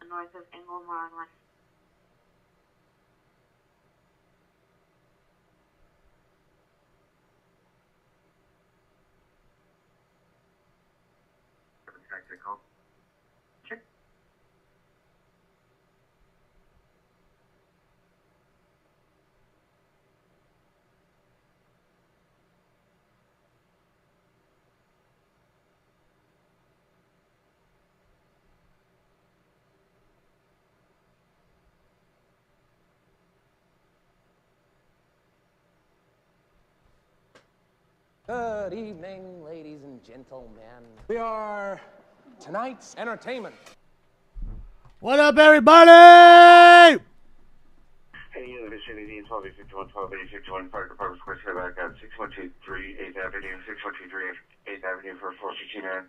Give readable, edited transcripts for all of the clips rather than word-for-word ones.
north of Inglemoor on West. Check. Good evening, ladies and gentlemen. We are tonight's entertainment. What up, everybody? Hey, this is AD 12 51 12 51 Park Department Square, stay back at 6123 8th Avenue, 6123 8th Avenue for 459.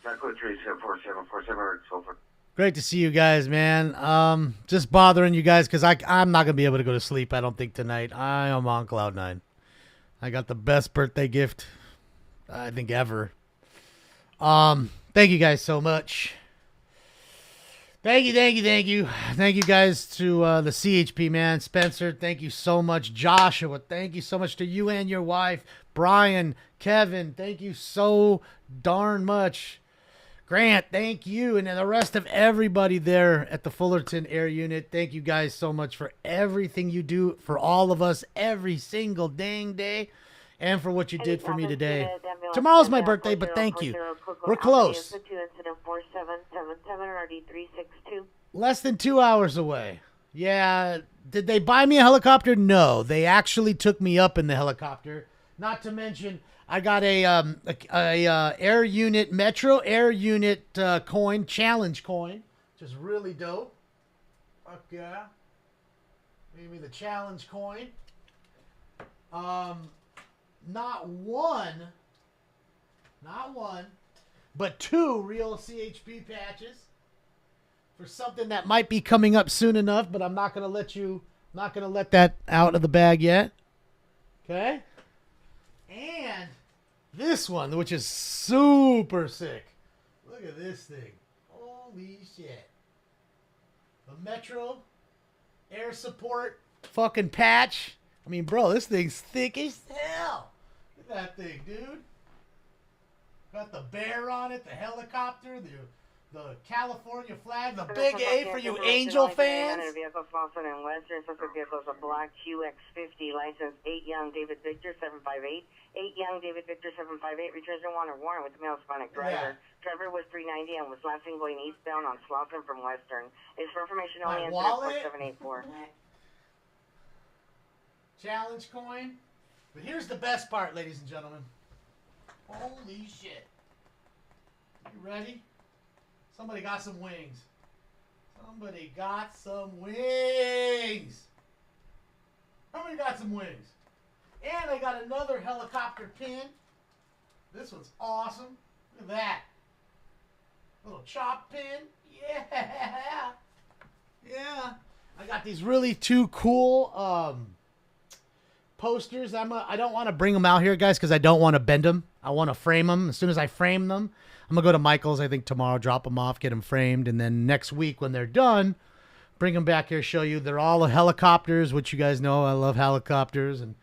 Not code 374747 or so forth. Great to see you guys, man. Just bothering you guys because I'm not gonna be able to go to sleep. I don't think tonight. I am on cloud nine. I got the best birthday gift I think ever. Thank you guys so much. Thank you. Thank you guys to the CHP, man. Spencer, thank you so much. Joshua, thank you so much to you and your wife. Brian, Kevin, thank you so darn much. Grant, thank you. And then the rest of everybody there at the Fullerton Air Unit, thank you guys so much for everything you do for all of us every single dang day and for what you did for me today. Tomorrow's my birthday, but thank you. We're close. Less than 2 hours away. Yeah. Did they buy me a helicopter? No. They actually took me up in the helicopter. Not to mention, I got a Air Unit, Metro Air Unit coin, challenge coin, which is really dope. Fuck yeah. Give me the challenge coin. Not one, but two real CHP patches for something that might be coming up soon enough, but I'm not going to let that out of the bag yet. Okay? And this one, which is super sick. Look at this thing. Holy shit. The Metro Air Support fucking patch. I mean, bro, this thing's thick as hell. Look at that thing, dude. Got the bear on it, the helicopter, the California flag, the big A for you Angel fans. Vehicle Slauson and Western. Suspect vehicle is a black QX50, license 8 Young David Victor 758. 8 Young David Victor 758 returns to wanted warrant with the male Hispanic driver. Yeah. Driver was 390 and was last seen going eastbound on Slauson from Western. Is for information only in 4784. Challenge coin. But here's the best part, ladies and gentlemen. Holy shit. You ready? Somebody got some wings. Somebody got some wings. Somebody got some wings. And I got another helicopter pin. This one's awesome. Look at that. Little chop pin. Yeah. Yeah. I got these really two cool posters. I don't want to bring them out here, guys, because I don't want to bend them. I want to frame them. As soon as I frame them, I'm going to go to Michael's, I think, tomorrow, drop them off, get them framed, and then next week when they're done, bring them back here, show you. They're all helicopters, which you guys know I love helicopters. And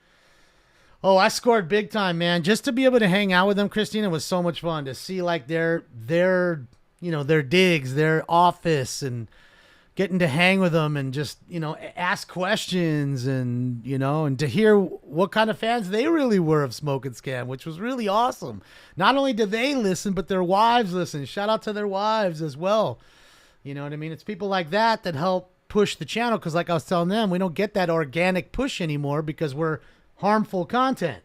oh, I scored big time, man. Just to be able to hang out with them, Christina, was so much fun. To see, like, their digs, their office, and getting to hang with them and just, ask questions and, and to hear what kind of fans they really were of Smoke and Scam, which was really awesome. Not only did they listen, but their wives listen. Shout out to their wives as well. You know what I mean? It's people like that help push the channel because, like I was telling them, we don't get that organic push anymore because we're harmful content.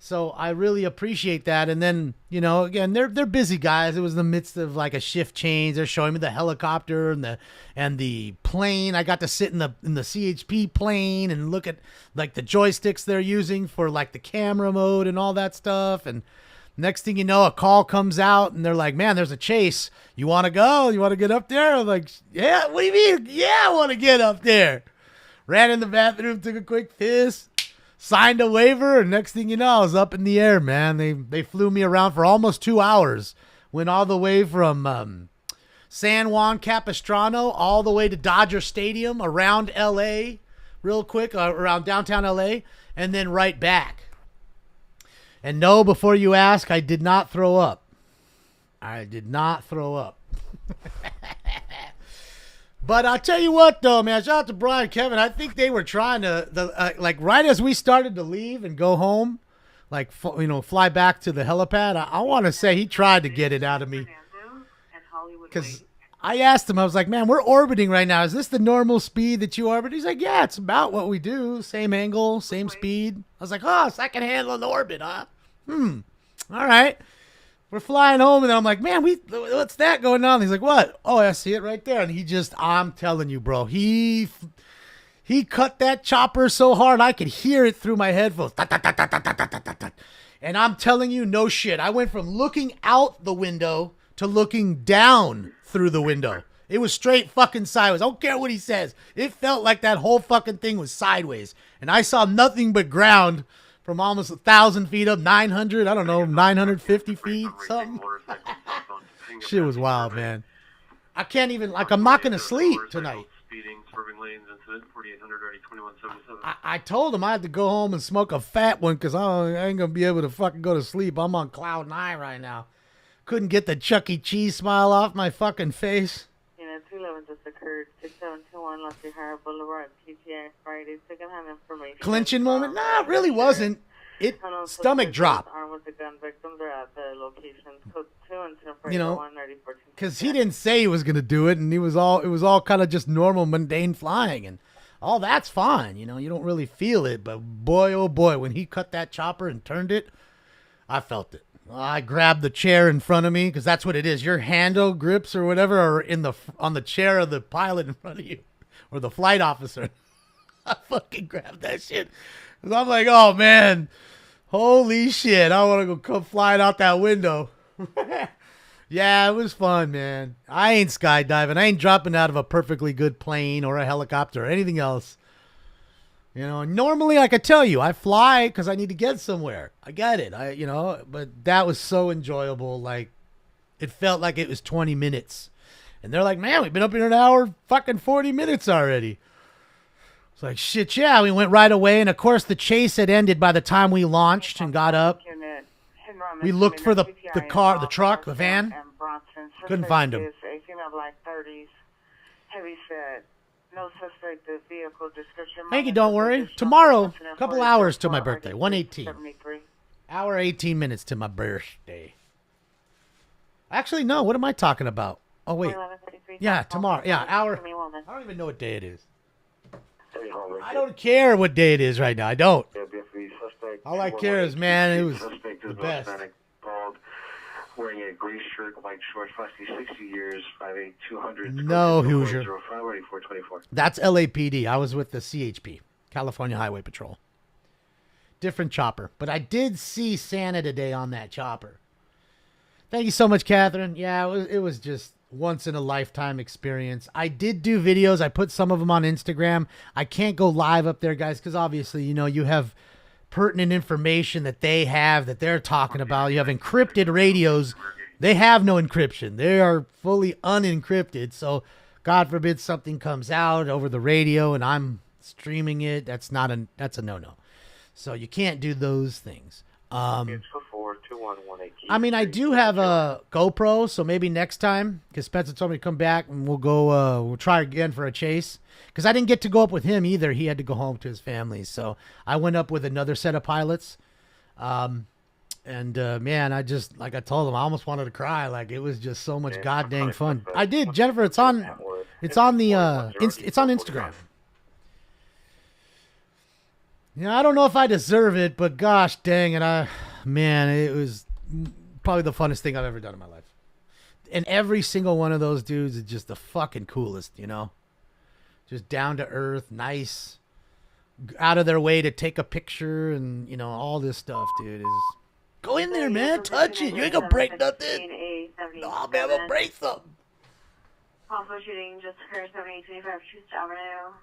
So I really appreciate that. And then, again, they're busy guys. It was in the midst of like a shift change. They're showing me the helicopter and the plane. I got to sit in the CHP plane and look at like the joysticks they're using for like the camera mode and all that stuff. And next thing you know, a call comes out and they're like, man, there's a chase. You want to go? You want to get up there? I'm like, yeah, what do you mean? Yeah, I want to get up there. Ran in the bathroom, took a quick piss. Signed a waiver, and next thing you know, I was up in the air, man. They flew me around for almost 2 hours. Went all the way from San Juan Capistrano all the way to Dodger Stadium, around L.A. real quick, around downtown L.A., and then right back. And no, before you ask, I did not throw up. I did not throw up. But I'll tell you what, though, man. Shout out to Brian and Kevin. I think they were trying to, like, right as we started to leave and go home, like, fly back to the helipad, I want to say he tried to get it out of me. Because I asked him, I was like, man, we're orbiting right now. Is this the normal speed that you orbit? He's like, yeah, it's about what we do. Same angle, same speed. I was like, oh, second handle in orbit, huh? All right. We're flying home, and then I'm like, man, what's that going on? He's like, what? Oh, I see it right there. And he just, I'm telling you, bro, he cut that chopper so hard I could hear it through my headphones. And I'm telling you, no shit. I went from looking out the window to looking down through the window. It was straight fucking sideways. I don't care what he says. It felt like that whole fucking thing was sideways. And I saw nothing but ground from almost 1,000 feet up, 900, I don't know, 950 feet, something. Shit was wild, man. I can't even, like, I'm not going to sleep tonight. I told him I had to go home and smoke a fat one because I ain't going to be able to fucking go to sleep. I'm on cloud 9 right now. Couldn't get the Chuck E. Cheese smile off my fucking face. 211 just occurred, 6721 Lucky Harbor Boulevard, PTA, Friday, secondhand information. Clinching moment? Nah, it really wasn't. It stomach drop. Armed with the gun victims are at the location. Code 2 and 10 you know, because he didn't say he was going to do it, and it was all kind of just normal, mundane flying, and all that's fine. You know, you don't really feel it, but boy, oh boy, when he cut that chopper and turned it, I felt it. I grabbed the chair in front of me because that's what it is. Your handle grips or whatever are on the chair of the pilot in front of you or the flight officer. I fucking grabbed that shit. Cause I'm like, oh man, holy shit. I want to go come flying out that window. Yeah, it was fun, man. I ain't skydiving. I ain't dropping out of a perfectly good plane or a helicopter or anything else. You know, normally I could tell you I fly because I need to get somewhere. I get it. But that was so enjoyable. Like, it felt like it was 20 minutes. And they're like, man, we've been up here an hour, fucking 40 minutes already. It's like, shit, yeah, we went right away. And of course, the chase had ended by the time we launched and got up. We looked for the car, the truck, the van. Couldn't find him. Heavy set. No suspect, the vehicle description. Thank you, don't worry. Tomorrow, a couple hours till my birthday, 1:18. Hour 18 minutes to my birthday. Actually, no, what am I talking about? Oh, wait. Yeah, tomorrow. Yeah, hour. I don't even know what day it is. I don't care what day it is right now. I don't. All I care is, man, it was the best. Wearing a gray shirt, white shorts, rusty 60 years, 5'8", 200. No, Hoosier. That's LAPD. I was with the CHP, California Highway Patrol. Different chopper. But I did see Santa today on that chopper. Thank you so much, Catherine. Yeah, it was just once in a lifetime experience. I did do videos. I put some of them on Instagram. I can't go live up there, guys, because obviously, you have pertinent information that they're talking about. You have encrypted radios. They have no encryption. They are fully unencrypted. So God forbid something comes out over the radio and I'm streaming it. That's a no-no. So you can't do those things. I mean, I do have a GoPro, so maybe next time, because Spencer told me to come back and we'll try again for a chase. Because I didn't get to go up with him either. He had to go home to his family. So I went up with another set of pilots. Man, I just, like I told him, I almost wanted to cry. Like, it was just so much goddamn fun. I did, Jennifer. It's on Instagram. I don't know if I deserve it, but gosh dang it. It was probably the funnest thing I've ever done in my life. And every single one of those dudes is just the fucking coolest, Just down to earth, nice, out of their way to take a picture and, all this stuff, dude. Go in there, man. Touch it. You ain't gonna break nothing. No, man, I'm gonna break something. Possible shooting just occurred 7825 Troost Avenue,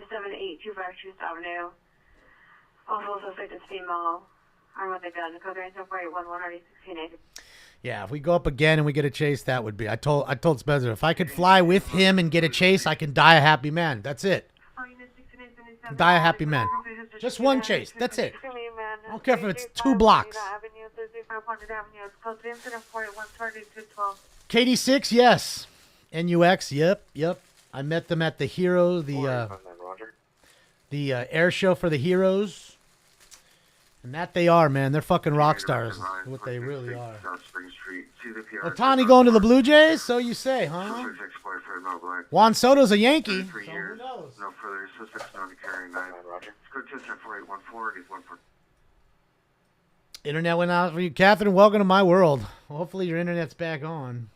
7825 Troost Avenue. Also suspect is female. Armed with a gun. Code 97481 116. Yeah, if we go up again and we get a chase, that would be. I told Spencer, if I could fly with him and get a chase, I can die a happy man. That's it. Die a happy man. Just one chase. That's it. I don't care if it's 2 blocks. KD6, yes. NUX, yep. I met them at the Hero, the air show for the Heroes. And that they are, man. They're fucking rock stars. What they really are. Otani going to the Blue Jays? So you say, huh? Juan Soto's a Yankee. So who knows? No further suspects known to carry 9. Roger. Go to 4814. He's 14. Internet went out for you. Catherine, welcome to my world. Hopefully your internet's back on.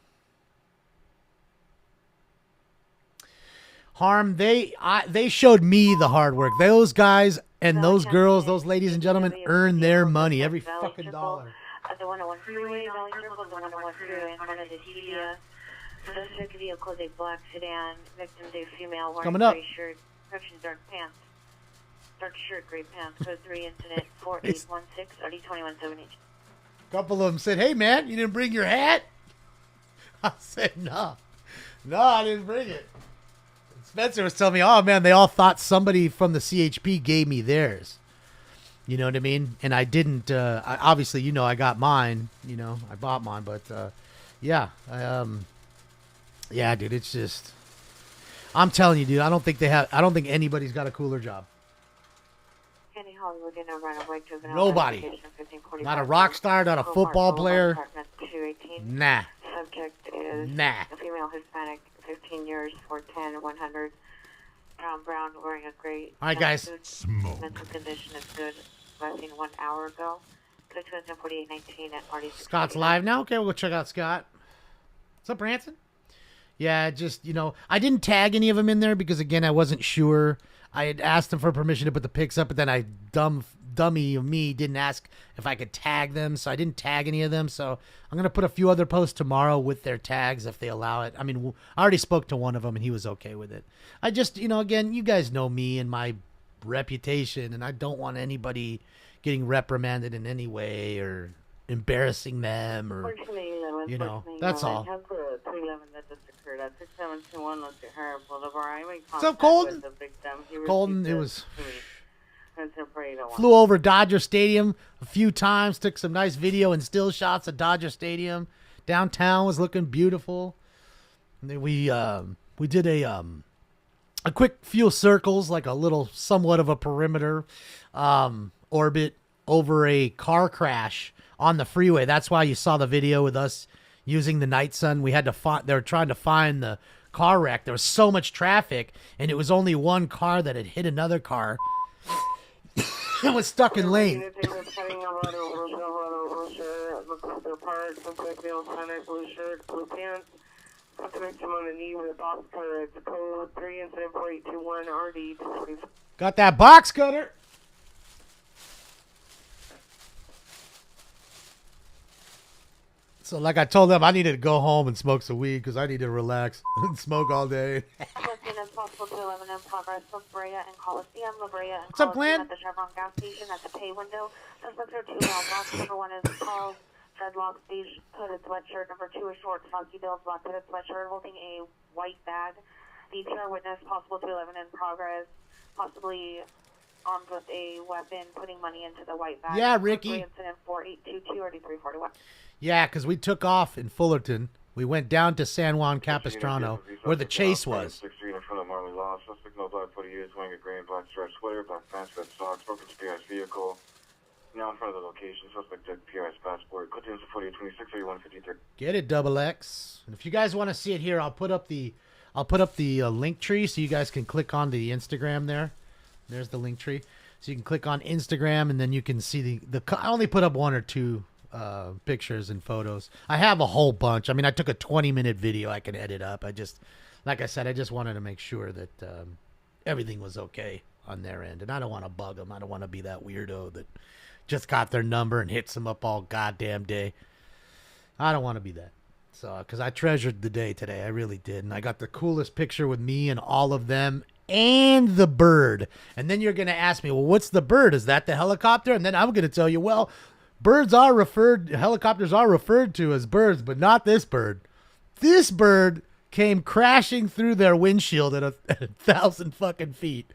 Harm, they showed me the hard work. Those guys and those girls, those ladies and gentlemen, earn their money, every fucking dollar. The 101 freeway, Valley Triple, the 101 freeway in front of the TDS. Suspect vehicle is a black sedan. Victim is a female wearing gray shirt. Correction, dark pants. Dark shirt, gray pants. Code 3 incident 4816 RD2178. A couple of them said, hey man, you didn't bring your hat? I said, no, I didn't bring it. Spencer was telling me, oh, man, they all thought somebody from the CHP gave me theirs. You know what I mean? And I didn't. Obviously, I got mine. I bought mine. But, yeah. Yeah, dude, it's just. I'm telling you, dude, I don't think anybody's got a cooler job. Nobody. Not a rock star, not a football player. Nah. Subject is a female Hispanic. 15 years, 410, 100. Brown, wearing a gray. All right, guys. Smoke. Mental condition is good. Last seen 1 hour ago. 4819 at RD. Scott's live now? Okay, we'll go check out Scott. What's up, Branson? Yeah, just, I didn't tag any of them in there because, again, I wasn't sure. I had asked them for permission to put the pics up, but then dummy of me didn't ask if I could tag them, so I didn't tag any of them. So I'm going to put a few other posts tomorrow with their tags if they allow it. I mean, I already spoke to one of them and he was okay with it. I just, again, you guys know me and my reputation, and I don't want anybody getting reprimanded in any way or embarrassing them or, that's all. What's up, Colton? Colton, it was... Flew over Dodger Stadium a few times, took some nice video and still shots of Dodger Stadium. Downtown was looking beautiful. And then we did a quick few circles, like a little somewhat of a perimeter orbit over a car crash on the freeway. That's why you saw the video with us using the night sun. We had to they were trying to find the car wreck. There was so much traffic, and it was only one car that had hit another car. It was stuck in lane. Got that box cutter. So like I told them, I needed to go home and smoke some weed because I need to relax and smoke all day. What's up, Glenn? At the Chevron gas station at the pay window. Suspects are 2 mailboxes. Number 1 is tall, dreadlock, beige hooded sweatshirt. Number 2 is short, funky bills, black hooded sweatshirt, holding a white bag. DTR witness, possible 211 in progress, possibly armed with a weapon, putting money into the white bag. Yeah, Ricky. Incident 4822 or 341. Yeah, because we took off in Fullerton. We went down to San Juan Capistrano, where the chase was. Suspect no blood, 40 years, wearing a gray and black striped sweater, black pants, red socks, broken PRS vehicle. Now in front of the location, suspect dead PRS passport. Continues to 4826 or 153. Get it, Double X. And if you guys want to see it here, I'll put up the link tree so you guys can click on the Instagram there. There's the link tree, so you can click on Instagram and then you can see the. I only put up 1 or 2 pictures and photos. I have a whole bunch. I mean, I took a 20-minute video I can edit up. Like I said, I just wanted to make sure that everything was okay on their end. And I don't want to bug them. I don't want to be that weirdo that just got their number and hits them up all goddamn day. I don't want to be that. So, because I treasured the day today. I really did. And I got the coolest picture with me and all of them and the bird. And then you're going to ask me, well, what's the bird? Is that the helicopter? And then I'm going to tell you, well, helicopters are referred to as birds, but not this bird. This bird came crashing through their windshield at 1,000 fucking feet.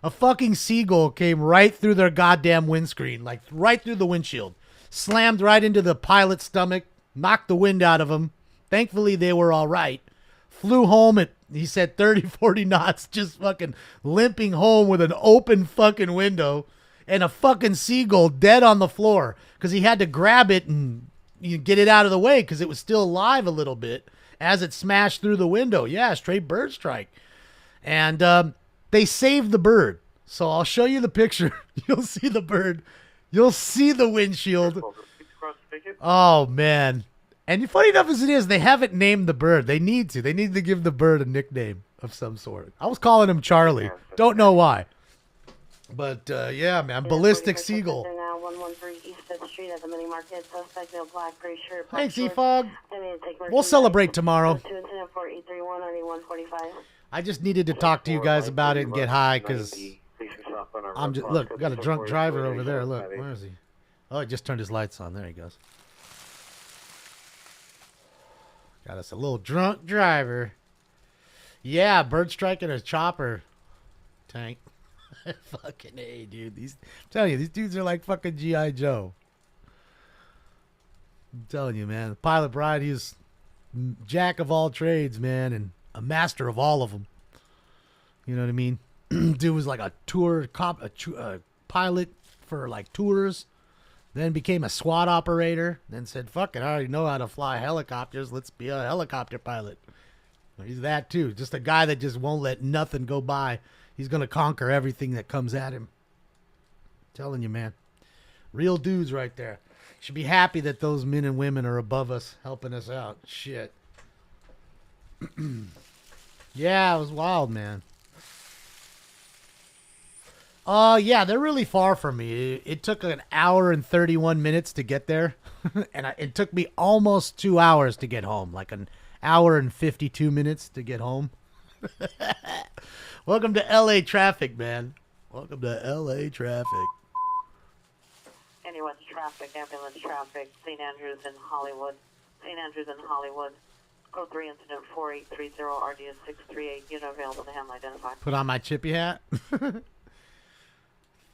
A fucking seagull came right through their goddamn windscreen, like right through the windshield. Slammed right into the pilot's stomach, knocked the wind out of them. Thankfully, they were all right. Flew home at, he said, 30, 40 knots, just fucking limping home with an open fucking window and a fucking seagull dead on the floor because he had to grab it and get it out of the way because it was still alive a little bit as it smashed through the window. Yeah, straight bird strike. And they saved the bird. So I'll show you the picture. You'll see the bird. You'll see the windshield. Oh, man. And funny enough as it is, they haven't named the bird. They need to. They need to give the bird a nickname of some sort. I was calling him Charlie. Don't know why. But, yeah, man. Ballistic Seagull. Now 113 East 5th Street at the mini market. Suspect in a black gray shirt. Thanks, E-Fog. We'll celebrate tomorrow. I just needed to talk to you guys about it and get high because I'm just, look, got a drunk driver over there. Look, where is he? Oh, he just turned his lights on. There he goes. Got us a little drunk driver. Yeah, bird striking a chopper tank. Fucking A, dude. I'm telling you, these dudes are like fucking G.I. Joe. I'm telling you, man. The Pilot Bride, he's jack of all trades, man, and a master of all of them. You know what I mean? Dude was like a pilot for like tours. Then became a SWAT operator. Then said, fuck it, I already know how to fly helicopters. Let's be a helicopter pilot. He's that too. Just a guy that just won't let nothing go by. He's going to conquer everything that comes at him. I'm telling you, man. Real dudes right there. Should be happy that those men and women are above us, helping us out. Shit. Yeah, it was wild, man. Yeah, they're really far from me. It took an hour and 31 minutes to get there. And it took me almost 2 hours to get home. Like an hour and 52 minutes to get home. Welcome to LA traffic, man. Welcome to LA traffic. Anyone's traffic, ambulance traffic, St. Andrews in Hollywood. St. Andrews in Hollywood. Code 3 incident 4830 RDS 638. Unit available to handle identified. Put on my chippy hat.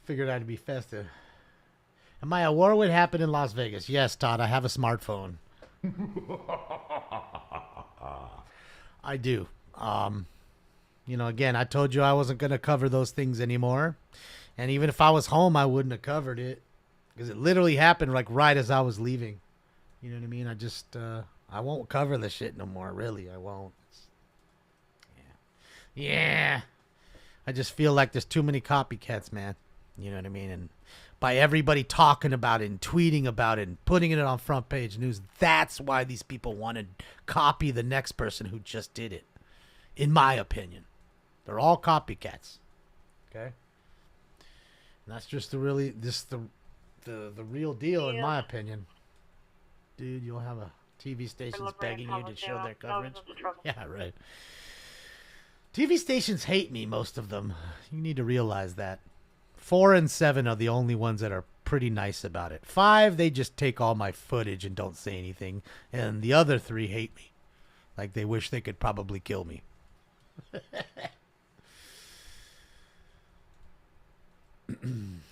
Figured I'd be festive. And my award would happen in Las Vegas. Yes, Todd, I have a smartphone. I do. You know, again, I told you I wasn't going to cover those things anymore. And even if I was home, I wouldn't have covered it. Because it literally happened like right as I was leaving. You know what I mean? I just, I won't cover the shit no more. Really, I won't. Yeah. I just feel like there's too many copycats, man. You know what I mean? And by everybody talking about it and tweeting about it and putting it on front page news, that's why these people want to copy the next person who just did it. In my opinion. They're all copycats. Okay? And that's just the real deal in my opinion. Dude, you'll have a TV stations begging you to show their coverage. Yeah, right. TV stations hate me, most of them. You need to realize that. 4 and 7 are the only ones that are pretty nice about it. 5, they just take all my footage and don't say anything. And the other 3 hate me. Like they wish they could probably kill me.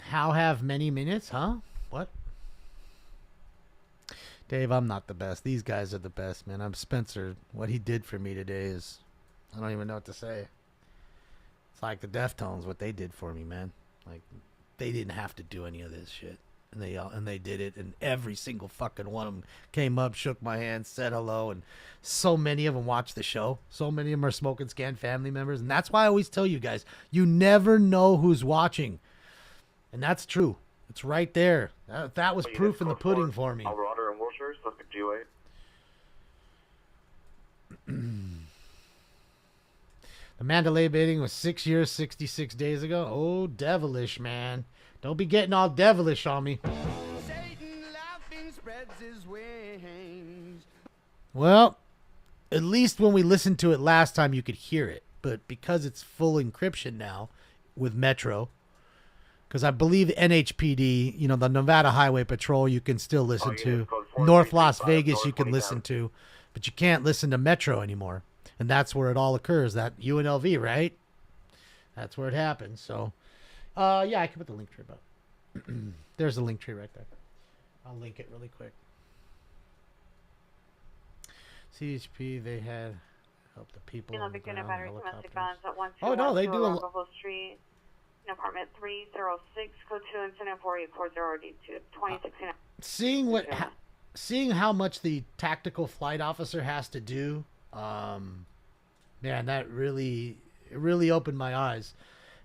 How have many minutes, huh? What? Dave, I'm not the best. These guys are the best, man. I'm Spencer. What he did for me today is, I don't even know what to say. It's like the Deftones, what they did for me, man. Like, they didn't have to do any of this shit. And they did it, and every single fucking one of them came up, shook my hand, said hello, and so many of them watch the show. So many of them are Smoking Scan family members, and that's why I always tell you guys, you never know who's watching. And that's true. It's right there. That was proof in the pudding for me. Alvarado and Wilshire, suspect G-Way. The Mandalay baiting was 6 years, 66 days ago. Oh, devilish, man. Don't be getting all devilish on me. Satan laughing spreads his wings. Well, at least when we listened to it last time, you could hear it. But because it's full encryption now with Metro, Because I believe NHPD, you know, the Nevada Highway Patrol, you can still listen to. code North Las 4335, Vegas, you can 20,000. listen to, but you can't listen to Metro anymore. And that's where it all occurs. That UNLV, right? That's where it happens. So, yeah, I can put the link tree up. There's a link tree right there. I'll link it really quick. CHP, they had helped the people. On the ground, helicopters. Oh no, they do a lot. Street, apartment 306, code 2 incident 4840 Seeing how much the tactical flight officer has to do, man, that really opened my eyes.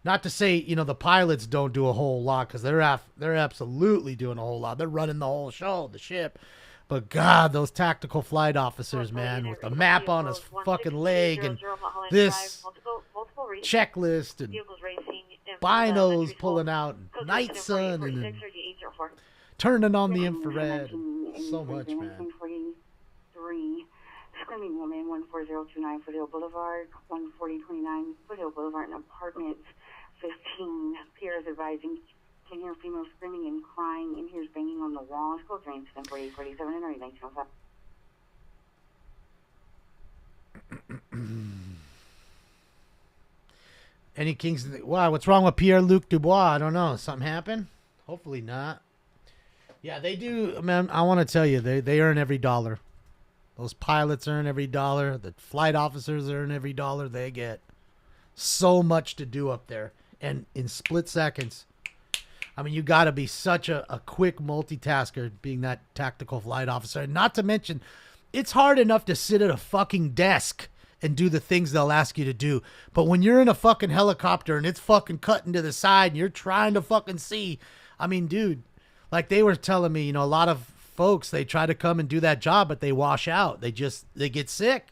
Not to say, you know, the pilots don't do a whole lot, because they're absolutely doing a whole lot. They're running the whole show, the ship. But God, those tactical flight officers, man, with the map on his fucking leg and this checklist and binos pulling out and night sun and turning on the infrared. So much, man. Screaming woman, 14029 Foothill Boulevard, 14029 Foothill Boulevard, in apartment 15. Peers advising, can hear female screaming and crying, and hears banging on the wall. School train incident 4847 and 1907. Any Kings? Wow, what's wrong with Pierre-Luc Dubois? I don't know. Something happened? Hopefully not. Yeah, they do, man. I want to tell you, they earn every dollar. Those pilots earn every dollar. The flight officers earn every dollar they get. So much to do up there. And in split seconds, I mean, you got to be such a quick multitasker being that tactical flight officer. And not to mention, it's hard enough to sit at a fucking desk and do the things they'll ask you to do. But when you're in a fucking helicopter and it's fucking cutting to the side and you're trying to fucking see, I mean, dude, like they were telling me, you know, a lot of folks, they try to come and do that job, but they wash out. They get sick.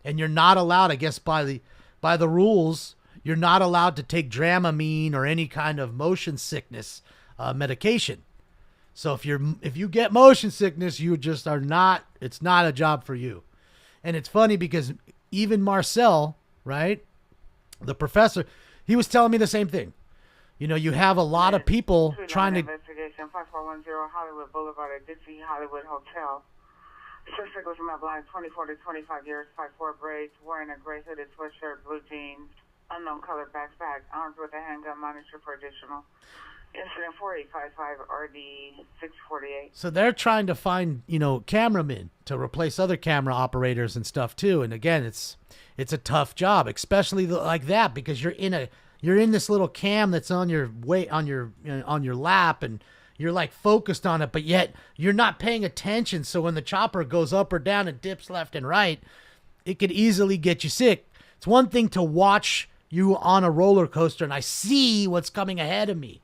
And you're not allowed, I guess, by the rules, you're not allowed to take Dramamine or any kind of motion sickness medication. So if you get motion sickness, you just are not, it's not a job for you. And it's funny because even Marcel, right, the professor, he was telling me the same thing. You know, you have a lot of people trying to... Investigation 5410 Hollywood Boulevard at Dixie Hollywood Hotel. Suspect was from a blind 24 to 25 years, 5'4" braids, wearing a gray hooded sweatshirt, blue jeans, unknown color backpack, armed with a handgun, monitor for additional. Incident 4855 RD 648. So they're trying to find, you know, cameramen to replace other camera operators and stuff too. And again, it's a tough job, especially like that, because you're in this little cam that's on your lap, and you're like focused on it, but yet you're not paying attention. So when the chopper goes up or down and dips left and right, it could easily get you sick. It's one thing to watch you on a roller coaster and I see what's coming ahead of me.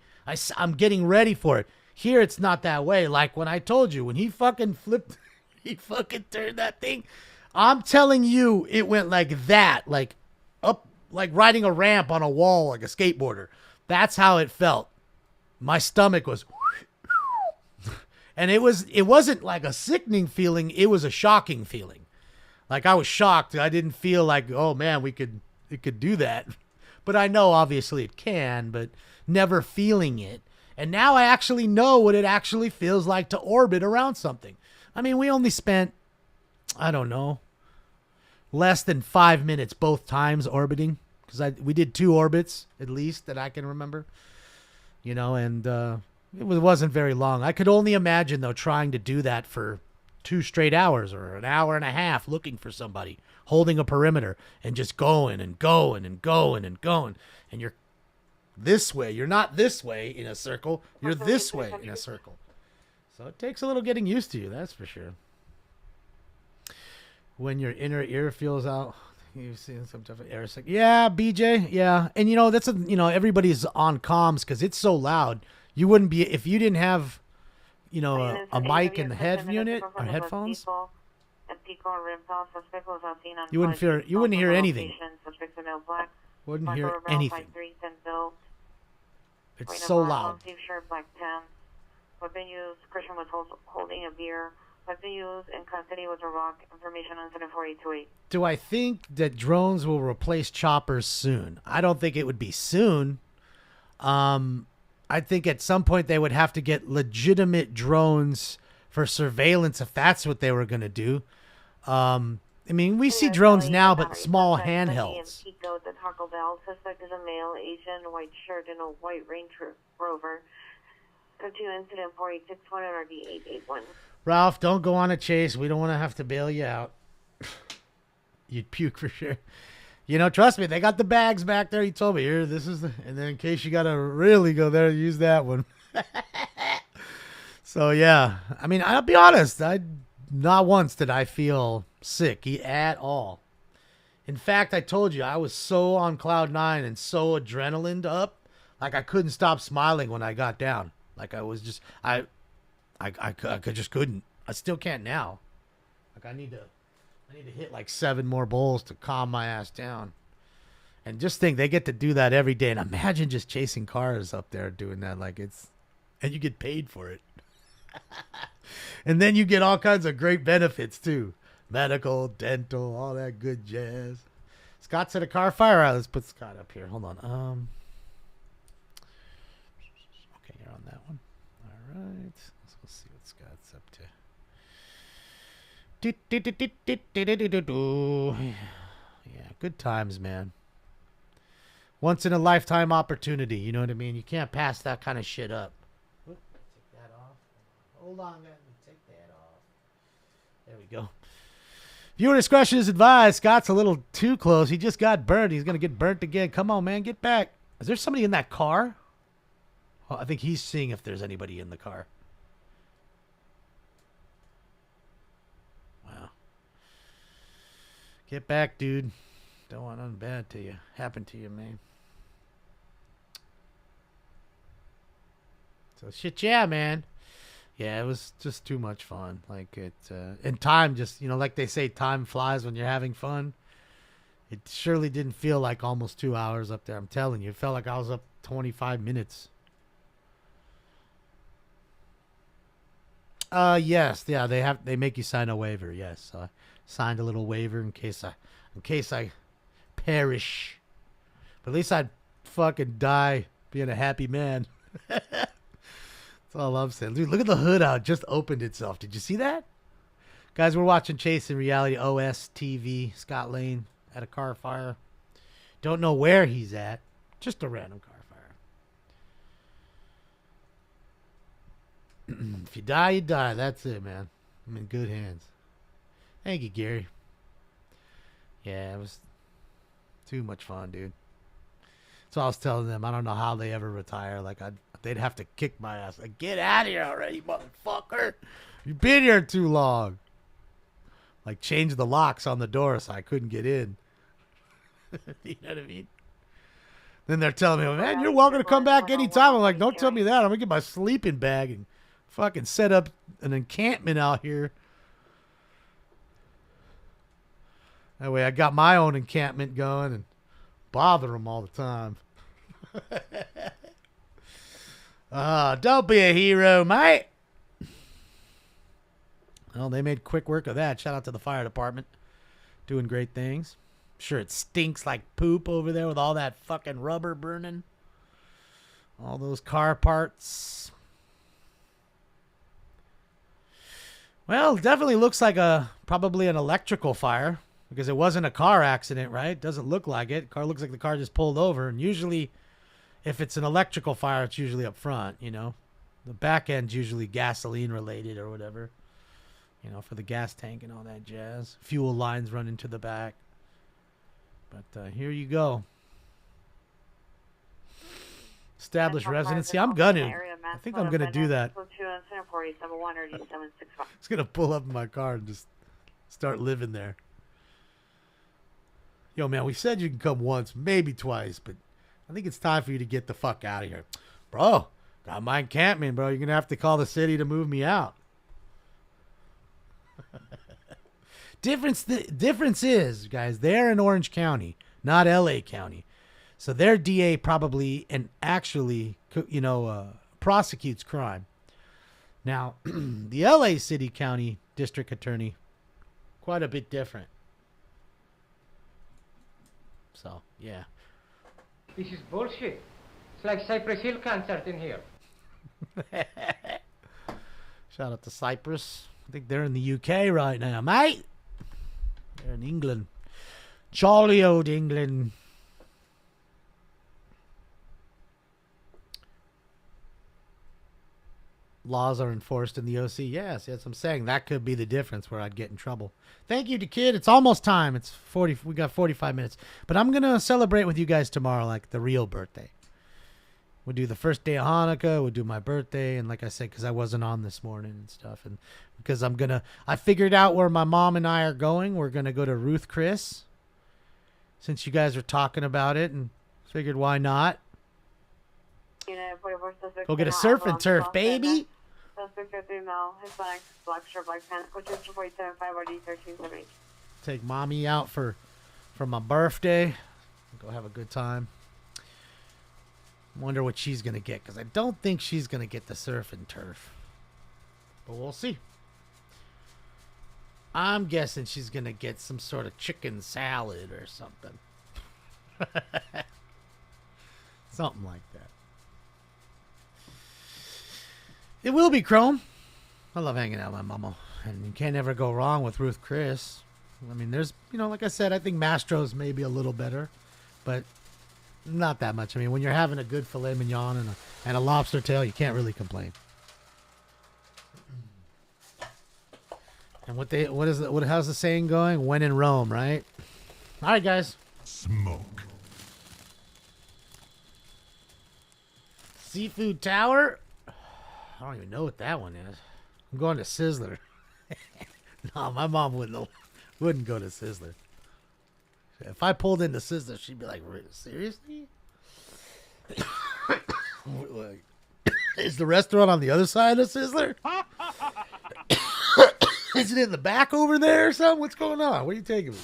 I'm getting ready for it. Here, it's not that way. Like when I told you, when he fucking flipped, he fucking turned that thing. I'm telling you, it went like that, like up, like riding a ramp on a wall, like a skateboarder. That's how it felt. My stomach was, and it wasn't like a sickening feeling. It was a shocking feeling. Like I was shocked. I didn't feel like, oh man, it could do that. But I know obviously it can, but never feeling it. And now I actually know what it actually feels like to orbit around something. I mean, we only spent, I don't know, less than 5 minutes both times orbiting, because we did 2 orbits at least that I can remember, you know, and it wasn't very long. I could only imagine though trying to do that for 2 straight hours or an hour and a half, looking for somebody, holding a perimeter and just going and going and going and going, and you're this way. You're not this way in a circle. You're this way in a circle. So it takes a little getting used to, that's for sure. When your inner ear feels out, you've seen some type of air sick. Yeah, BJ. Yeah. And you know, everybody's on comms because it's so loud. You wouldn't be, if you didn't have, you know, a mic in the head unit or headphones, you wouldn't hear anything. Wouldn't hear anything. It's so loud. Weapon used, Christian was holding a beer. Weapon used in custody was a rock. Information on incident 4828. Do I think that drones will replace choppers soon? I don't think it would be soon. I think at some point they would have to get legitimate drones for surveillance if that's what they were going to do. I mean, we see drones now, but small handhelds. Pico at the Taco Bell. Suspect is a male, Asian, white shirt, and a white Range Rover. Go to incident 4861 and RD 881. Ralph, don't go on a chase. We don't want to have to bail you out. You'd puke for sure. You know, trust me, they got the bags back there. He told me, here, this is the, and then in case you got to really go there, use that one. So, yeah. I mean, I'll be honest. Not once did I feel sick at all. In fact, I told you, I was so on cloud 9 and so adrenaline up, like I couldn't stop smiling when I got down. Like I was just, I just couldn't. I still can't now. Like I need to hit like 7 more bowls to calm my ass down. And just think, they get to do that every day. And imagine just chasing cars up there doing that. Like and you get paid for it. And then you get all kinds of great benefits too. Medical, dental, all that good jazz. Scott's at a car fire. All right, let's put Scott up here. Hold on. Okay, you're on that one. All right. Let's see what Scott's up to. Yeah, good times, man. Once in a lifetime opportunity. You know what I mean? You can't pass that kind of shit up. Take that off. Hold on, let me take that off. There we go. Viewer discretion is advised. Scott's a little too close. He just got burnt. He's going to get burnt again. Come on, man. Get back. Is there somebody in that car? Oh, I think he's seeing if there's anybody in the car. Wow. Get back, dude. Don't want nothing bad to you. Happen to you, man. So, shit, yeah, man. Yeah, it was just too much fun. Like and time just, like they say, time flies when you're having fun. It surely didn't feel like almost 2 hours up there. I'm telling you, it felt like I was up 25 minutes. Yes, yeah, they make you sign a waiver. Yes, so I signed a little waiver in case I perish. But at least I'd fucking die being a happy man. That's all I'm saying. Dude, look at the hood out. It just opened itself. Did you see that? Guys, we're watching Chasing Reality OS TV. Scott Lane at a car fire. Don't know where he's at. Just a random car fire. If you die, you die. That's it, man. I'm in good hands. Thank you, Gary. Yeah, it was too much fun, dude. So I was telling them, I don't know how they ever retire. Like, they'd have to kick my ass. Like, get out of here already, motherfucker. You've been here too long. Like, change the locks on the door so I couldn't get in. You know what I mean? Then they're telling me, man, you're welcome to come back anytime. I'm like, don't tell me that. I'm going to get my sleeping bag and fucking set up an encampment out here. That way I got my own encampment going and bother them all the time. Don't be a hero, mate. Well, they made quick work of that. Shout out to the fire department. Doing great things. Sure, it stinks like poop over there with all that fucking rubber burning. All those car parts. Well, it definitely looks like probably an electrical fire. Because it wasn't a car accident, right? Doesn't look like it. Car looks like the car just pulled over. And usually, if it's an electrical fire, it's usually up front, The back end's usually gasoline related or whatever. For the gas tank and all that jazz. Fuel lines run into the back. But here you go. Establish residency. I'm gonna. I think I'm gonna do that. It's gonna pull up in my car and just start living there. Yo, man, we said you can come once, maybe twice, but I think it's time for you to get the fuck out of here. Bro, got my encampment, bro. You're going to have to call the city to move me out. Difference is, guys, they're in Orange County, not L.A. County. So their DA probably and actually, prosecutes crime. Now, the L.A. City County District Attorney, quite a bit different. So, yeah. This is bullshit. It's like Cypress Hill concert in here. Shout out to Cyprus. I think they're in the UK right now, mate. They're in England. Jolly old England. Laws are enforced in the OC. Yes, that's what I'm saying. That could be the difference where I'd get in trouble. Thank you to Kid. It's almost time. It's 40. We got 45 minutes. But I'm going to celebrate with you guys tomorrow like the real birthday. We'll do the first day of Hanukkah. We'll do my birthday. And like I said, because I wasn't on this morning and stuff. And because I figured out where my mom and I are going. We're going to go to Ruth Chris. Since you guys are talking about it. And figured why not. Go get a surf and turf, baby. Take mommy out for my birthday. Go have a good time. Wonder what she's going to get, because I don't think she's going to get the surf and turf. But we'll see. I'm guessing she's going to get some sort of chicken salad or something. Something like that. It will be Chrome. I love hanging out with my mama. And you can't ever go wrong with Ruth Chris. I mean, there's, like I said, I think Mastro's maybe a little better. But not that much. I mean, when you're having a good filet mignon and a lobster tail, you can't really complain. And how's the saying going? When in Rome, right? All right, guys. Smoke. Seafood Tower. I don't even know what that one is. I'm going to Sizzler. No, my mom wouldn't go to Sizzler. If I pulled into Sizzler, she'd be like, seriously? Is the restaurant on the other side of Sizzler? Is it in the back over there or something? What's going on? Where are you taking me?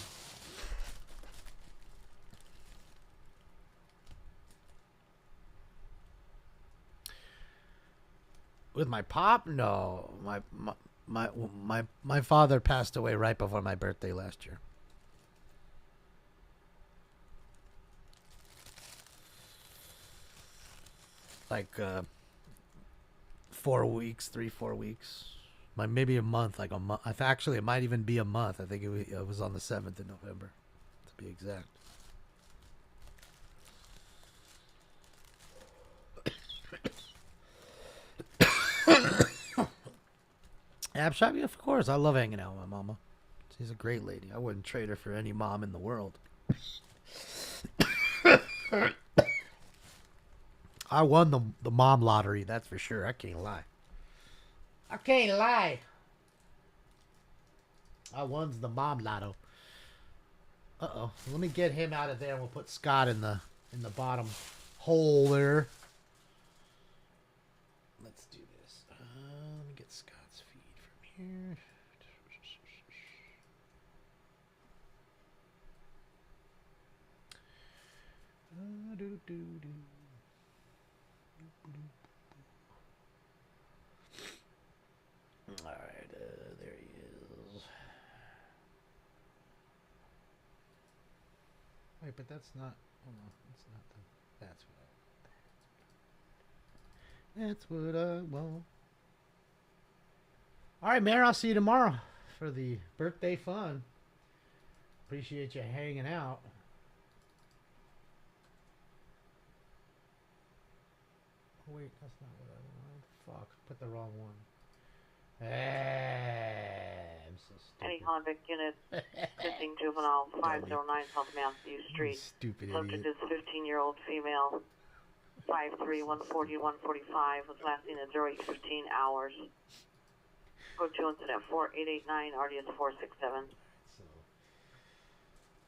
With my pop? No. My father passed away right before my birthday last year. Like 4 weeks, 4 weeks. Maybe a month, like a month. Actually, it might even be a month. I think it was on the 7th of November, to be exact. Abshop, yeah, of course. I love hanging out with my mama. She's a great lady. I wouldn't trade her for any mom in the world. I won the mom lottery, that's for sure. I can't lie. I won the mom lotto. Uh-oh. Let me get him out of there and we'll put Scott in the bottom hole there. Let's do this. Let me get Scott's feed from here. All right, there he is. Wait, but that's not. Hold on, that's not the. That's what I want. All right, Mayor. I'll see you tomorrow for the birthday fun. Appreciate you hanging out. Wait, that's not what I wanted. Fuck, put the wrong one. I'm so stupid. Any convict unit, missing juvenile 509 South Matthew Street. Stupid Subject idiot. is 15-year-old female, 5'3", 140, 145, was last seen at 0815 hours. Code 2 incident 4889, RDS 467. So.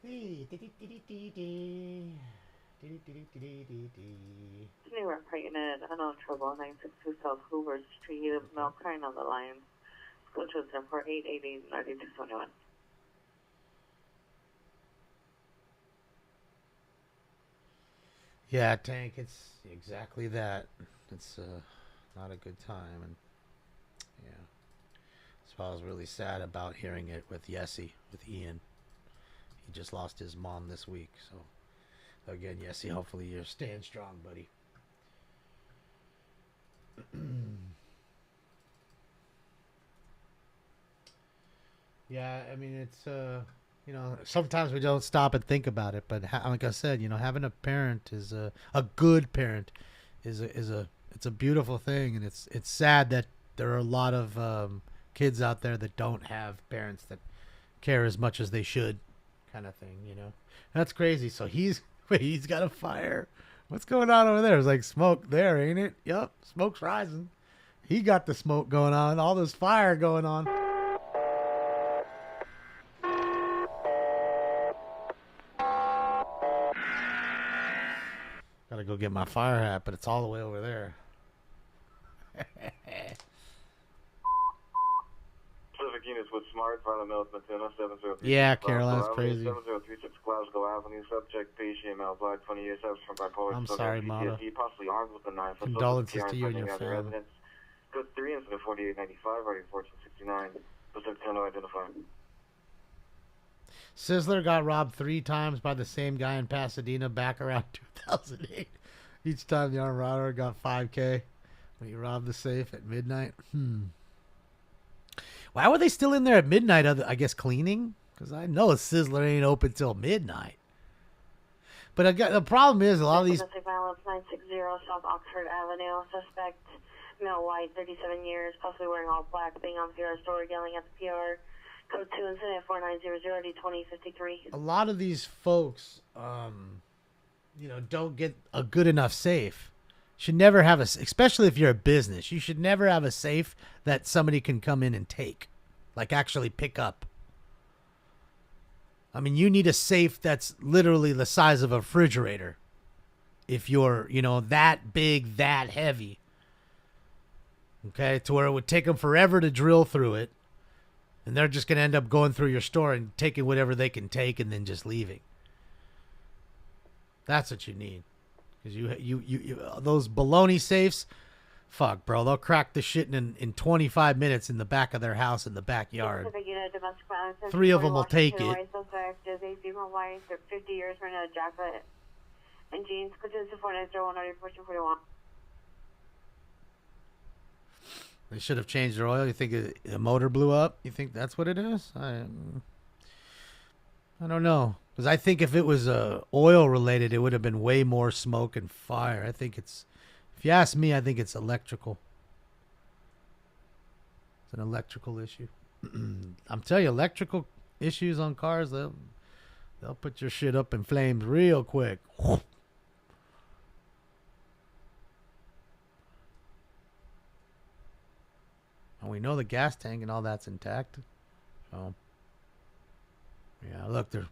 Hey, Anywhere pregnant, unknown trouble, 962 South Hoover Street, Mel Crane on the line. Code 2 incident 4888, RDS 621. Yeah, Tank, it's exactly that. It's not a good time, and yeah. So I was really sad about hearing it with Yessie, with Ian. He just lost his mom this week, so again, Yessie, hopefully you're staying strong, buddy. Yeah, I mean it's sometimes we don't stop and think about it, but like I said, having a parent is a good parent is it's a beautiful thing, and it's sad that there are a lot of kids out there that don't have parents that care as much as they should, kind of thing. That's crazy. So he's got a fire. What's going on over there? It's like smoke there, ain't it? Yep, smoke's rising. He got the smoke going on, all this fire going on. Gotta go get my fire hat, but it's all the way over there. Pacific units with Smart, Violent Mills, Matuna, 703. Yeah, Carolina's crazy. 7036 Glasgow Avenue, subject patient, male black, 20 years old from bipolar. I'm sorry, Mata. PTSD, possibly armed with a knife. Condolences to you and your family. Code 3, incident 4895, already 1469. Pacific 10 identified. Sizzler got robbed 3 times by the same guy in Pasadena back around 2008. Each time the armed robber got $5K when he robbed the safe at midnight. Why were they still in there at midnight? I guess cleaning? Because I know Sizzler ain't open till midnight. But the problem is a lot of these... Violence 960 South Oxford Avenue. Suspect, male white, 37 years, possibly wearing all black, being on PR store, yelling at the PR. Code 2 incident 4900 D2053. A lot of these folks, don't get a good enough safe. Should never have especially if you're a business, you should never have a safe that somebody can come in and take, like actually pick up. I mean, you need a safe that's literally the size of a refrigerator. If you're, that big, that heavy. Okay, to where it would take them forever to drill through it. And they're just going to end up going through your store and taking whatever they can take and then just leaving. That's what you need. Because you those baloney safes, fuck, bro. They'll crack the shit in 25 minutes in the back of their house in the backyard. 3 of them will take it. Suspect is a female wife, 50 years, wearing a jacket and jeans. Code 2 4901 1441. They should have changed their oil. You think the motor blew up? You think that's what it is? I don't know. Because I think if it was oil related, it would have been way more smoke and fire. I think if you ask me, I think it's electrical. It's an electrical issue. I'm telling you, electrical issues on cars, they'll put your shit up in flames real quick. And we know the gas tank and all that's intact. So, yeah, look, they're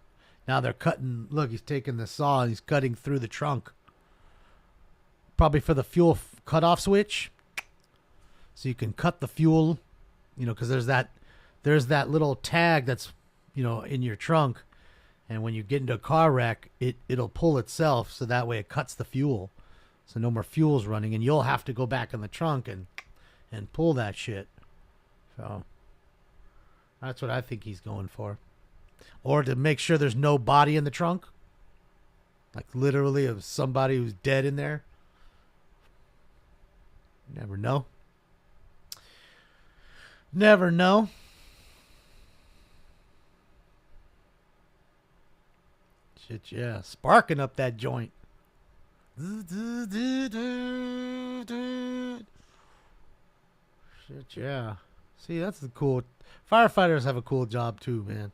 cutting. Look, he's taking the saw and he's cutting through the trunk. Probably for the fuel cutoff switch. So you can cut the fuel, because there's that little tag that's, in your trunk. And when you get into a car wreck, it'll pull itself. So that way it cuts the fuel. So no more fuel's running. And you'll have to go back in the trunk and pull that shit. So that's what I think he's going for. Or to make sure there's no body in the trunk. Like literally of somebody who's dead in there. Never know. Never know. Shit, yeah. Sparking up that joint. Shit, yeah. See, that's the cool. Firefighters have a cool job too, man.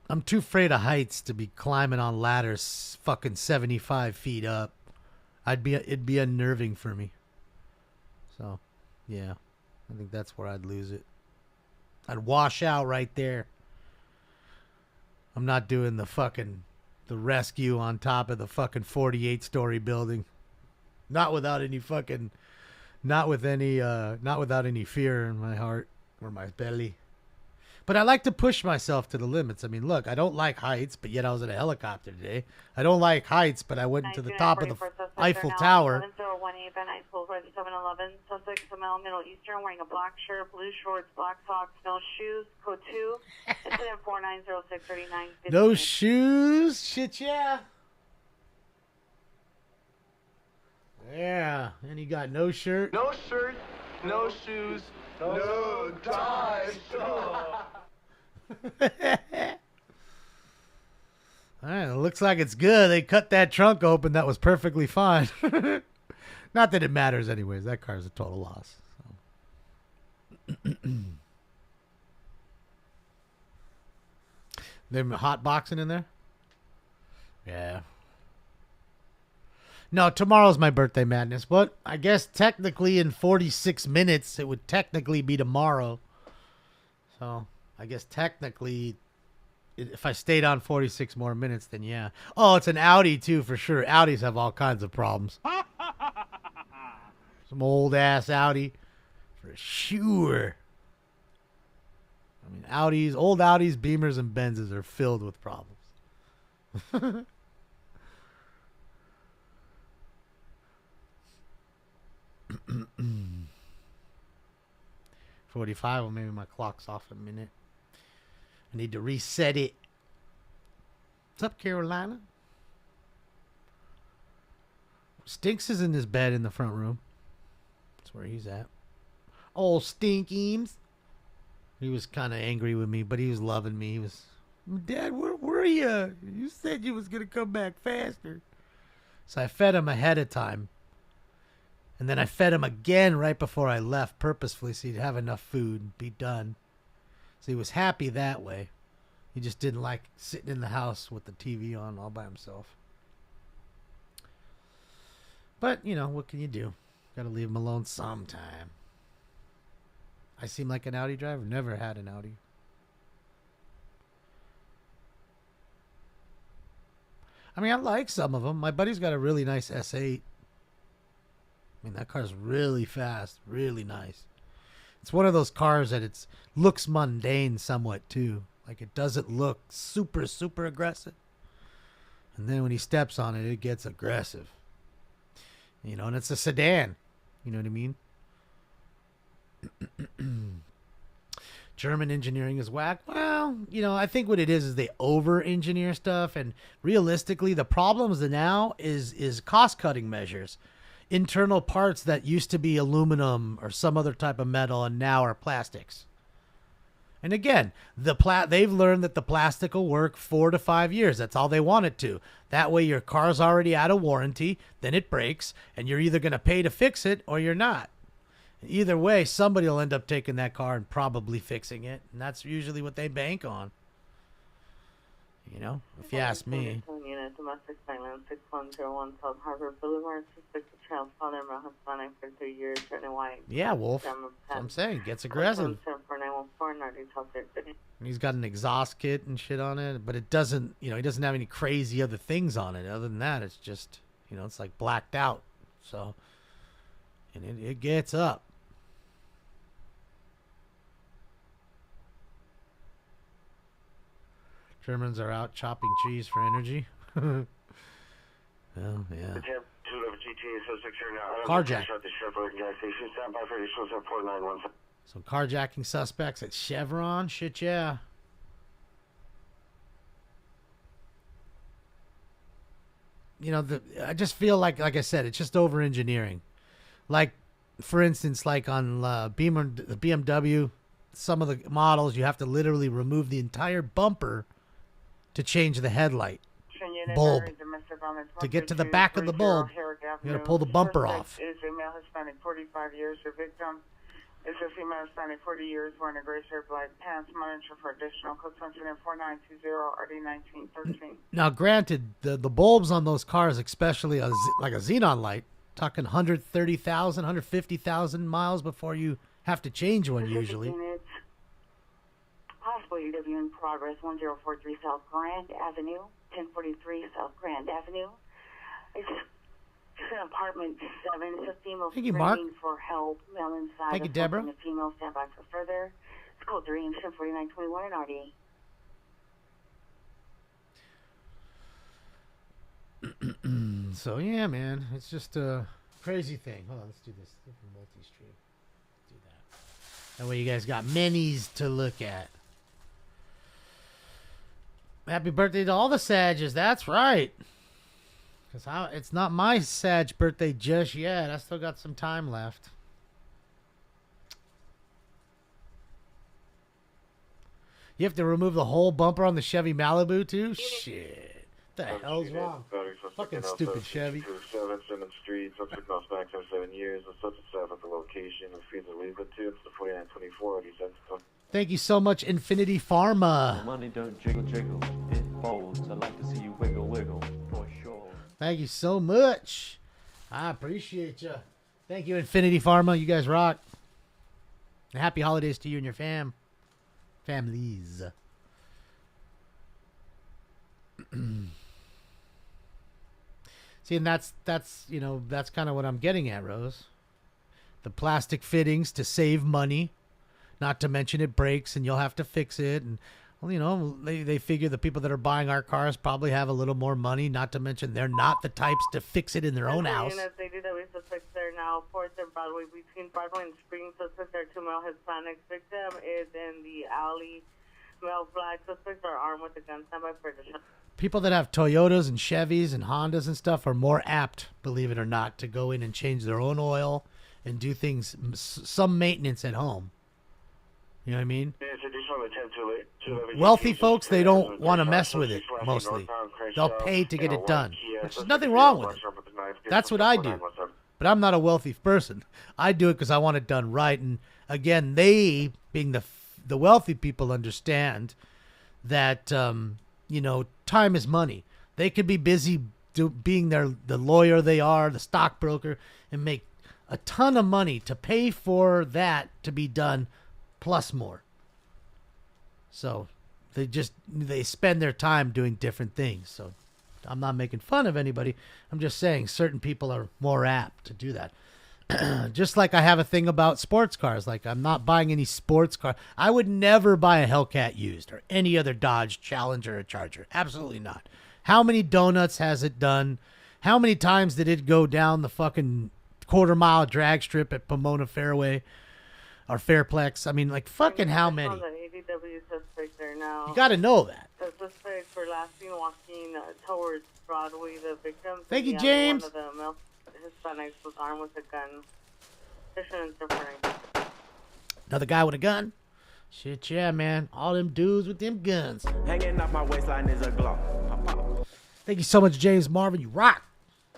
I'm too afraid of heights to be climbing on ladders fucking 75 feet up. It'd be unnerving for me. So, yeah. I think that's where I'd lose it. I'd wash out right there. I'm not doing the rescue on top of the fucking 48-story building. Not without any fear in my heart or my belly. But I like to push myself to the limits. I mean, look, I don't like heights, but yet I was in a helicopter today. I don't like heights, but I went to the top of the Eiffel Tower. 7018 Van Nuys School, 711. Suspect is a male, Middle Eastern, wearing a black shirt, blue shorts, black socks, no shoes. Code 2. Incident 490639. No shoes? Shit, yeah. Yeah, and he got no shirt. No shirt, no shoes, no ties. All right, it looks like it's good. They cut that trunk open. That was perfectly fine. Not that it matters anyways. That car's a total loss. So. They're hot boxing in there? Yeah. No, tomorrow's my birthday madness. But I guess technically in 46 minutes, it would technically be tomorrow. So I guess technically, if I stayed on 46 more minutes, then yeah. Oh, it's an Audi too, for sure. Audis have all kinds of problems. Some old ass Audi, for sure. I mean, old Audis, Beamers, and Benzes are filled with problems. 45. Well, maybe my clock's off a minute. I need to reset it. What's up, Carolina? Stinks is in his bed in the front room. That's where he's at. Old Stinkeems. He was kind of angry with me, but he was loving me. He was, Dad, where were you? You said you was going to come back faster. So I fed him ahead of time. And then I fed him again right before I left purposefully so he'd have enough food and be done. So he was happy that way. He just didn't like sitting in the house with the TV on all by himself. But, you know, what can you do? Got to leave him alone sometime. I seem like an Audi driver. Never had an Audi. I mean, I like some of them. My buddy's got a really nice S8. I mean, that car's really fast. Really nice. It's one of those cars that it looks mundane somewhat, too. Like, it doesn't look super, super aggressive. And then when he steps on it, it gets aggressive. You know, and it's a sedan. You know what I mean? German engineering is whack. Well, you know, I think what it is they over-engineer stuff. And realistically, the problems now is cost-cutting measures. Internal parts that used to be aluminum or some other type of metal and now are plastics. And again, they've learned that the plastic will work 4 to 5 years. That's all they want it to. That way your car's already out of warranty, then it breaks, and you're either going to pay to fix it or you're not. Either way, somebody will end up taking that car and probably fixing it, and that's usually what they bank on. You know, if you ask me. Unit, domestic violence, 6101 South Harbor Boulevard, suspect the child's father, male Hispanic, for 3 years, written in white. Yeah, Wolf. That's what I'm saying. Gets aggressive. And he's got an exhaust kit and shit on it, but it doesn't, you know, he doesn't have any crazy other things on it. Other than that, it's just, you know, it's like blacked out. So, and it gets up. Germans are out chopping trees for energy. Oh, yeah. Carjack. So carjacking suspects at Chevron? Shit, yeah. You know, I just feel like I said, it's just over-engineering. Like, for instance, like on the BMW, some of the models, you have to literally remove the entire bumper to change the headlight bulb. To get to the back of the bulb, you got to pull the bumper off. Is a male Hispanic, 45 years. Your victim is a female Hispanic, 40 years, wearing a gray shirt, black pants. Monitor for additional code sensitive 4920 RD1913. Now, granted, the bulbs on those cars, especially like a xenon light, talking 130,000, 150,000 miles before you have to change one usually. Possible UW in progress, 1043 South Grand Avenue, 1043 South Grand Avenue. It's an apartment 7. It's a female screaming for help. Male inside. Thank you, Deborah. The female stand by for further. It's code 3 and 104921 and RD. So yeah, man, it's just a crazy thing. Hold on, let's do this. Multi-stream. Do that. That way you guys got minis to look at. Happy birthday to all the Sages. That's right. Because it's not my Sag birthday just yet. I still got some time left. You have to remove the whole bumper on the Chevy Malibu, too? Shit. What the hell's wrong? Fucking stupid Chevy. 7 Street, subject lost back for 7 years. The subject staff at the location. The fees are legal too. It's the 4924. Thank you so much, Infinity Pharma. Money don't jiggle jiggle, it folds. I like to see you wiggle wiggle, for sure. Thank you so much. I appreciate you. Thank you, Infinity Pharma. You guys rock. And happy holidays to you and your families. See, and that's you know, that's kind of what I'm getting at, Rose. The plastic fittings to save money, not to mention it breaks and you'll have to fix it. And, well, you know, they figure the people that are buying our cars probably have a little more money, not to mention they're not the types to fix it in their own house. They do that. We suspects there now. 4th and Broadway, between Broadway and Spring, suspects are 2 male Hispanics. Victim is in the alley. Male black suspects are armed with a gun. Stand by for additional. People that have Toyotas and Chevys and Hondas and stuff are more apt, believe it or not, to go in and change their own oil and do things, some maintenance at home. You know what I mean? Wealthy folks, they don't want to mess with it, mostly. They'll pay to get it done, which is nothing wrong with it. That's what I do. But I'm not a wealthy person. I do it because I want it done right. And again, they, being the wealthy people, understand that, you know, time is money. They could be busy being the lawyer they are, the stockbroker, and make a ton of money to pay for that to be done, plus more. So they spend their time doing different things. So I'm not making fun of anybody. I'm just saying certain people are more apt to do that. Just like I have a thing about sports cars. Like, I'm not buying any sports car. I would never buy a Hellcat used or any other Dodge Challenger or Charger. Absolutely not. How many donuts has it done? How many times did it go down the fucking quarter-mile drag strip at Pomona Fairway or Fairplex? I mean, like, fucking how many? You got to know that. The suspects were last seen walking towards Broadway. The victim. Thank you, James. One of the male Hispanics was armed with a gun. Another guy with a gun? Shit, yeah, man. All them dudes with them guns. Hanging off my waistline is a glock. Thank you so much, James Marvin. You rock.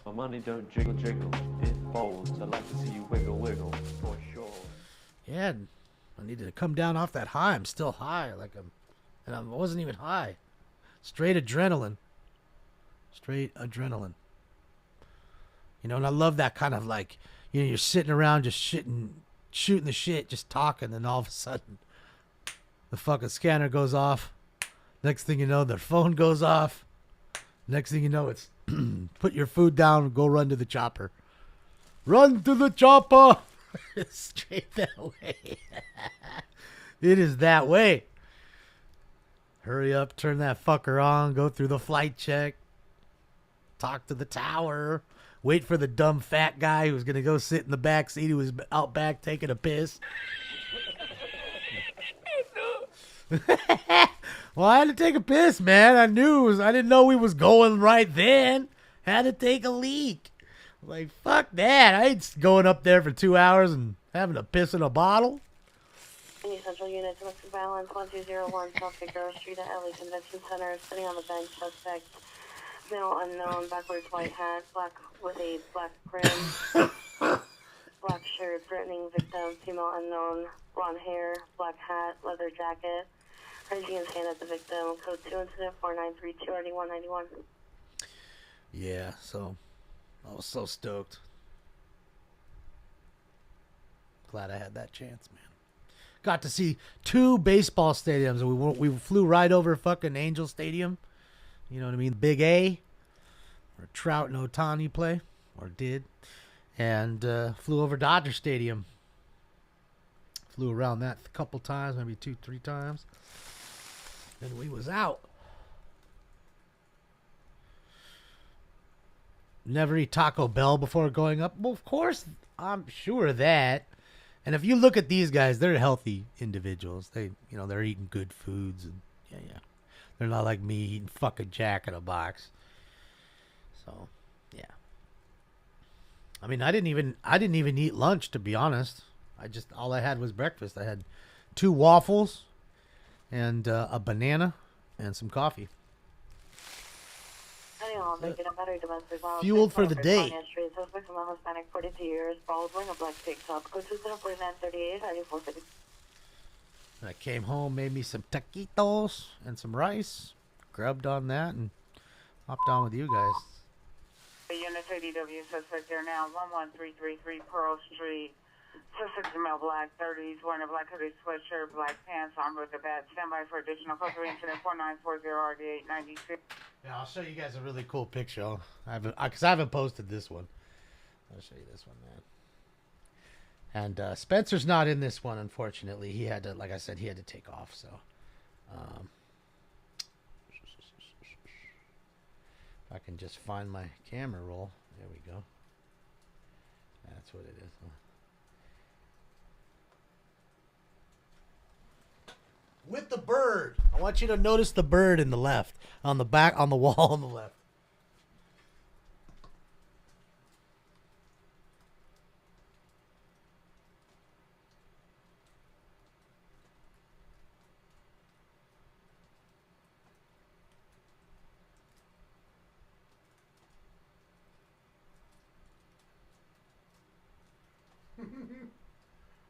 My money don't jiggle jiggle, it folds. I like to see you wiggle wiggle, for sure. Yeah, I needed to come down off that high. I'm still high, and I wasn't even high. Straight adrenaline. You know, and I love that kind of like, you know, you're sitting around just shooting the shit, just talking, and all of a sudden, the fucking scanner goes off. Next thing you know, their phone goes off. Next thing you know, it's put your food down and go run to the chopper. Run to the chopper! Straight that way. It is that way. Hurry up, turn that fucker on, go through the flight check, talk to the tower, wait for the dumb fat guy who's going to go sit in the back seat who was out back taking a piss. Well, I had to take a piss, man. I didn't know we was going right then. Had to take a leak. Like, fuck that. I ain't going up there for 2 hours and having a piss in a bottle. Any central unit, domestic violence, 1201 South Figaro Street at LA Convention Center, sitting on the bench, suspect, male unknown, backwards white hat, black with a black brim, black shirt, threatening victim, female unknown, blonde hair, black hat, leather jacket, raising his hand at the victim, code 2 incident 4932 RD191. Yeah, so I was so stoked. Glad I had that chance, man. Got to see 2 baseball stadiums. We flew right over fucking Angel Stadium. You know what I mean? Big A, where Trout and Ohtani play, or did. And flew over Dodger Stadium. Flew around that a couple times, maybe 2-3 times. And we was out. Never eat Taco Bell before going up. Well, of course, I'm sure of that. And if you look at these guys, they're healthy individuals. They're eating good foods, and yeah. They're not like me eating fucking Jack in a Box. So, Yeah. I mean, I didn't even eat lunch, to be honest. All I had was breakfast. I had 2 waffles and a banana and some coffee. Fueled for the day. I came home, made me some taquitos and some rice, grubbed on that, and hopped on with you guys. Unit ADW suspect there now, 11333 Pearl Street. Suspect is male, black 30s, wearing a black hoodie sweatshirt, black pants, armed with a bat. Stand by for additional code 3 incident 4940RD896. Yeah, I'll show you guys a really cool picture. Because I haven't posted this one. I'll show you this one, man. And Spencer's not in this one, unfortunately. He had to, like I said, he had to take off. So, if I can just find my camera roll. There we go. That's what it is. With the bird. I want you to notice the bird in the left. On the back, on the wall on the left.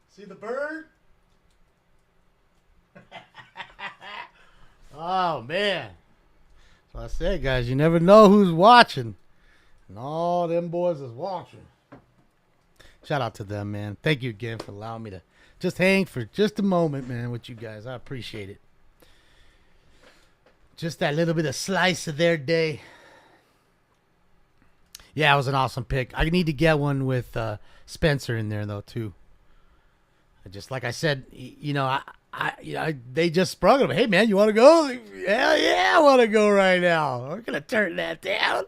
See the bird? Oh, man. So I said, guys, you never know who's watching. And all them boys is watching. Shout out to them, man. Thank you again for allowing me to just hang for just a moment, man, with you guys. I appreciate it. Just that little bit of slice of their day. Yeah, it was an awesome pick. I need to get one with Spencer in there, though, too. Just like I said, you know, they just sprung him. Hey, man, you want to go? Hell yeah, I want to go right now. We're going to turn that down.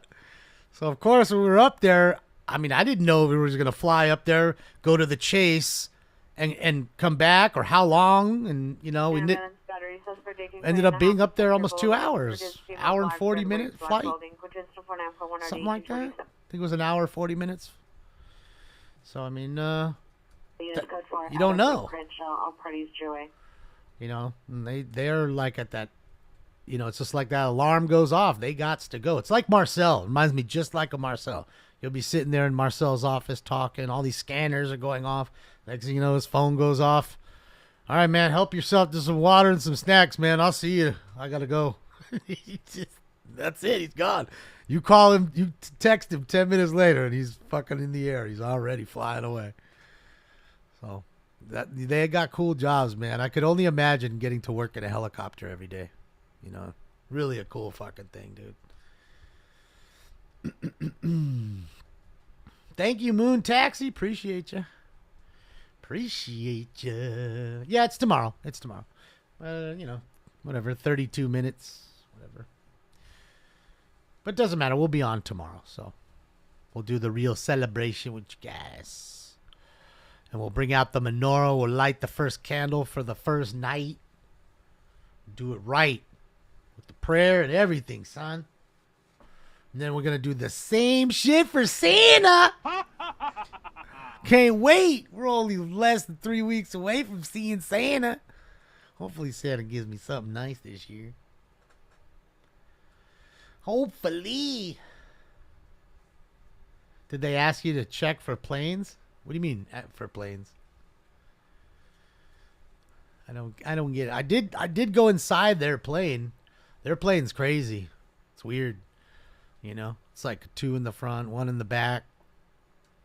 So, of course, when we were up there, I mean, I didn't know if we were going to fly up there, go to the chase, and come back, or how long. And, you know, we ended up being up there almost 2 hours. Hour and 40-minute flight. Something like that. I think it was an hour, 40 minutes. So, I mean, you don't know. You know, they're like at that, you know, it's just like that alarm goes off. They gots to go. It's like Marcel. It reminds me just like a Marcel. You'll be sitting there in Marcel's office talking. All these scanners are going off. Next thing you know, his phone goes off. All right, man, help yourself to some water and some snacks, man. I'll see you. I got to go. That's it. He's gone. You call him, you text him 10 minutes later, and he's fucking in the air. He's already flying away. So they got cool jobs, man. I could only imagine getting to work in a helicopter every day. You know, really a cool fucking thing, dude. Thank you, Moon Taxi. Appreciate you. Appreciate you. Yeah, it's tomorrow. It's tomorrow. You know, whatever, 32 minutes, whatever. But it doesn't matter. We'll be on tomorrow, so we'll do the real celebration with you guys. And we'll bring out the menorah. We'll light the first candle for the first night. Do it right. With the prayer and everything, son. And then we're going to do the same shit for Santa. Can't wait. We're only less than 3 weeks away from seeing Santa. Hopefully Santa gives me something nice this year. Hopefully. Did they ask you to check for planes? What do you mean for planes? I don't get it. I did go inside their plane. Their plane's crazy. It's weird. You know, it's like 2 in the front, 1 in the back.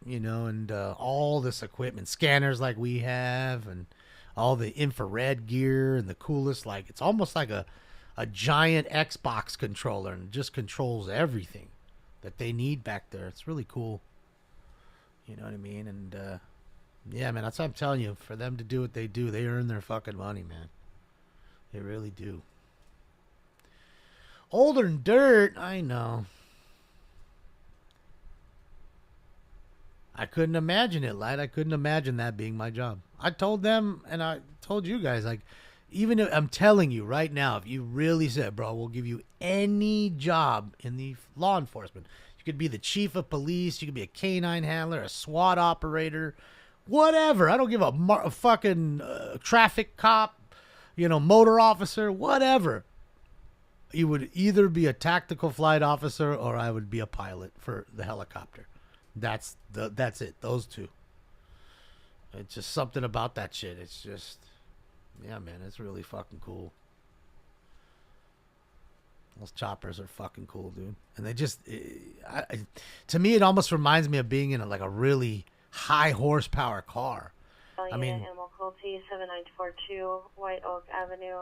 You know, and all this equipment, scanners like we have, and all the infrared gear, and the coolest, like it's almost like a giant Xbox controller, and just controls everything that they need back there. It's really cool. You know what I mean? And yeah, man, that's what I'm telling you. For them to do what they do, they earn their fucking money, man. They really do. Older than dirt, I know. I couldn't imagine it, Light. I couldn't imagine that being my job. I told them, and I told you guys, like, even if, I'm telling you right now, if you really said, bro, we'll give you any job in the law enforcement, You could be the chief of police. You could be a canine handler, a SWAT operator, whatever. I don't give a fucking traffic cop, motor officer, whatever. You would either be a tactical flight officer or I would be a pilot for the helicopter. That's it. Those two. It's just something about that shit. It's just, yeah, man, it's really fucking cool. Those choppers are fucking cool, dude. And they just, to me, it almost reminds me of being in a really high horsepower car. I mean, Animal Cruelty 7942 White Oak Avenue.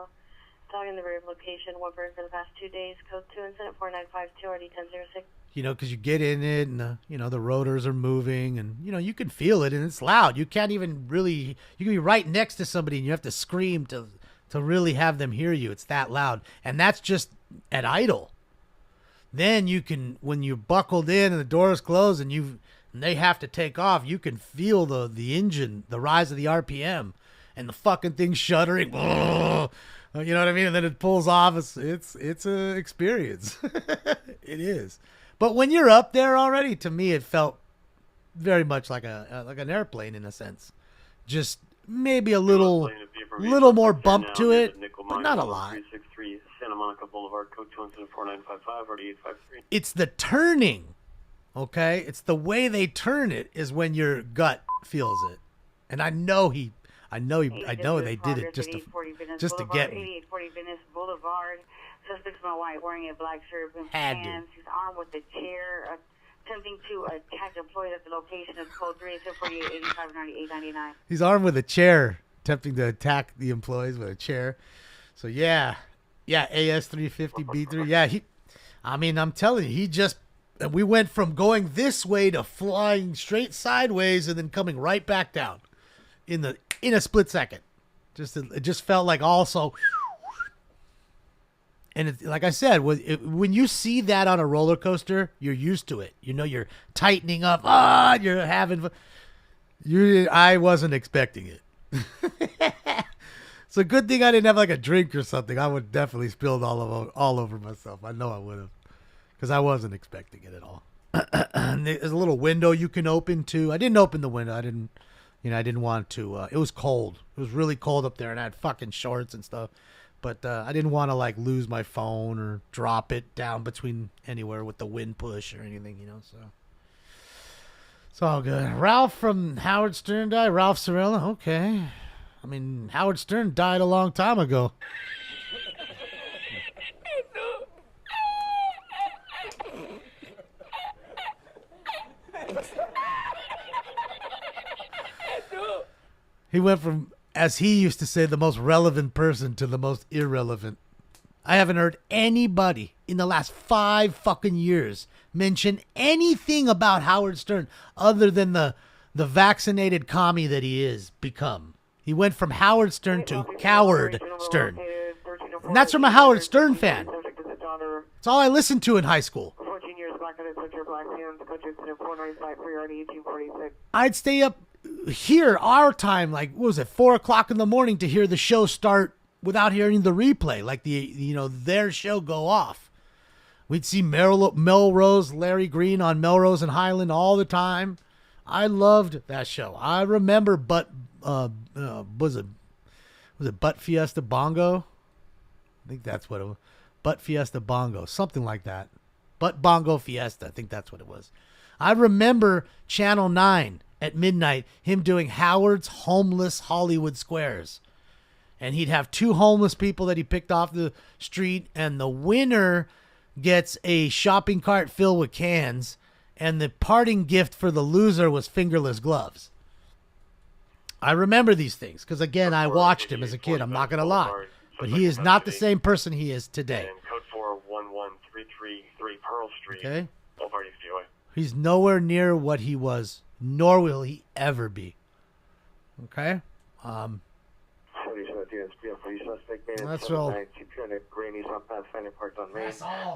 Dog in the rear location. One bird for the past 2 days. Code 2 incident 4952 RD 1006. Because you get in it and, the rotors are moving and, you can feel it and it's loud. You can't even really, you can be right next to somebody and you have to scream to really have them hear you. It's that loud. And that's just at idle. Then you can, when you're buckled in and the doors close and they have to take off, you can feel the engine, the rise of the RPM and the fucking thing shuddering. You know what I mean? And then it pulls off. It's an experience. It is. But when you're up there already, to me, it felt very much like an airplane in a sense. Just maybe a little more bump to it, but not a lot. 363 Santa Monica Boulevard, code 24955 RD 853. It's the turning, okay? It's the way they turn it is when your gut feels it. And I know they did it just to get me. 8840 Venice Boulevard. Suspect's my white, wearing a black shirt and Had to. pants. He's armed with a chair, attempting to attack employees at the location of code 348 85 9899. He's armed with a chair, attempting to attack the employees with a chair. So yeah, AS350B3. Yeah, I'm telling you, we went from going this way to flying straight sideways and then coming right back down in a split second. It just felt like also. And it's, like I said, when you see that on a roller coaster, you're used to it. You're tightening up. You're having. I wasn't expecting it. It's a good thing I didn't have a drink or something. I would definitely spilled all over myself. I know I would have, because I wasn't expecting it at all. There's a little window you can open too. I didn't open the window. I didn't want to. It was cold. It was really cold up there, and I had fucking shorts and stuff. But I didn't want to lose my phone or drop it down between anywhere with the wind push or anything, so. It's all good. Ralph from Howard Stern died. Ralph Sorella. Okay. Howard Stern died a long time ago. He went from, as he used to say, the most relevant person to the most irrelevant. I haven't heard anybody in the last 5 fucking years mention anything about Howard Stern other than the vaccinated commie that he is become. He went from Howard Stern to Coward Stern. And that's from a Howard Stern fan. That's all I listened to in high school. 14 years black and center black hands, country incident 495 for RD 1846. I'd stay up here our time, 4 o'clock in the morning to hear the show start without hearing the replay, their show go off. We'd see Melrose, Larry Green on Melrose and Highland all the time. I loved that show. I remember was it Butt Fiesta Bongo? I think that's what it was. Butt Fiesta Bongo, something like that. Butt Bongo Fiesta, I think that's what it was. I remember Channel 9 at midnight, him doing Howard's Homeless Hollywood Squares. And he'd have 2 homeless people that he picked off the street, and the winner gets a shopping cart filled with cans, and the parting gift for the loser was fingerless gloves. I remember these things because, again, I watched him as a kid. I'm not going to lie. But he is not the same person he is today. And code 411333 Pearl Street. Okay. Boulevard East VOA. He's nowhere near what he was, nor will he ever be. Okay? That's all. That's all.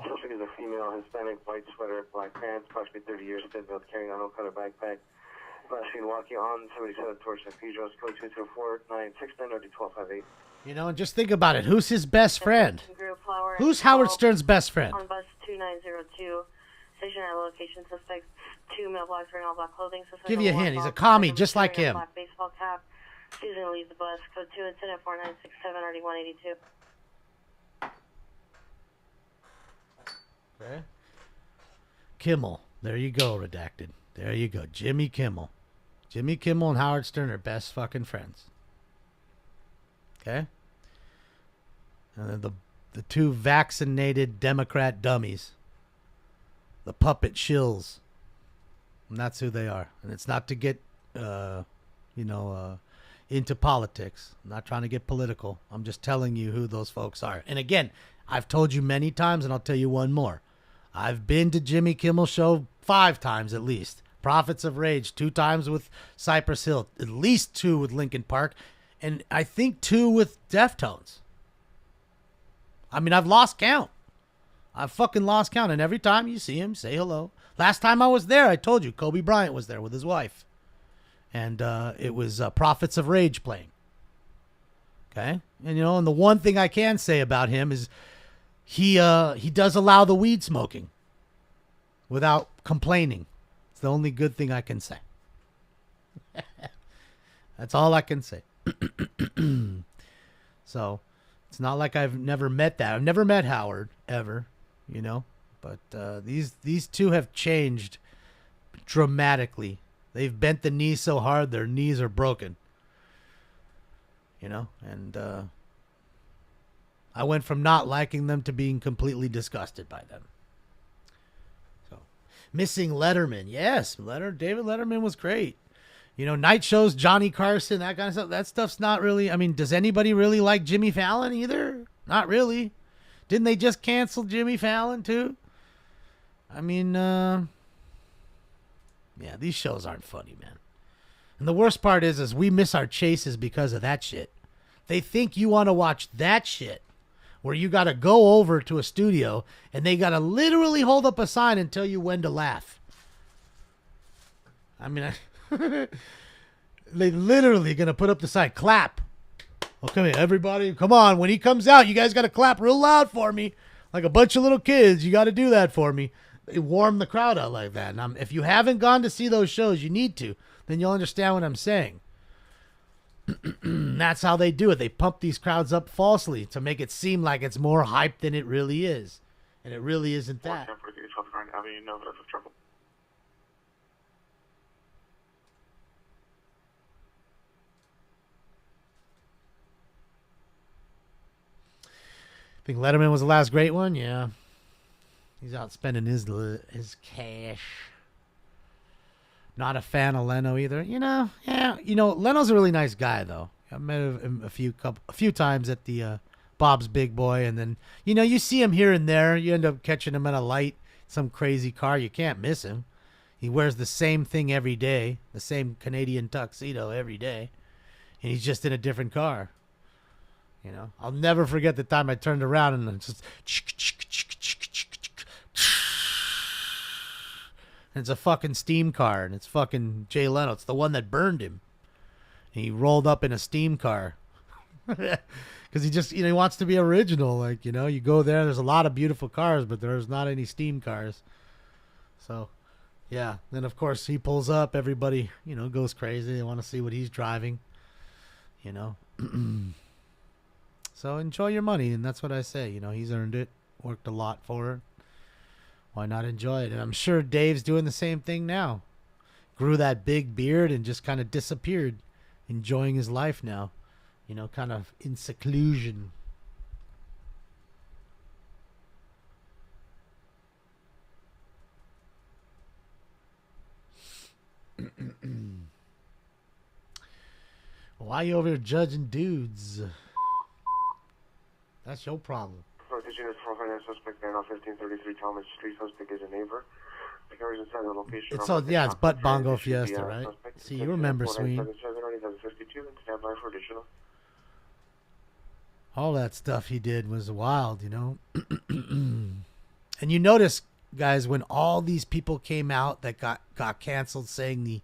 Suspect is a female, Hispanic, white sweater, black pants, approximately 30 years, thin built, carrying a no-color backpack. Last seen walking on 77 towards St. Pedro's, code 224-969 RD 1258. And just think about it. Who's his best friend? Who's Howard Stern's best friend? On bus 2902, station at location. Suspects 2 male blacks wearing all black clothing. Suspect Give you a number hint. one, He's a bald, commie, number just two, like wearing a him. Black baseball cap. Susan leaves the bus. Code 2 incident 4967 RD 182. Okay. Kimmel. There you go, redacted. There you go. Jimmy Kimmel. Jimmy Kimmel and Howard Stern are best fucking friends. Okay? And then the two vaccinated Democrat dummies. The puppet shills. And that's who they are. And it's not to get, into politics. I'm not trying to get political. I'm just telling you who those folks are. And again, I've told you many times, and I'll tell you one more. I've been to Jimmy Kimmel's show 5 times at least. Prophets of Rage 2 times with Cypress Hill. At least 2 with Linkin Park. And I think 2 with Deftones. I mean, I've lost count. I've fucking lost count. And every time you see him, say hello. Last time I was there, I told you, Kobe Bryant was there with his wife. And it was Prophets of Rage playing. Okay? And, and the one thing I can say about him is he does allow the weed smoking without complaining. It's the only good thing I can say. That's all I can say. So, it's not like I've never met that. I've never met Howard, ever, But these two have changed dramatically. They've bent the knee so hard, their knees are broken. And I went from not liking them to being completely disgusted by them. So, missing Letterman. Yes, David Letterman was great. Night shows, Johnny Carson, that kind of stuff. That stuff's not really, does anybody really like Jimmy Fallon either? Not really. Didn't they just cancel Jimmy Fallon too? Yeah, these shows aren't funny, man. And the worst part is we miss our chases because of that shit. They think you want to watch that shit where you got to go over to a studio and they got to literally hold up a sign and tell you when to laugh. They literally going to put up the sign, clap. Okay, everybody, come on. When he comes out, you guys got to clap real loud for me. Like a bunch of little kids, you got to do that for me. They warm the crowd out like that. And if you haven't gone to see those shows, you need to. Then you'll understand what I'm saying. That's how they do it. They pump these crowds up falsely to make it seem like it's more hype than it really is. And it really isn't that. Think Letterman was the last great one? Yeah. He's out spending his cash. Not a fan of Leno either. Leno's a really nice guy though. I met him a few times at the Bob's Big Boy, and then you see him here and there. You end up catching him at a light, some crazy car. You can't miss him. He wears the same thing every day, the same Canadian tuxedo every day, and he's just in a different car. I'll never forget the time I turned around and it's just and it's a fucking steam car, and it's fucking Jay Leno. It's the one that burned him. He rolled up in a steam car because he just he wants to be original. Like you go there's a lot of beautiful cars, but there's not any steam cars. So yeah, then of course he pulls up. Everybody goes crazy. They want to see what he's driving. So enjoy your money, and that's what I say. He's earned it, worked a lot for it. Why not enjoy it? And I'm sure Dave's doing the same thing now. Grew that big beard and just kind of disappeared, enjoying his life now. Kind of in seclusion. Why you over here judging dudes? That's your problem. Suspect man off 1533 Thomas Street. Suspect is a neighbor. The car's inside the location. It's Butt Bongo Fiesta, right? See, you remember Sween. All that stuff he did was wild, And you notice, guys, when all these people came out that got canceled saying the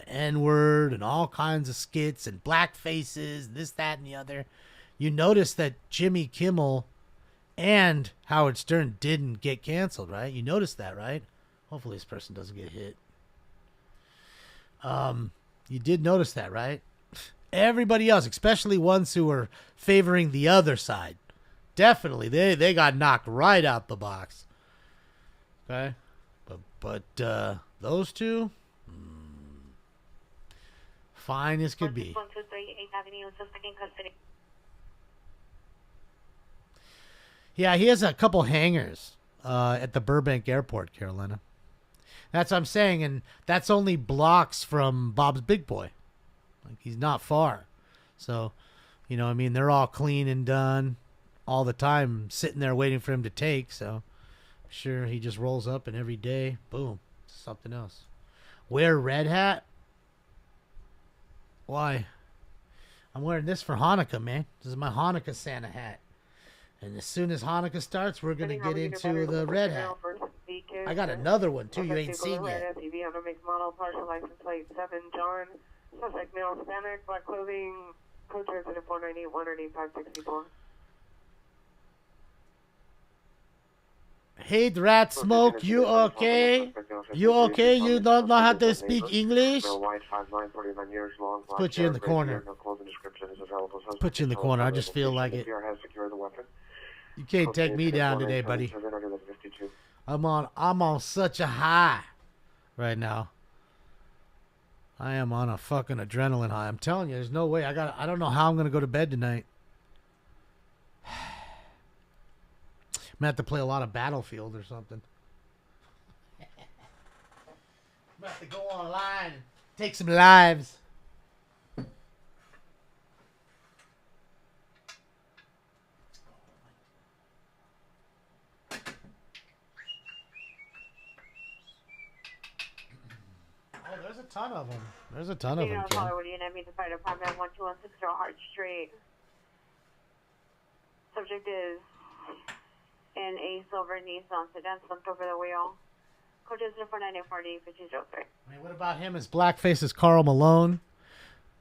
N-word and all kinds of skits and black faces, this, that, and the other, you notice that Jimmy Kimmel and Howard Stern didn't get canceled, right? You noticed that, right? Hopefully this person doesn't get hit. You did notice that, right? Everybody else, especially ones who were favoring the other side, definitely they got knocked right out the box. Okay, but those two, fine as could be. 123 8th Avenue, suspect in custody. Yeah, he has a couple hangars at the Burbank Airport, Carolina. That's what I'm saying, and that's only blocks from Bob's Big Boy. Like, he's not far. So, you know, I mean, they're all clean and done all the time, sitting there waiting for him to take. So, sure, he just rolls up, and every day, boom, something else. Wear red hat? Why? I'm wearing this for Hanukkah, man. This is my Hanukkah Santa hat. And as soon as Hanukkah starts, we're going to get into the red hat. I got another one, too, you ain't seen yet. SUV Honda make model, partial license plate 7, John. Suspect male, Hispanic, black clothing, code transmitted 498 18564. Hey, Rat Smoke, you okay? You okay? You don't know how to speak English? Let's put you in the corner. Put you in the corner. I just feel like it. You can't take me down today, buddy. I'm on such a high right now. I am on a fucking adrenaline high. I'm telling you, there's no way. I don't know how I'm gonna go to bed tonight. I'm gonna have to play a lot of Battlefield or something. I'm gonna have to go online and take some lives. Oh, there's a ton of them. There's a ton of them. Hollywood Unit, the fire department 12160 Hart Street. Subject is in a silver Nissan sedan, slumped over the wheel. Code is 49840 5203. I mean, what about him as blackface as Carl Malone?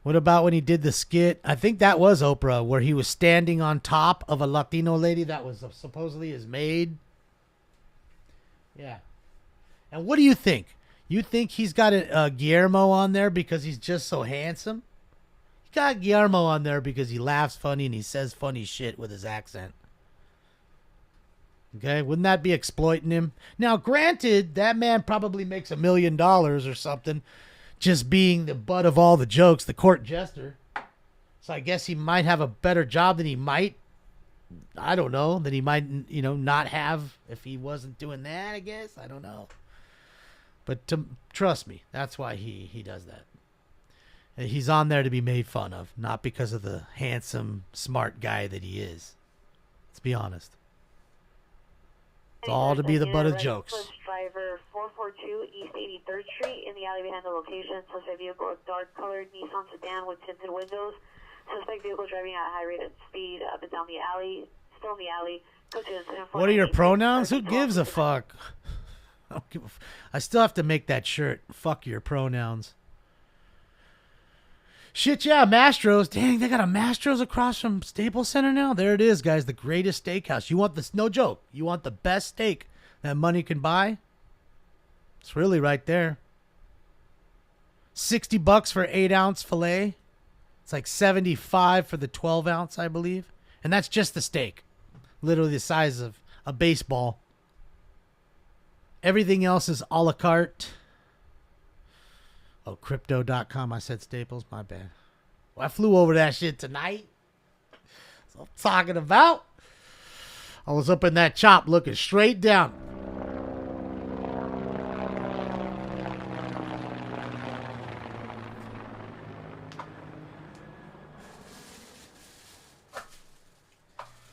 What about when he did the skit? I think that was Oprah, where he was standing on top of a Latino lady that was supposedly his maid. Yeah. And what do you think? You think he's got a Guillermo on there because he's just so handsome? He got Guillermo on there because he laughs funny and he says funny shit with his accent. Okay, wouldn't that be exploiting him? Now, granted, that man probably makes $1 million or something just being the butt of all the jokes, the court jester. So I guess he might have a better job than he might, I don't know, than he might, you know, not have if he wasn't doing that, I guess. I don't know. But trust me, that's why he does that. And he's on there to be made fun of, not because of the handsome, smart guy that he is. Let's be honest. It's all to be the butt of jokes. Driver 442 East 83rd Street in the alley behind the location. Suspect vehicle, a dark-colored Nissan sedan with tinted windows. Suspect vehicle driving at a high rate of speed up and down the alley. Still in the alley. What are your pronouns? Who gives a fuck? I still have to make that shirt. Fuck your pronouns. Shit, yeah, Mastro's. Dang, they got a Mastro's across from Staples Center now? There it is, guys. The greatest steakhouse. You want this? No joke. You want the best steak that money can buy? It's really right there. $60 for 8-ounce filet. It's like $75 for the 12-ounce, I believe. And that's just the steak. Literally the size of a baseball. Everything else is a la carte. Oh, crypto.com. I said Staples. My bad. Well, I flew over that shit tonight. That's what I'm talking about. I was up in that chop looking straight down.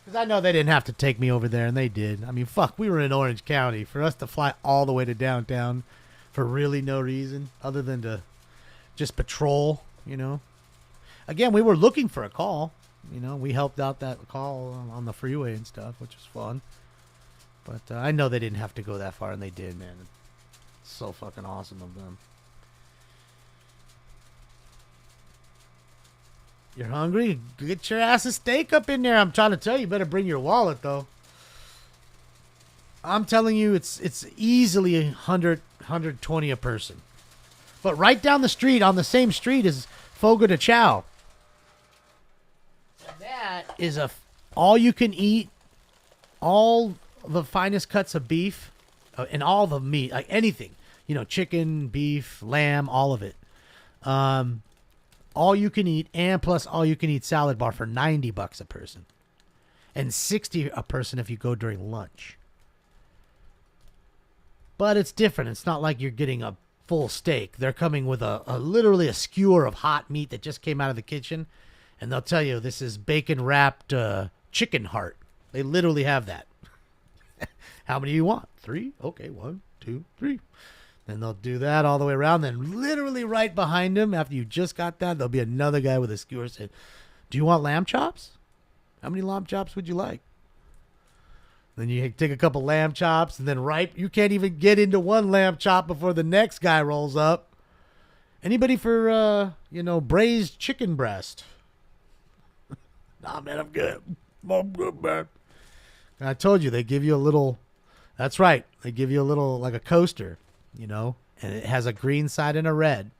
Because I know they didn't have to take me over there, and they did. I mean, fuck, we were in Orange County. For us to fly all the way to downtown for really no reason other than to just patrol, you know. Again, we were looking for a call. You know, we helped out that call on the freeway and stuff, which was fun. But I know they didn't have to go that far, and they did, man. It's so fucking awesome of them. You're hungry? Get your ass a steak up in there. I'm trying to tell you, you better bring your wallet, though. I'm telling you, it's easily 100, 120 a person. But right down the street, on the same street, is Fogo de Chao. And that is a all you can eat, all the finest cuts of beef, and all the meat, like anything, you know, chicken, beef, lamb, all of it. All you can eat, and plus all you can eat salad bar for $90 a person, and $60 a person if you go during lunch. But it's different. It's not like you're getting a full steak. They're coming with a literally a skewer of hot meat that just came out of the kitchen, and they'll tell you this is bacon wrapped chicken heart. They literally have that. How many do you want? 3? Okay, 1, 2, 3. Then they'll do that all the way around. Then literally right behind them, after you just got that, there'll be another guy with a skewer saying, "Do you want lamb chops? How many lamb chops would you like?" Then you take a couple lamb chops, and then you can't even get into one lamb chop before the next guy rolls up. Anybody for, braised chicken breast? Nah, man, I'm good. I'm good, man. And I told you, they give you a little, that's right, they give you a little, like a coaster, and it has a green side and a red.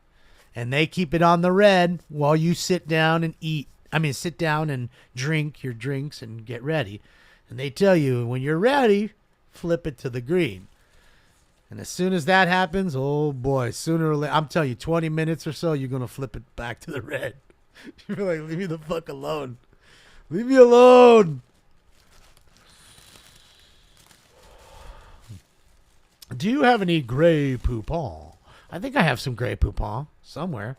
And they keep it on the red while you sit down and eat. Sit down and drink your drinks and get ready. And they tell you, when you're ready, flip it to the green. And as soon as that happens, oh boy, sooner or later, I'm telling you, 20 minutes or so, you're going to flip it back to the red. You're like, leave me the fuck alone. Leave me alone. Do you have any Grey Poupon? I think I have some Grey Poupon somewhere.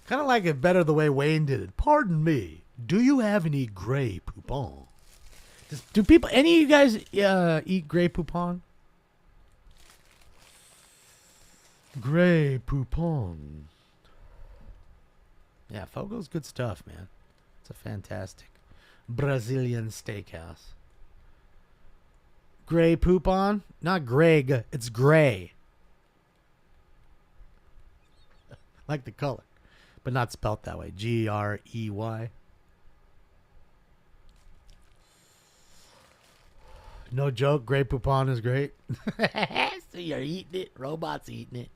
Kind of like it better the way Wayne did it. Pardon me. Do you have any Grey Poupon? Do people, any of you guys eat Grey Poupon? Grey Poupon. Yeah, Fogo's good stuff, man. It's a fantastic Brazilian steakhouse. Grey Poupon? Not Greg, it's gray. Like the color. But not spelt that way. Grey. No joke, Grey Poupon is great. So you're eating it. Robots eating it.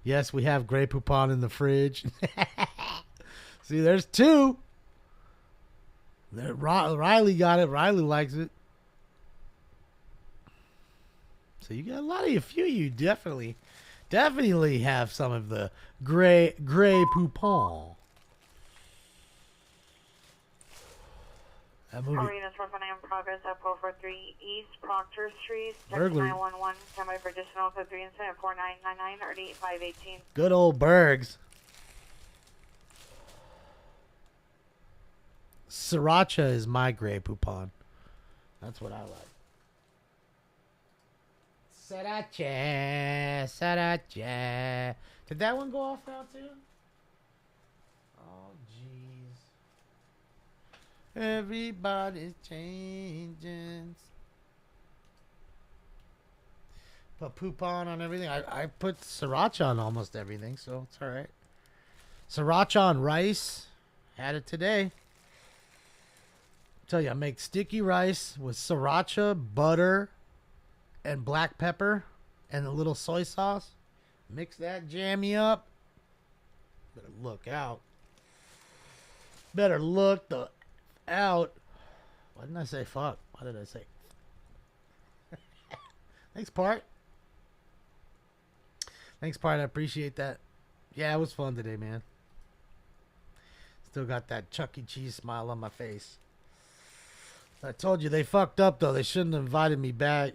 Yes, we have Grey Poupon in the fridge. See, there's 2. Riley got it. Riley likes it. So you got a few of you definitely have some of the Grey Poupon. That movie. Arena's working in progress at 443 East Proctor Street. Burglary. 911. Stand by for additional code 3 incident 4999 or 8518. Good old Bergs. Sriracha is my Grey Poupon. That's what I like. Sriracha. Did that one go off now too? Oh, jeez. Everybody's changing. Put Poupon on everything. I put sriracha on almost everything, so it's all right. Sriracha on rice. Had it today. Tell you, I make sticky rice with sriracha, butter, and black pepper, and a little soy sauce. Mix that jammy up. Better look out. Better look out. Why didn't I say fuck? Why did I say? Thanks, Part. Thanks, Part. I appreciate that. Yeah, it was fun today, man. Still got that Chuck E. Cheese smile on my face. I told you they fucked up, though. They shouldn't have invited me back.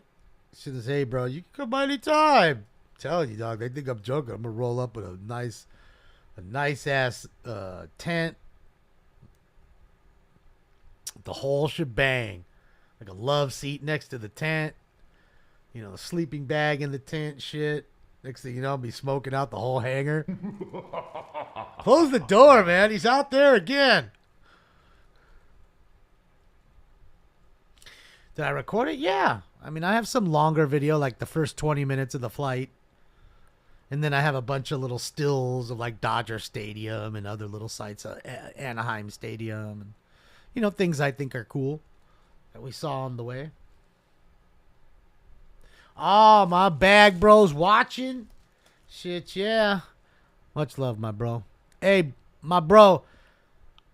Shouldn't say, hey, bro, you can come by anytime. I'm telling you, dog. They think I'm joking. I'm gonna roll up with a nice ass tent. The whole shebang. Like a love seat next to the tent. You know, a sleeping bag in the tent, shit. Next thing you know, I'll be smoking out the whole hangar. Close the door, man. He's out there again. Did I record it? Yeah. I mean, I have some longer video, like the first 20 minutes of the flight. And then I have a bunch of little stills of like Dodger Stadium and other little sites, Anaheim Stadium, and things I think are cool that we saw on the way. Oh, my bag bro's watching. Shit, yeah. Much love, my bro. Hey, my bro,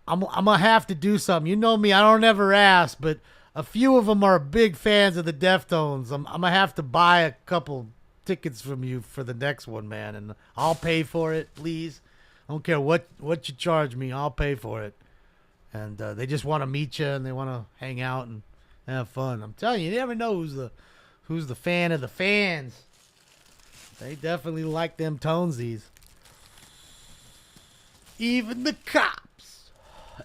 I'm gonna have to do something. You know me, I don't ever ask, but a few of them are big fans of the Deftones. I'm gonna have to buy a couple tickets from you for the next one, man, and I'll pay for it, please. I don't care what you charge me, I'll pay for it. And they just want to meet you and they want to hang out and have fun. I'm telling you, you never know who's the fan of the fans. They definitely like them Tonesies. Even the cops.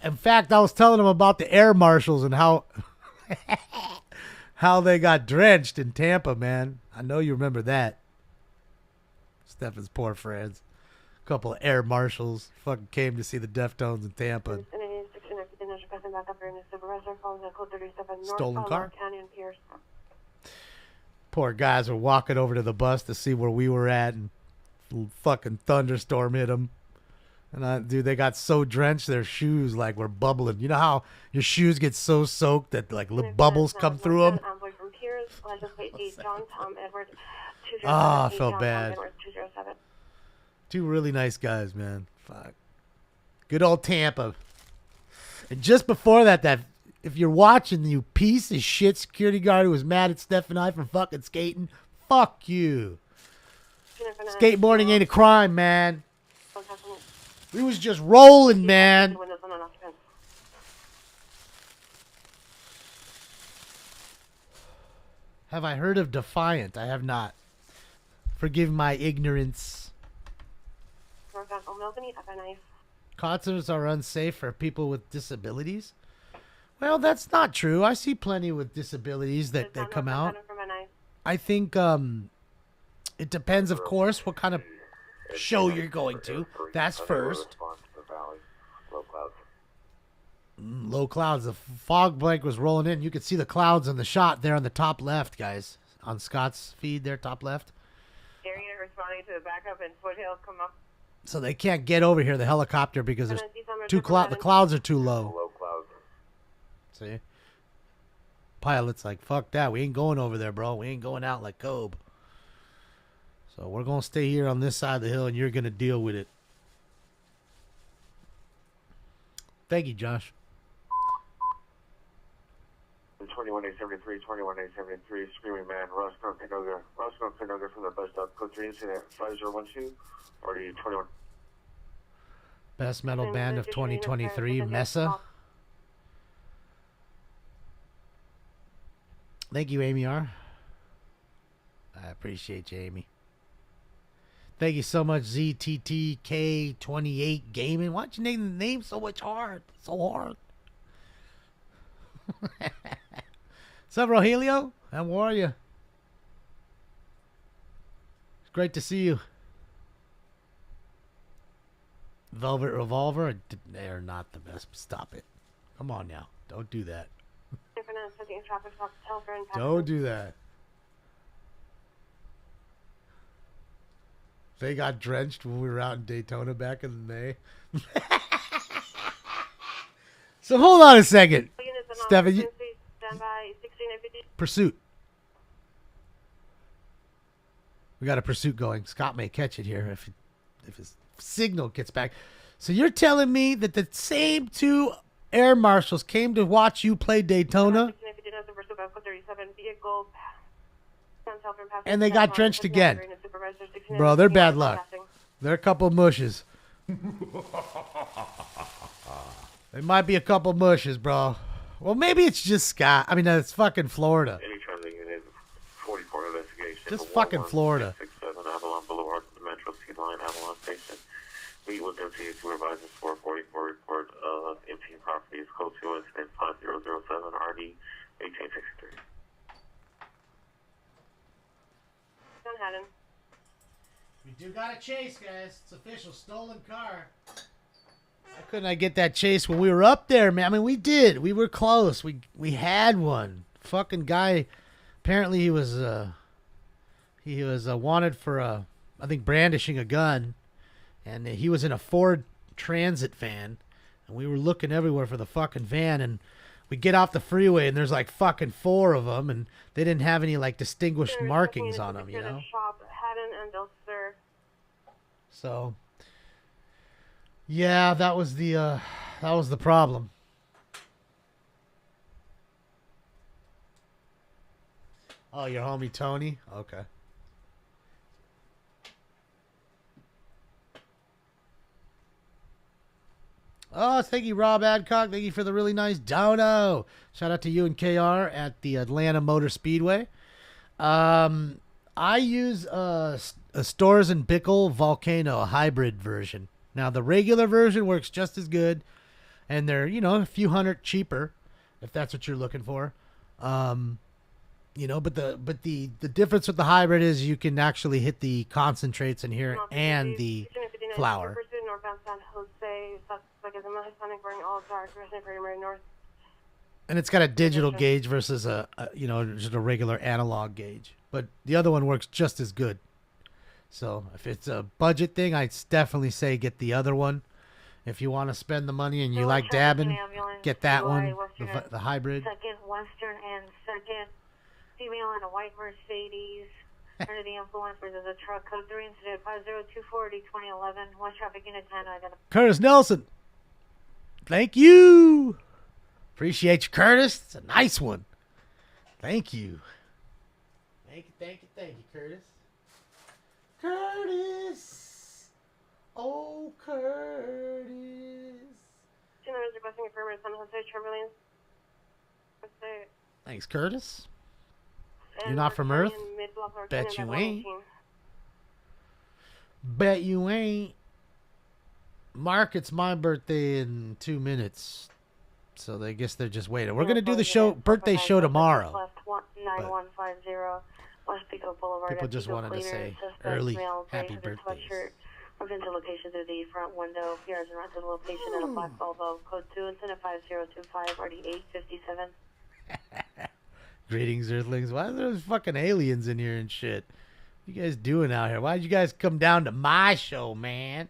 In fact, I was telling them about the air marshals and how they got drenched in Tampa, man. I know you remember that. Stefan's poor friends. A couple of air marshals fucking came to see the Deftones in Tampa. Stolen car. Poor guys were walking over to the bus to see where we were at, and fucking thunderstorm hit them. And dude, they got so drenched, their shoes like were bubbling. You know how your shoes get so soaked that like little bubbles come through them? Ah, I felt bad. Two really nice guys, man. Fuck. Good old Tampa. And just before that if you're watching, you piece of shit security guard who was mad at Steph and I for fucking skating, fuck you. Skateboarding ain't a crime, man. We was just rolling, man. Have I heard of Defiant? I have not. Forgive my ignorance. Concerts are unsafe for people with disabilities? Well, that's not true. I see plenty with disabilities that come out. I think it depends, of course, what kind of show you're going to. That's first. Low clouds. The fog blanket was rolling in. You could see the clouds in the shot there on the top left, guys. On Scott's feed there, top left. Area responding to the backup in Foothill. Come up. So they can't get over here, the helicopter, because there's the clouds are too low. Low clouds. See? Pilot's like, fuck that. We ain't going over there, bro. We ain't going out like Cobe. So we're going to stay here on this side of the hill, and you're going to deal with it. Thank you, Josh. 21873, 21873, Screaming Man, Roscoe, Canoga from the bus stop, code 3 incident 5012, or the 21. Best metal band of 2023, Mesa. Thank you, Amy R. I appreciate you, Amy. Thank you so much, ZTTK28 Gaming. Why don't you name the name so hard? So hard. What's up, Rogelio? How are you? It's great to see you. Velvet Revolver? They're not the best. Stop it. Come on now. Don't do that. Don't do that. They got drenched when we were out in Daytona back in May. So hold on a second. Stefan, pursuit. We got a pursuit going. Scott may catch it here if his signal gets back. So you're telling me that the same two air marshals came to watch you play Daytona, and they got drenched again? Bro, they're bad luck. They're a couple mushes. They might be a couple mushes, bro. Well, maybe it's just Scott. I mean, it's fucking Florida. Anytime the unit 44 investigation. Just fucking Florida. 67 Avalon Boulevard, the Metro C line, Avalon Station. Meet with MTA supervisors 444 report of empty properties, code 2 incident 5007 RD 1863. Manhattan. We do got a chase, guys. It's official. Stolen car. Why couldn't I get that chase when we were up there, man? I mean, we did. We were close. We had one. Fucking guy. Apparently, he was wanted for I think, brandishing a gun, and he was in a Ford Transit van, and we were looking everywhere for the fucking van, and we get off the freeway, and there's like fucking 4 of them, and they didn't have any like distinguished markings on them, you know. Shop, Haddon and Ulster. So, yeah, that was the problem. Oh, your homie Tony? Okay. Oh, thank you, Rob Adcock. Thank you for the really nice dono. Shout out to you and KR at the Atlanta Motor Speedway. I use a Stores and Bickle Volcano, a hybrid version. Now, the regular version works just as good, and they're, you know, a few hundred cheaper, if that's what you're looking for. You know, but the difference with the hybrid is you can actually hit the concentrates in here and the flour. And it's got a digital gauge versus a you know, just a regular analog gauge. But the other one works just as good. So if it's a budget thing, I'd definitely say get the other one. If you want to spend the money and you like dabbing, get that one, the hybrid. Second, Western and second. Female in a white Mercedes. Under the influence versus a truck. Code 3 incident 50240 2011. West traffic unit 10 identified. Curtis Nelson. Thank you. Appreciate you, Curtis. It's a nice one. Thank you. Thank you, Curtis. Curtis. Oh, Curtis. General requesting a permit San Jose Chamberlain. Thanks, Curtis. You're not from Earth? Bet you ain't. Bet you ain't. Mark, it's my birthday in 2 minutes. So I guess they're just waiting. We're going to do the birthday show tomorrow. People just wanted to say early happy birthdays. Moved into location through the front window. PRs and rent to the location at a black Volvo. Code 2 incident 5025 RD857. Greetings, Earthlings. Why are there fucking aliens in here and shit? What you guys doing out here? Why'd you guys come down to my show, man?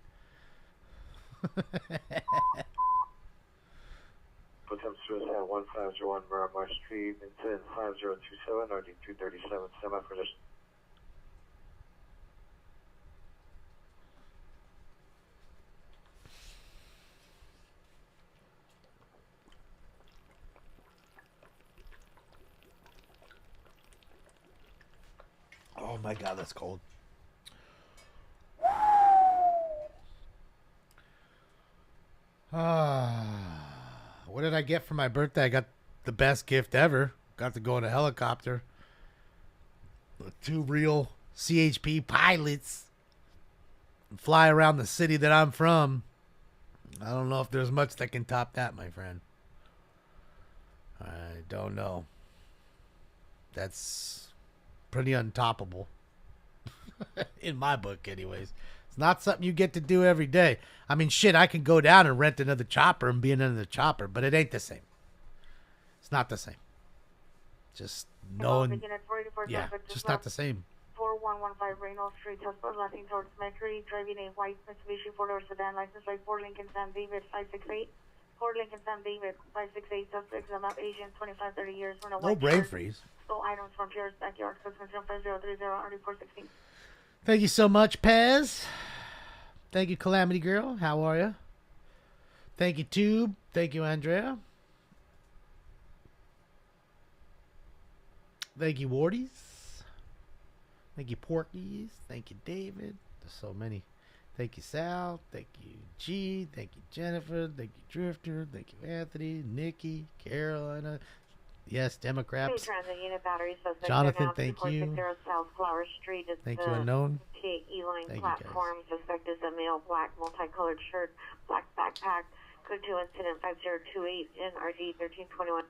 Potem Suicide 1501 Miramar Street, incident 5027, RD237, semi-position. Oh my God, that's cold. What did I get for my birthday? I got the best gift ever. Got to go in a helicopter. 2 real CHP pilots and fly around the city that I'm from. I don't know if there's much that can top that, my friend. I don't know. That's pretty untoppable. In my book, anyways. It's not something you get to do every day. I mean, shit, I can go down and rent another chopper and be in another chopper, but it ain't the same. It's not the same. Just knowing. Yeah, just not the same. 4115 Reynolds Street, Tesla, nothing towards Mercury, driving a white Mitsubishi 4-door sedan, license plate 4 Lincoln San David 568. 4 Lincoln San David 568, suspects are not Asian, 25, 30 years. No brain freeze. Stole items from Pierre's backyard, customer 5030, RD416. Thank you so much, Pez. Thank you, Calamity Girl. How are you? Thank you, Tube. Thank you, Andrea. Thank you, Wardies. Thank you, Porkies. Thank you, David. There's so many. Thank you, Sal. Thank you, G. Thank you, Jennifer. Thank you, Drifter. Thank you, Anthony, Nikki, Carolina. Yes, Democrats. Jonathan, thank you. Thank you, Unknown. Thank you, guys. Suspect is a male, black, multicolored shirt, black backpack. Code 2 incident 5028 NRD 1321.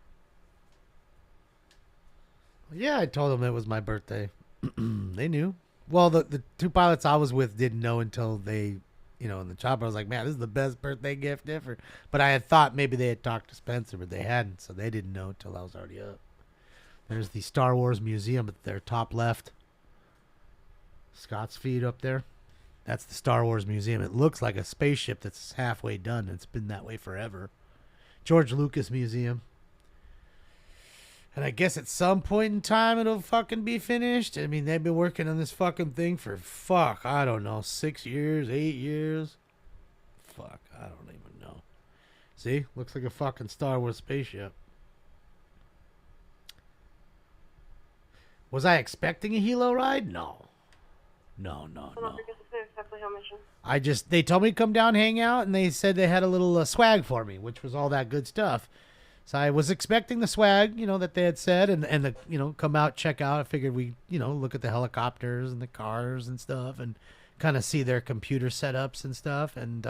Yeah, I told them it was my birthday. They knew. Well, the 2 pilots I was with didn't know until they, you know, in the chopper. I was like, man, this is the best birthday gift ever. But I had thought maybe they had talked to Spencer, but they hadn't, so they didn't know until I was already up. There's the Star Wars Museum at their top left. Scott's feet up there. That's the Star Wars Museum. It looks like a spaceship that's halfway done. It's been that way forever. George Lucas Museum. And I guess at some point in time it'll fucking be finished. I mean, they've been working on this fucking thing for I don't know, 6 years, 8 years. I don't even know. See? Looks like a fucking Star Wars spaceship. Was I expecting a helo ride? No. No. They told me to come down, hang out, and they said they had a little swag for me, which was all that good stuff. So I was expecting the swag, that they had said, and the, come out, check out. I figured we, look at the helicopters and the cars and stuff and kind of see their computer setups and stuff. And,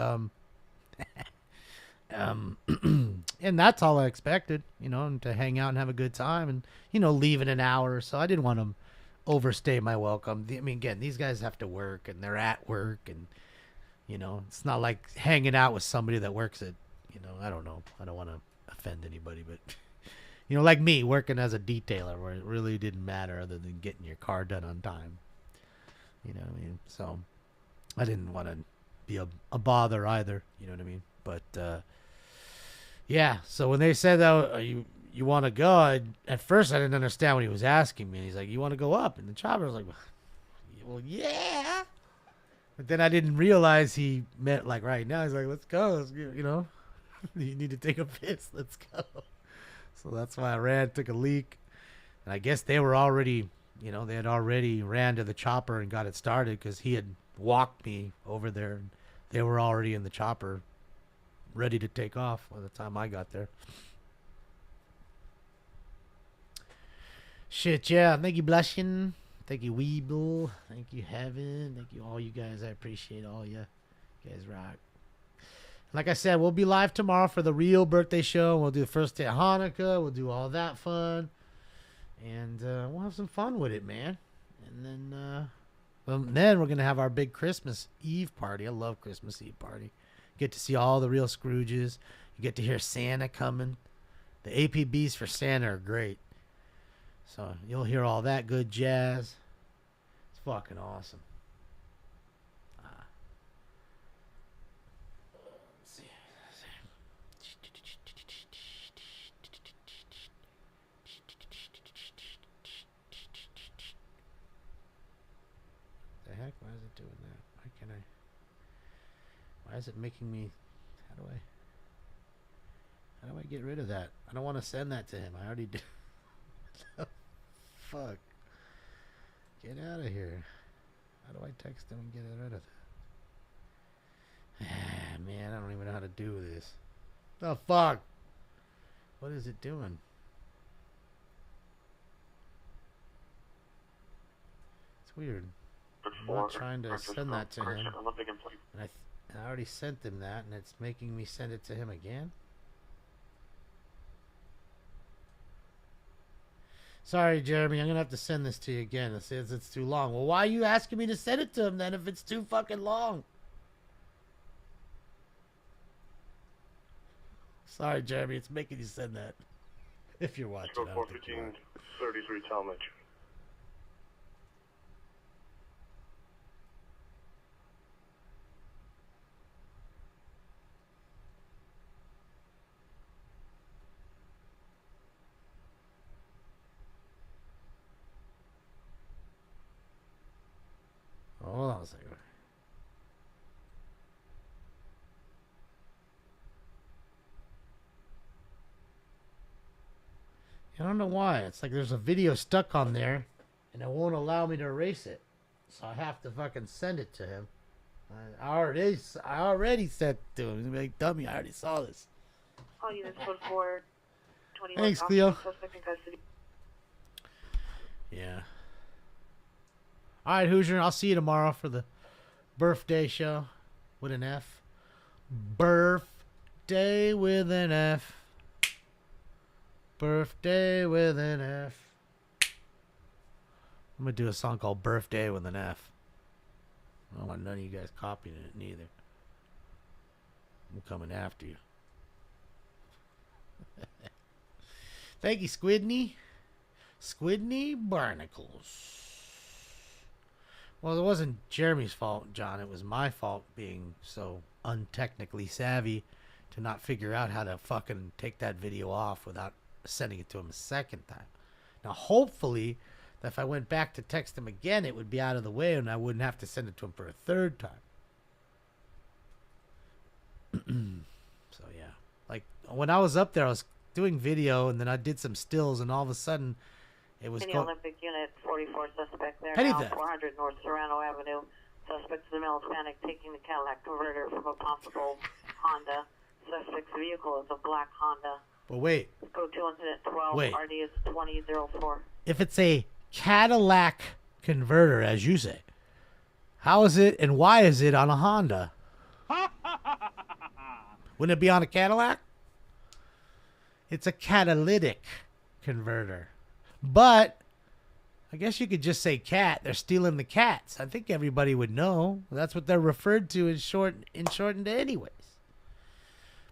and that's all I expected, and to hang out and have a good time and, leave in an hour or so. I didn't want to overstay my welcome. I mean, again, these guys have to work and they're at work and, it's not like hanging out with somebody that works at, I don't know. I don't want to offend anybody, but like me working as a detailer where it really didn't matter other than getting your car done on time. You know what I mean? So I didn't want to be a bother either. You know what I mean? But yeah. So when they said that you want to go, at first I didn't understand what he was asking me. He's like, "You want to go up?" And the chopper was like, "Well, yeah." But then I didn't realize he meant like right now. He's like, "Let's go. Let's go, you need to take a piss. Let's go." So that's why I ran, took a leak. And I guess they were already, they had already ran to the chopper and got it started because he had walked me over there. And they were already in the chopper ready to take off by the time I got there. Shit, yeah. Thank you, Blushing. Thank you, Weeble. Thank you, Heaven. Thank you, all you guys. I appreciate all you. You guys rock. Like I said, we'll be live tomorrow for the real birthday show. We'll do the first day of Hanukkah. We'll do all that fun. And we'll have some fun with it, man. And then we're going to have our big Christmas Eve party. I love Christmas Eve party. Get to see all the real Scrooges. You get to hear Santa coming. The APBs for Santa are great. So you'll hear all that good jazz. It's fucking awesome. Let's see. The heck? Why is it doing that? Why is it making me? How do I get rid of that? I don't want to send that to him. I already did. Fuck. Get out of here. How do I text him and get rid of that? Man, I don't even know how to do this. The fuck? What is it doing? It's weird. I'm not trying to send that to him. And I already sent him that, and it's making me send it to him again? Sorry, Jeremy, I'm going to have to send this to you again. It says it's too long. Well, why are you asking me to send it to him then if it's too fucking long? Sorry, Jeremy, it's making you send that. If you're watching. 415-33 Talmadge. Hold on a second. I don't know why. It's like there's a video stuck on there, and it won't allow me to erase it. So I have to fucking send it to him. I already sent it to him. He's like, dummy, I already saw this. All units code 421. Thanks, Cleo. Suspect in custody. Yeah. All right, Hoosier, I'll see you tomorrow for the birthday show with an F. Birthday with an F. Birthday with an F. I'm going to do a song called Birthday with an F. I don't want none of you guys copying it neither. I'm coming after you. Thank you, Squidney. Squidney Barnacles. Well, it wasn't Jeremy's fault, John. It was my fault being so untechnically savvy to not figure out how to fucking take that video off without sending it to him a second time. Now, hopefully, if I went back to text him again, it would be out of the way and I wouldn't have to send it to him for a third time. So, yeah. Like, when I was up there, I was doing video and then I did some stills and all of a sudden it was... In the Olympic Unit, 44 suspect there Petty now, theft. 400 North Serrano Avenue. Suspects in the male Hispanic taking the Cadillac converter from a possible Honda. Suspect's vehicle is a black Honda. But wait. Code 2 incident 12. Wait. RD is 2004. If it's a Cadillac converter, as you say, how is it and why is it on a Honda? Wouldn't it be on a Cadillac? It's a catalytic converter. But I guess you could just say cat. They're stealing the cats. I think everybody would know. That's what they're referred to in shortened anyways.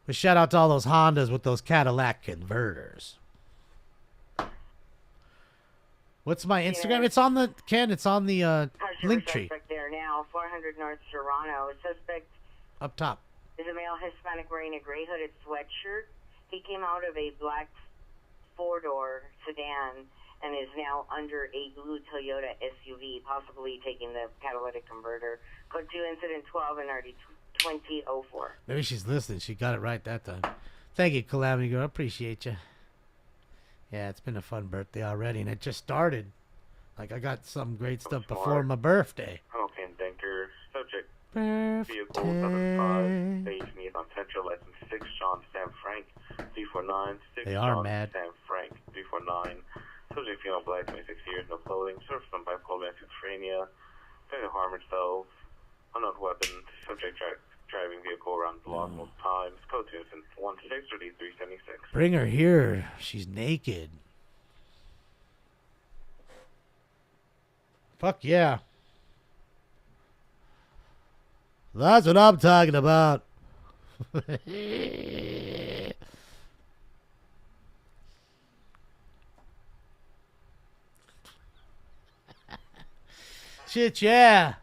But shout out to all those Hondas with those Cadillac converters. What's my Instagram? It's on the link tree. Suspect there now, 400 North Serrano. Suspect Up top. is a male Hispanic wearing a gray hooded sweatshirt. He came out of a black four-door sedan and is now under a blue Toyota SUV, possibly taking the catalytic converter. Code 2 incident 12 and RD 2004. Maybe she's listening. She got it right that time. Thank you, Calamity Girl. Appreciate you. Yeah, it's been a fun birthday already, and it just started. Like, I got some great stuff before my birthday. Okay, Denker. Subject. Birthday. Vehicle 75. Stage need on Central License 6 John Sam Frank. 349 6 They are John mad. Sam Frank. 349. Subject female black, 26 years, no clothing. Serves some bipolar schizophrenia. Didn't harm herself. Unknown weapon. Subject driving vehicle around the block most times. Code 2 incident 16 or D376. Bring her here. She's naked. Fuck yeah. That's what I'm talking about. Shit, yeah.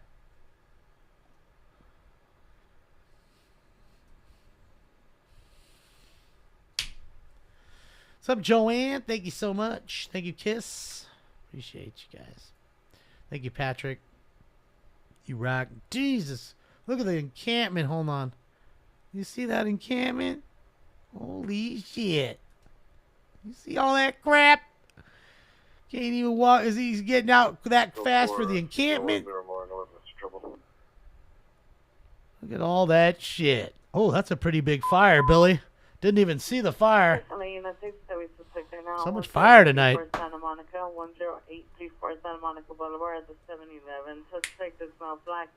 What's up, Joanne? Thank you so much. Thank you, Kiss. Appreciate you guys. Thank you, Patrick. You rock. Jesus. Look at the encampment. Hold on. You see that encampment? Holy shit. You see all that crap? Can't even walk. Is he getting out that fast for the encampment? Look at all that shit. Oh, that's a pretty big fire, Billy. Didn't even see the fire. So much fire tonight. Santa Monica, 10834 Santa Monica Boulevard at the 711. Suspect is now black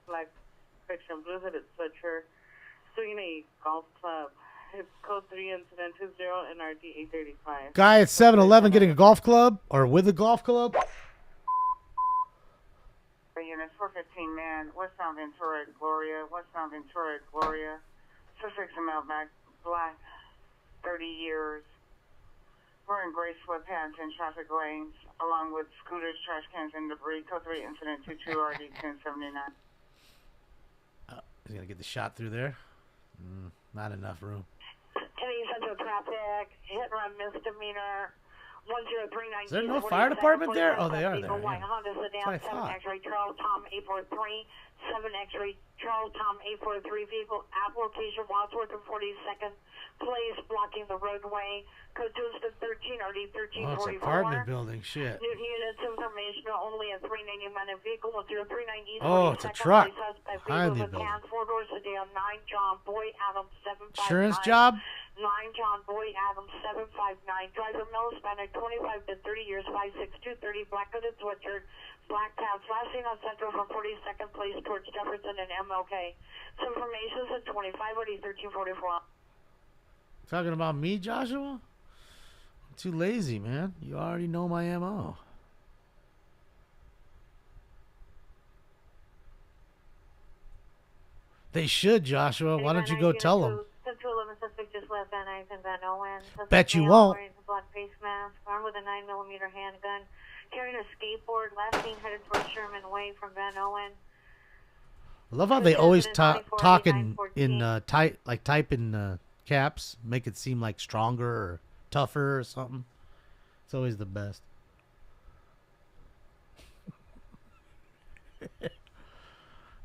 fiction blue hooded sweatshirt. Doing a golf club. It's code 3 incident 20 NRD 835. Guy at 7-Eleven getting a golf club or with a golf club. Unit 415 man, Westbound Ventura, Gloria, Westbound Ventura, Gloria. Suspects in male black, 30 years. Wearing gray sweatpants in traffic lanes, along with scooters, trash cans, and debris. Code 3 incident 22 RD 1079. He's gonna get the shot through there. Not enough room. Any central traffic, hit and run misdemeanor. 10390. Is there no fire department there? Oh, they are there. White Yeah. Honda sedan, That's what I 7 X-ray Charles Tom 843, 7 X-ray Charles Tom 843 vehicle application Wadsworth and 42nd place blocking the roadway. Code 2 is 13 RD 1344. Oh, it's an apartment building. Shit. New units information only a 390 minute vehicle 0390. Oh, it's a truck. Behind the building. 4-door sedan 9 John Boy Adams 759. Insurance job? 9 John Boy Adams 759. Driver male Hispanic 25 to 30 years 56230 black hooded sweatshirt black pants last seen on Central from 42nd place towards Jefferson and MLK. Some information is at 25 RD 1344. Talking about me, Joshua? I'm too lazy, man. You already know my MO. They should, Joshua. Why don't you go tell them? Central 11 suspect just left Van Nuys and Van Owen. Bet you won't. Wearing a black face mask, armed with a 9mm handgun. Carrying a skateboard, last seen headed towards Sherman Way from Van Owen. I love how they always talk in type in caps, make it seem like stronger or tougher or something. It's always the best.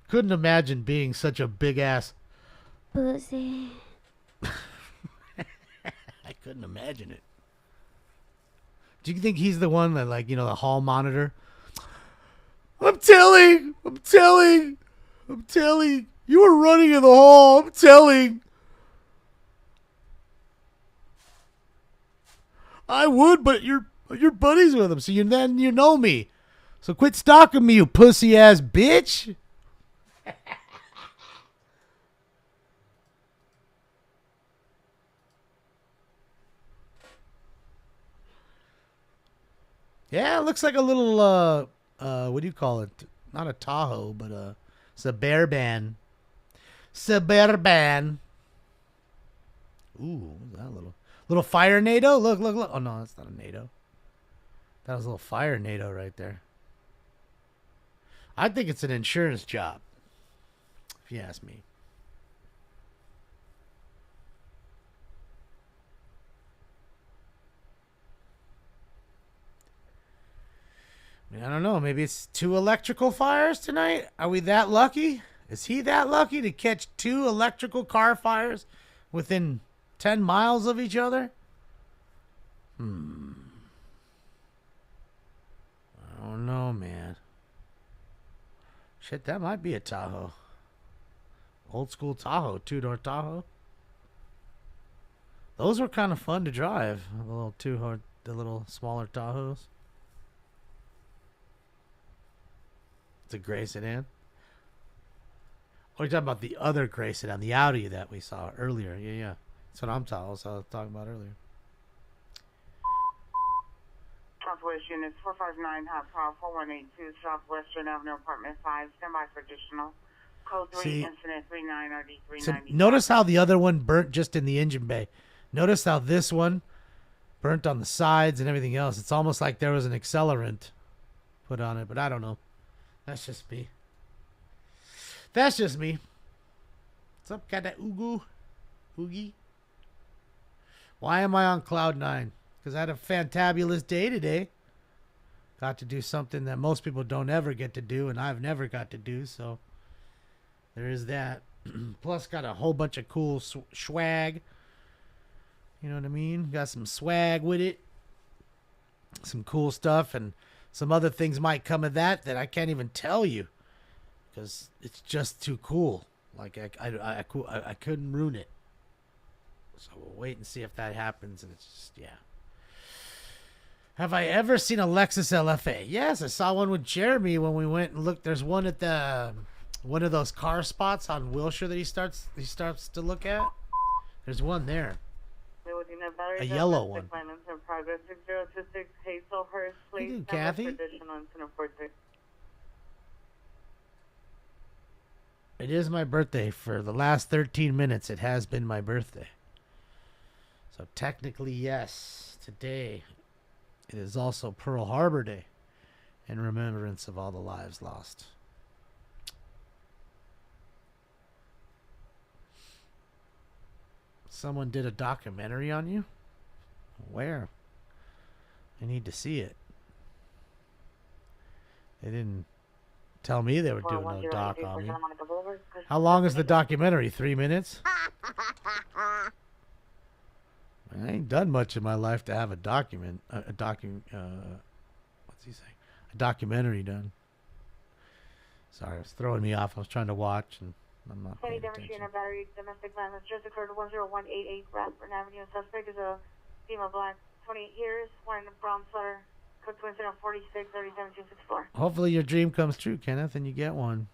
Couldn't imagine being such a big ass pussy. I couldn't imagine it. Do you think he's the one that, like, you know, the hall monitor? I'm telling. You were running in the hall. I'm telling. I would, but you're buddies with him, so you know me. So quit stalking me, you pussy ass bitch. Yeah, it looks like a little what do you call it? Not a Tahoe, but a Suburban. Suburban. Ooh, what's that little fire NATO? Look. Oh no, that's not a NATO. That was a little fire NATO right there. I think it's an insurance job, if you ask me. I don't know. Maybe it's 2 electrical fires tonight. Are we that lucky? Is he that lucky to catch 2 electrical car fires within 10 miles of each other? I don't know, man. Shit, that might be a Tahoe. Old school Tahoe, 2-door Tahoe. Those were kind of fun to drive. The little smaller Tahoes. It's a gray sedan. Oh, you're talking about the other gray sedan, the Audi that we saw earlier. Yeah. That's what I'm talking about earlier. Southwest Units 459, Hot Power 4182, Southwestern Avenue, Apartment 5. Stand by for additional. Code 3, Incident 39RD390. So notice how the other one burnt just in the engine bay. Notice how this one burnt on the sides and everything else. It's almost like there was an accelerant put on it, but I don't know. That's just me. What's up, Kata Oogie? Why am I on cloud 9? Because I had a fantabulous day today. Got to do something that most people don't ever get to do, and I've never got to do, so there is that. Plus, got a whole bunch of cool swag. You know what I mean? Got some swag with it. Some cool stuff, and some other things might come of that I can't even tell you. Because it's just too cool. Like, I couldn't ruin it. So we'll wait and see if that happens, and it's just, yeah. Have I ever seen a Lexus LFA? Yes, I saw one with Jeremy when we went and looked. There's one at the one of those car spots on Wilshire that he starts to look at. There's one there. A yellow one. You, Kathy? It is my birthday. For the last 13 minutes, it has been my birthday. So technically, yes, today it is also Pearl Harbor Day in remembrance of all the lives lost. Someone did a documentary on you? Where? I need to see it. They didn't tell me they were doing no doc on me. How long is the documentary? 3 minutes? I ain't done much in my life to have a documentary done. Sorry, it was throwing me off. I was trying to watch and I'm not paying attention. Battery domestic violence just occurred at 10188 Rathburn Avenue. Suspect is a female black, 28 years, wearing a brown sweater. Code to incident 46 37264. Hopefully your dream comes true, Kenneth, and you get one.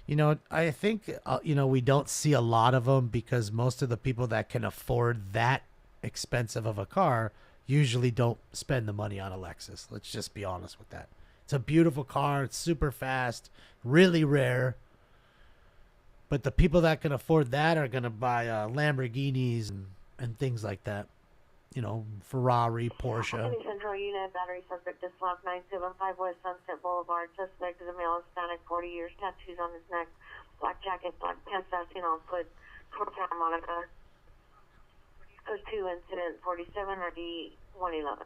You know, I think, we don't see a lot of them because most of the people that can afford that expensive of a car usually don't spend the money on a Lexus. Let's just be honest with that. It's a beautiful car. It's super fast, really rare. But the people that can afford that are going to buy Lamborghinis and things like that. you know, Ferrari, Porsche. Any Central Unit, battery suspect dislodged 975 West Sunset Boulevard. Suspect is a male Hispanic, 40 years, tattoos on his neck, black jacket, black pants, seen on foot, Fort Monica. Code 2 incident 47 RD 111.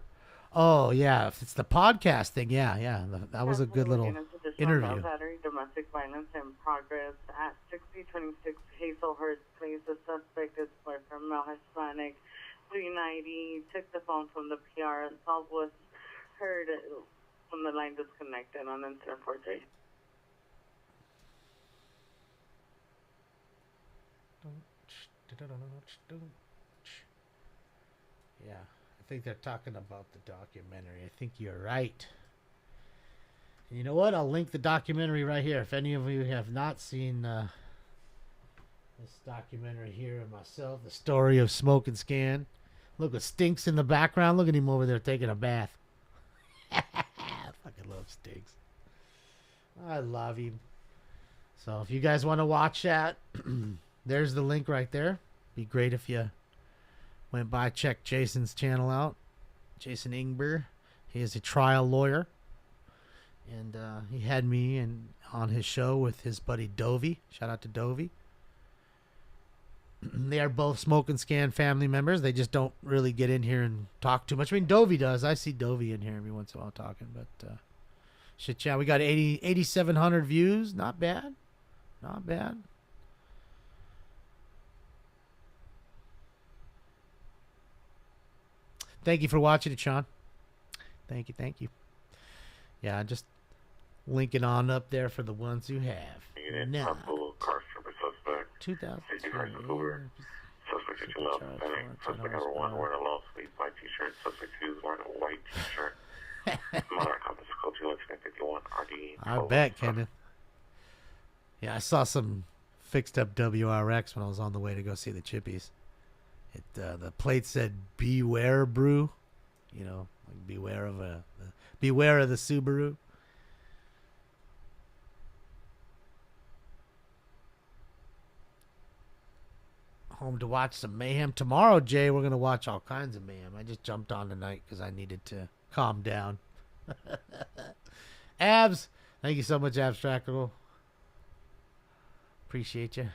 Oh, yeah. If it's the podcast thing, yeah. That was a good little interview. Battery, domestic violence in progress at 6026 Hazelhurst Place. The suspect is boyfriend, male Hispanic, 390. Took the phone from the PR. Assault was heard when the line disconnected on incident 4J. Yeah, I think they're talking about the documentary. I think you're right. And you know what? I'll link the documentary right here. If any of you have not seen this documentary here of myself, the story of Smoke and Scan. Look, it Stinks in the background. Look at him over there taking a bath. Fucking love Stinks. I love him. So if you guys want to watch that, there's the link right there. Be great if you went by, check Jason's channel out. Jason Ingber. He is a trial lawyer. And he had me on his show with his buddy Dovey. Shout out to Dovey. They are both Smoke and Scan family members. They just don't really get in here and talk too much. I mean, Dovey does. I see Dovey in here every once in a while talking. But shit, yeah, we got 8,700 views. Not bad. Not bad. Thank you for watching it, Sean. Thank you. Yeah, just linking on up there for the ones who have. No. Car service suspect. 2000. Suspect 2 left. Suspect number 1 wearing a long sleeve white t-shirt. Suspect 2 is wearing a white t-shirt. Monarch officer code 2 incident 51 RD. I bet, Kenneth. Yeah, I saw some fixed up WRX when I was on the way to go see the Chippies. The plate said "Beware Brew," you know, like beware of the Subaru. Home to watch some mayhem tomorrow, Jay. We're gonna watch all kinds of mayhem. I just jumped on tonight because I needed to calm down. Abs, thank you so much, Abstractable. Appreciate you.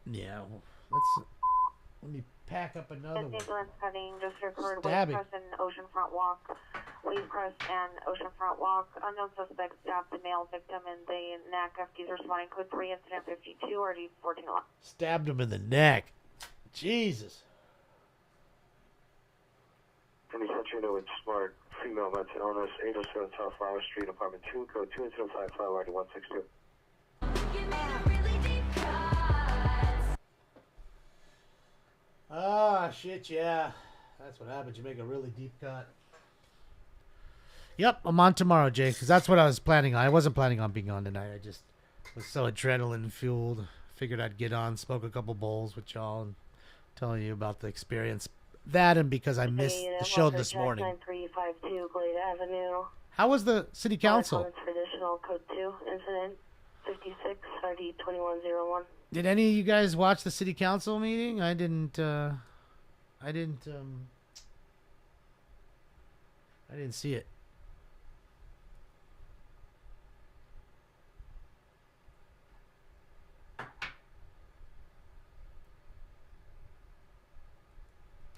Yeah, let me pack up another one. Ambulance heading just record Stab Wave it. Crest and Oceanfront Walk. Wave Crest and Oceanfront Walk. Unknown suspect stabbed the male victim in the neck. FD's responding code 3 incident 52 RD 14 alarm. Stabbed him in the neck. Jesus. Any Century with Smart female mental illness, 807 South Flower Street, apartment 2, code 2 incident 55 RD 162. Ah, shit, yeah. That's what happens. You make a really deep cut. Yep, I'm on tomorrow, Jay, because that's what I was planning on. I wasn't planning on being on tonight. I just was so adrenaline fueled. Figured I'd get on, smoke a couple bowls with y'all, and tell you about the experience. That and because I missed the show this morning. 9352 Glade Avenue. How was the city council? Traditional code 2 incident 56 RD 2101. Did any of you guys watch the city council meeting? I didn't see it.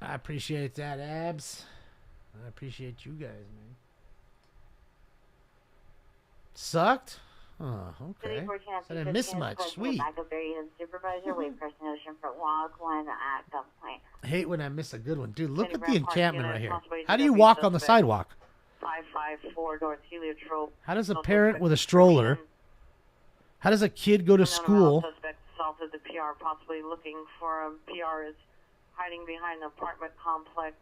I appreciate that, Abs. I appreciate you guys, man. Sucked? Oh, okay. So I didn't miss much. Sweet. Supervisor, Wave Crest and Oceanfront Walk, 1 at gunpoint. I hate when I miss a good one. Dude, look at the encampment right here. How do you walk on the sidewalk? 554 North Heliotrope. How does a parent with a stroller, how does a kid go to school? Suspect assaulted the PR, possibly looking for him. PR is hiding behind the apartment complex.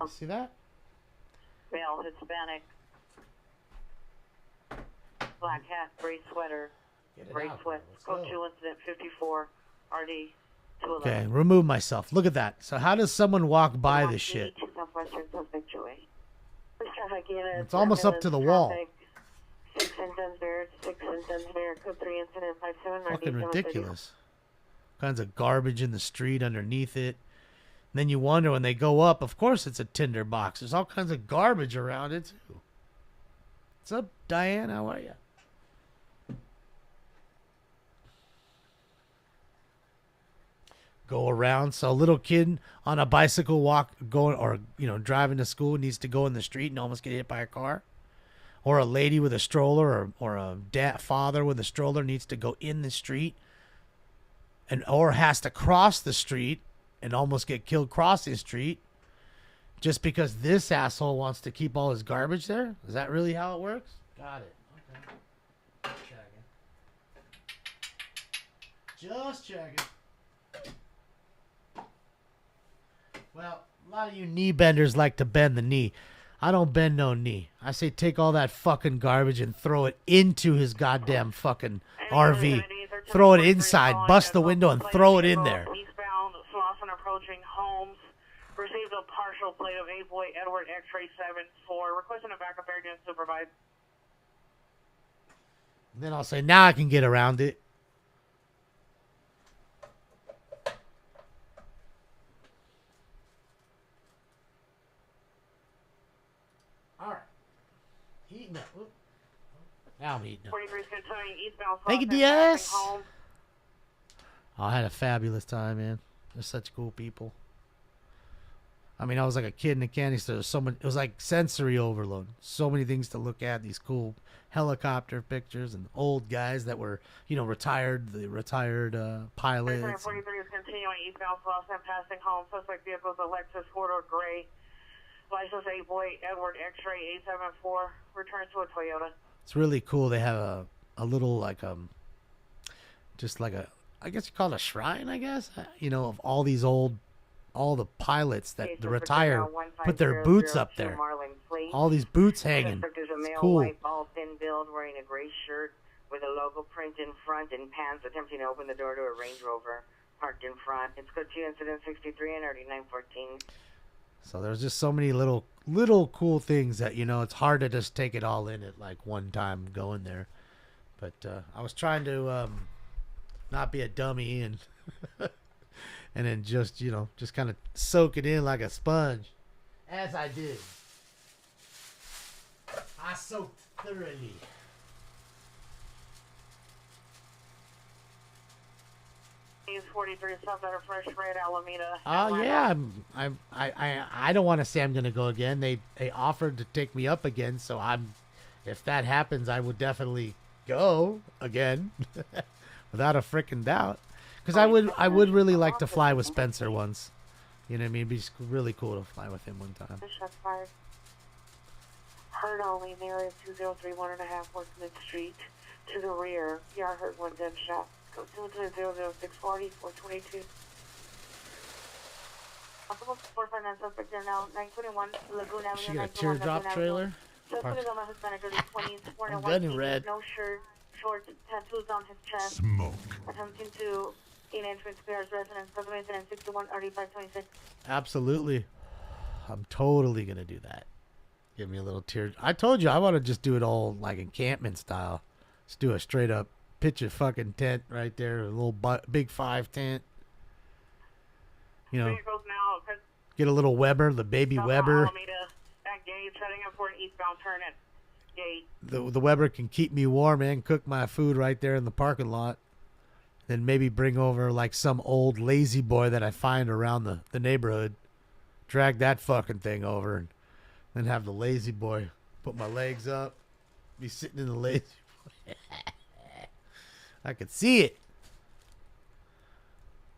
See that? Male, Hispanic. Black hat, gray sweater, gray sweat. Code 2 incident 54 RD 211. Okay, remove myself. Look at that. So how does someone walk by this shit? Southwestern suspect It's almost up to the wall. 6 in Dunsbury, 6 in Dunsmere, code 3, incident 57. Fucking ridiculous. Kinds of garbage in the street underneath it. And then you wonder when they go up, of course it's a tinder box. There's all kinds of garbage around it too. What's up, Diane? How are you? Go around. So a little kid on a bicycle going or driving to school needs to go in the street and almost get hit by a car. Or a lady with a stroller or a father with a stroller needs to go in the street or has to cross the street and almost get killed crossing the street just because this asshole wants to keep all his garbage there? Is that really how it works? Got it. Okay. Just checking. Well, a lot of you knee benders like to bend the knee. I don't bend no knee. I say take all that fucking garbage and throw it into his goddamn fucking RV. Throw it inside, bust the window, and throw it in there. Eastbound, Slauson approaching Holmes. Received a partial plate of 8-boy Edward X-ray 7-4. Requesting a backup air unit supervise. And then I'll say, now I can get around it. All right. Heating up. Whoop. Now I'm heating up. 43 is continuing eastbound. Thank you, DS. I had a fabulous time, man. They're such cool people. I mean, I was like a kid in a candy store. It was like sensory overload. So many things to look at. These cool helicopter pictures and old guys that were, retired. The retired pilots. 43 is continuing eastbound Slauson, passing home. Suspect vehicles a Lexus 4-door gray. License 8-boy Edward X-ray 874. Returns to a Toyota. It's really cool. They have a little just like I guess you call it a shrine, I guess. Of all the pilots that the retire put their boots up there. All these boots hanging. There's a male, it's cool. white, bald, thin build, wearing a gray shirt with a logo print in front and pants, attempting to open the door to a Range Rover parked in front. It's code 2 incident 63 and 3914. So there's just so many little cool things that it's hard to just take it all in at like one time going there. But I was trying to not be a dummy and and then just kind of soak it in like a sponge, as I did. I soaked thoroughly. He's 43 south out of Fresh Red, Alameda. Oh yeah, I don't want to say I'm gonna go again. They offered to take me up again, so if that happens, I would definitely go again, without a freaking doubt. Because I would really like to fly with Spencer once. You know what I mean? It'd be really cool to fly with him one time. Shots fired. Heard only in the area of 2031.5 West Mid Street. To the rear. PR heard one gunshot. Go 2200640 422. Possible 459 suspect there now. 921 Lagoon Avenue. She got a teardrop trailer? Suspect is on the Hispanic early 20s. Wearing a I'm white good and red. No shirt. Shorts. Tattoos on his chest. Smoke. Attempting to gain entrance to PR's residence. Suspect incident 61 RD526. Absolutely. I'm totally gonna do that. Give me a little tear. I told you I want to just do it all like encampment style. Just do a straight up pitch a fucking tent right there, a little big 5 tent. Vehicles now. Get a little Weber, the baby Weber. Alameda at gate, setting up for an eastbound turn at gate. The Weber can keep me warm and cook my food right there in the parking lot. Then maybe bring over like some old lazy boy that I find around the neighborhood. Drag that fucking thing over and then have the lazy boy put my legs up. Be sitting in the lazy boy. I could see it.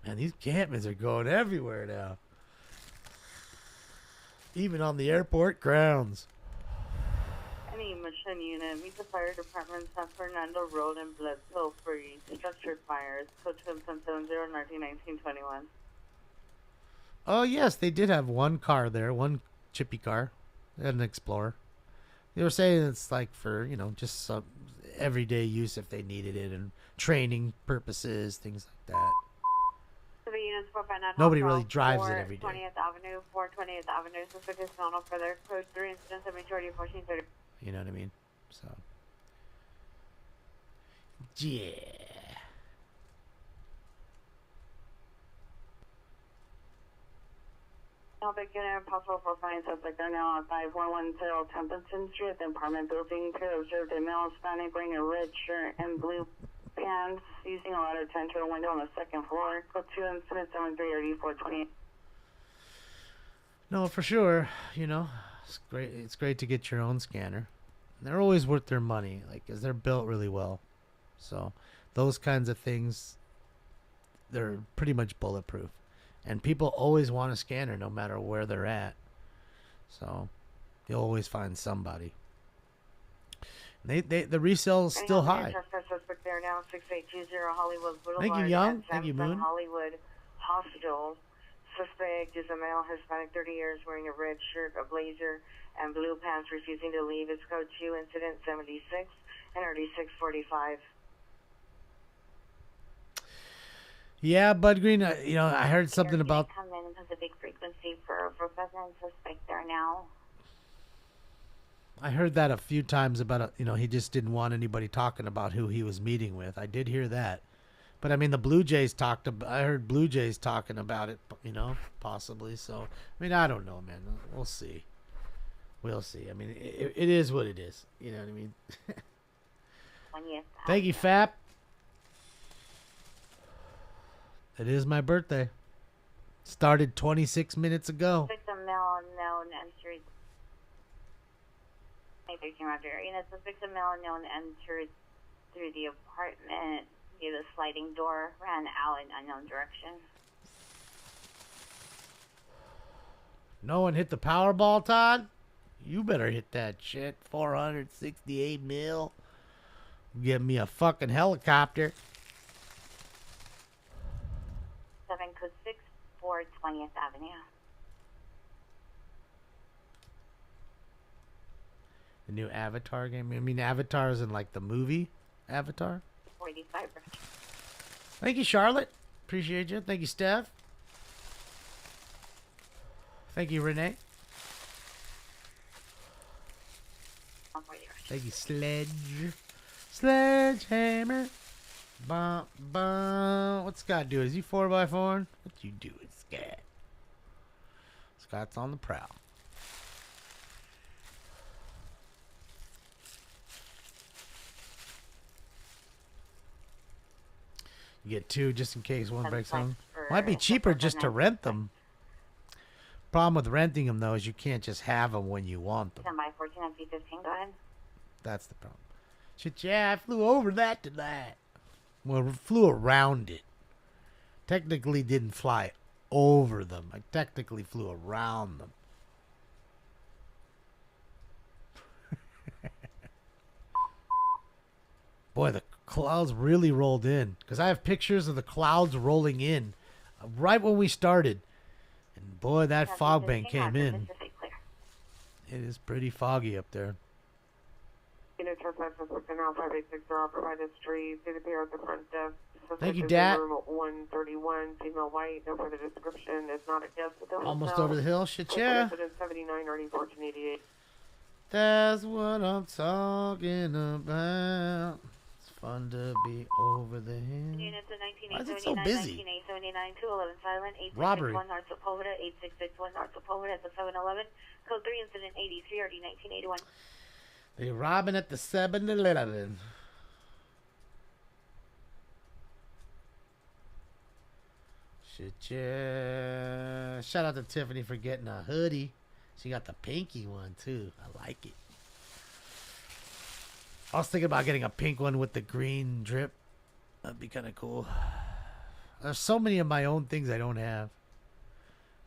Man, these campments are going everywhere now. Even on the airport grounds. Any mission unit, meet the fire department, San Fernando Road and Bledsoe for structured fires. Code 770 1921. Oh, yes, they did have one car there, one chippy car. They had an Explorer. They were saying it's like for, just some everyday use if they needed it and training purposes, things like that. Nobody really drives it every day. 20th Avenue, 420th Avenue, suspect is found up for their code 3 incidents of majority 1430. You know what I mean? So, Yeah. Topic unit, possible for fine suspect are now on 5110 Templeton Street, the apartment building. Pair observed a male Hispanic wearing a red shirt and blue pants using a ladder to enter a window on the second floor. Code 2 incident 738428. No, for sure. You know, it's great. It's great to get your own scanner. They're always worth their money, like, 'cause they're built really well. So those kinds of things, they're pretty much bulletproof. And people always want a scanner no matter where they're at. So you'll always find somebody. The resale is still high. Suspect there now, 6820 Hollywood Boulevard. Thank you, Young. Thank you, Moon. Hollywood Hospital. Suspect is a male Hispanic, 30 years, wearing a red shirt, a blazer, and blue pants, refusing to leave. It's code 2, incident 76 and 3645. Yeah, Bud Green, I heard something about... Come in because of big frequency for President suspect there now. I heard that a few times about, he just didn't want anybody talking about who he was meeting with. I did hear that. But, I mean, the Blue Jays I heard Blue Jays talking about it, possibly. So, I mean, I don't know, man. We'll see. We'll see. I mean, it is what it is. You know what I mean? Thank you, Fap. It is my birthday. Started 26 minutes ago. Victim male unknown entered. Victim male unknown entered through the apartment via the sliding door, ran out in unknown direction. No one hit the Powerball, Todd? You better hit that shit. 468 mil. Give me a fucking helicopter. 7 code 6 for 20th Avenue. The new Avatar game. I mean, Avatar is in like the movie Avatar. 45. Thank you, Charlotte. Appreciate you. Thank you, Steph. Thank you, Renee. Thank you, Sledgehammer. Bum, bum. What's Scott doing? Is he 4x4? What you doing, Scott? Scott's on the prowl. You get two just in case one breaks down. Might be cheaper just to rent them. Problem with renting them, though, is you can't just have them when you want them. 10 by 14 and P15, go ahead. That's the problem. Shit, yeah, I flew over that tonight. Well, flew around it. Technically didn't fly over them. I technically flew around them. Boy, the clouds really rolled in. Because I have pictures of the clouds rolling in right when we started. And boy, that fog bank came in. It is pretty foggy up there. Thank you, Dad. 131, female white, no further description. It's not a guest with Almost over the hill. Shit, yeah. 79, 1488. That's what I'm talking about. It's fun to be over the hill. Why is it so busy? 1979 to 11 silent, Robbery. 8661 North Sepulveda, 8661 North Sepulveda at the 7-Eleven. Code 3 incident 83, RD 1981. They robbing at the 7-Eleven. Shit, yeah. Shout out to Tiffany for getting a hoodie. She got the pinky one, too. I like it. I was thinking about getting a pink one with the green drip. That'd be kind of cool. There's so many of my own things I don't have.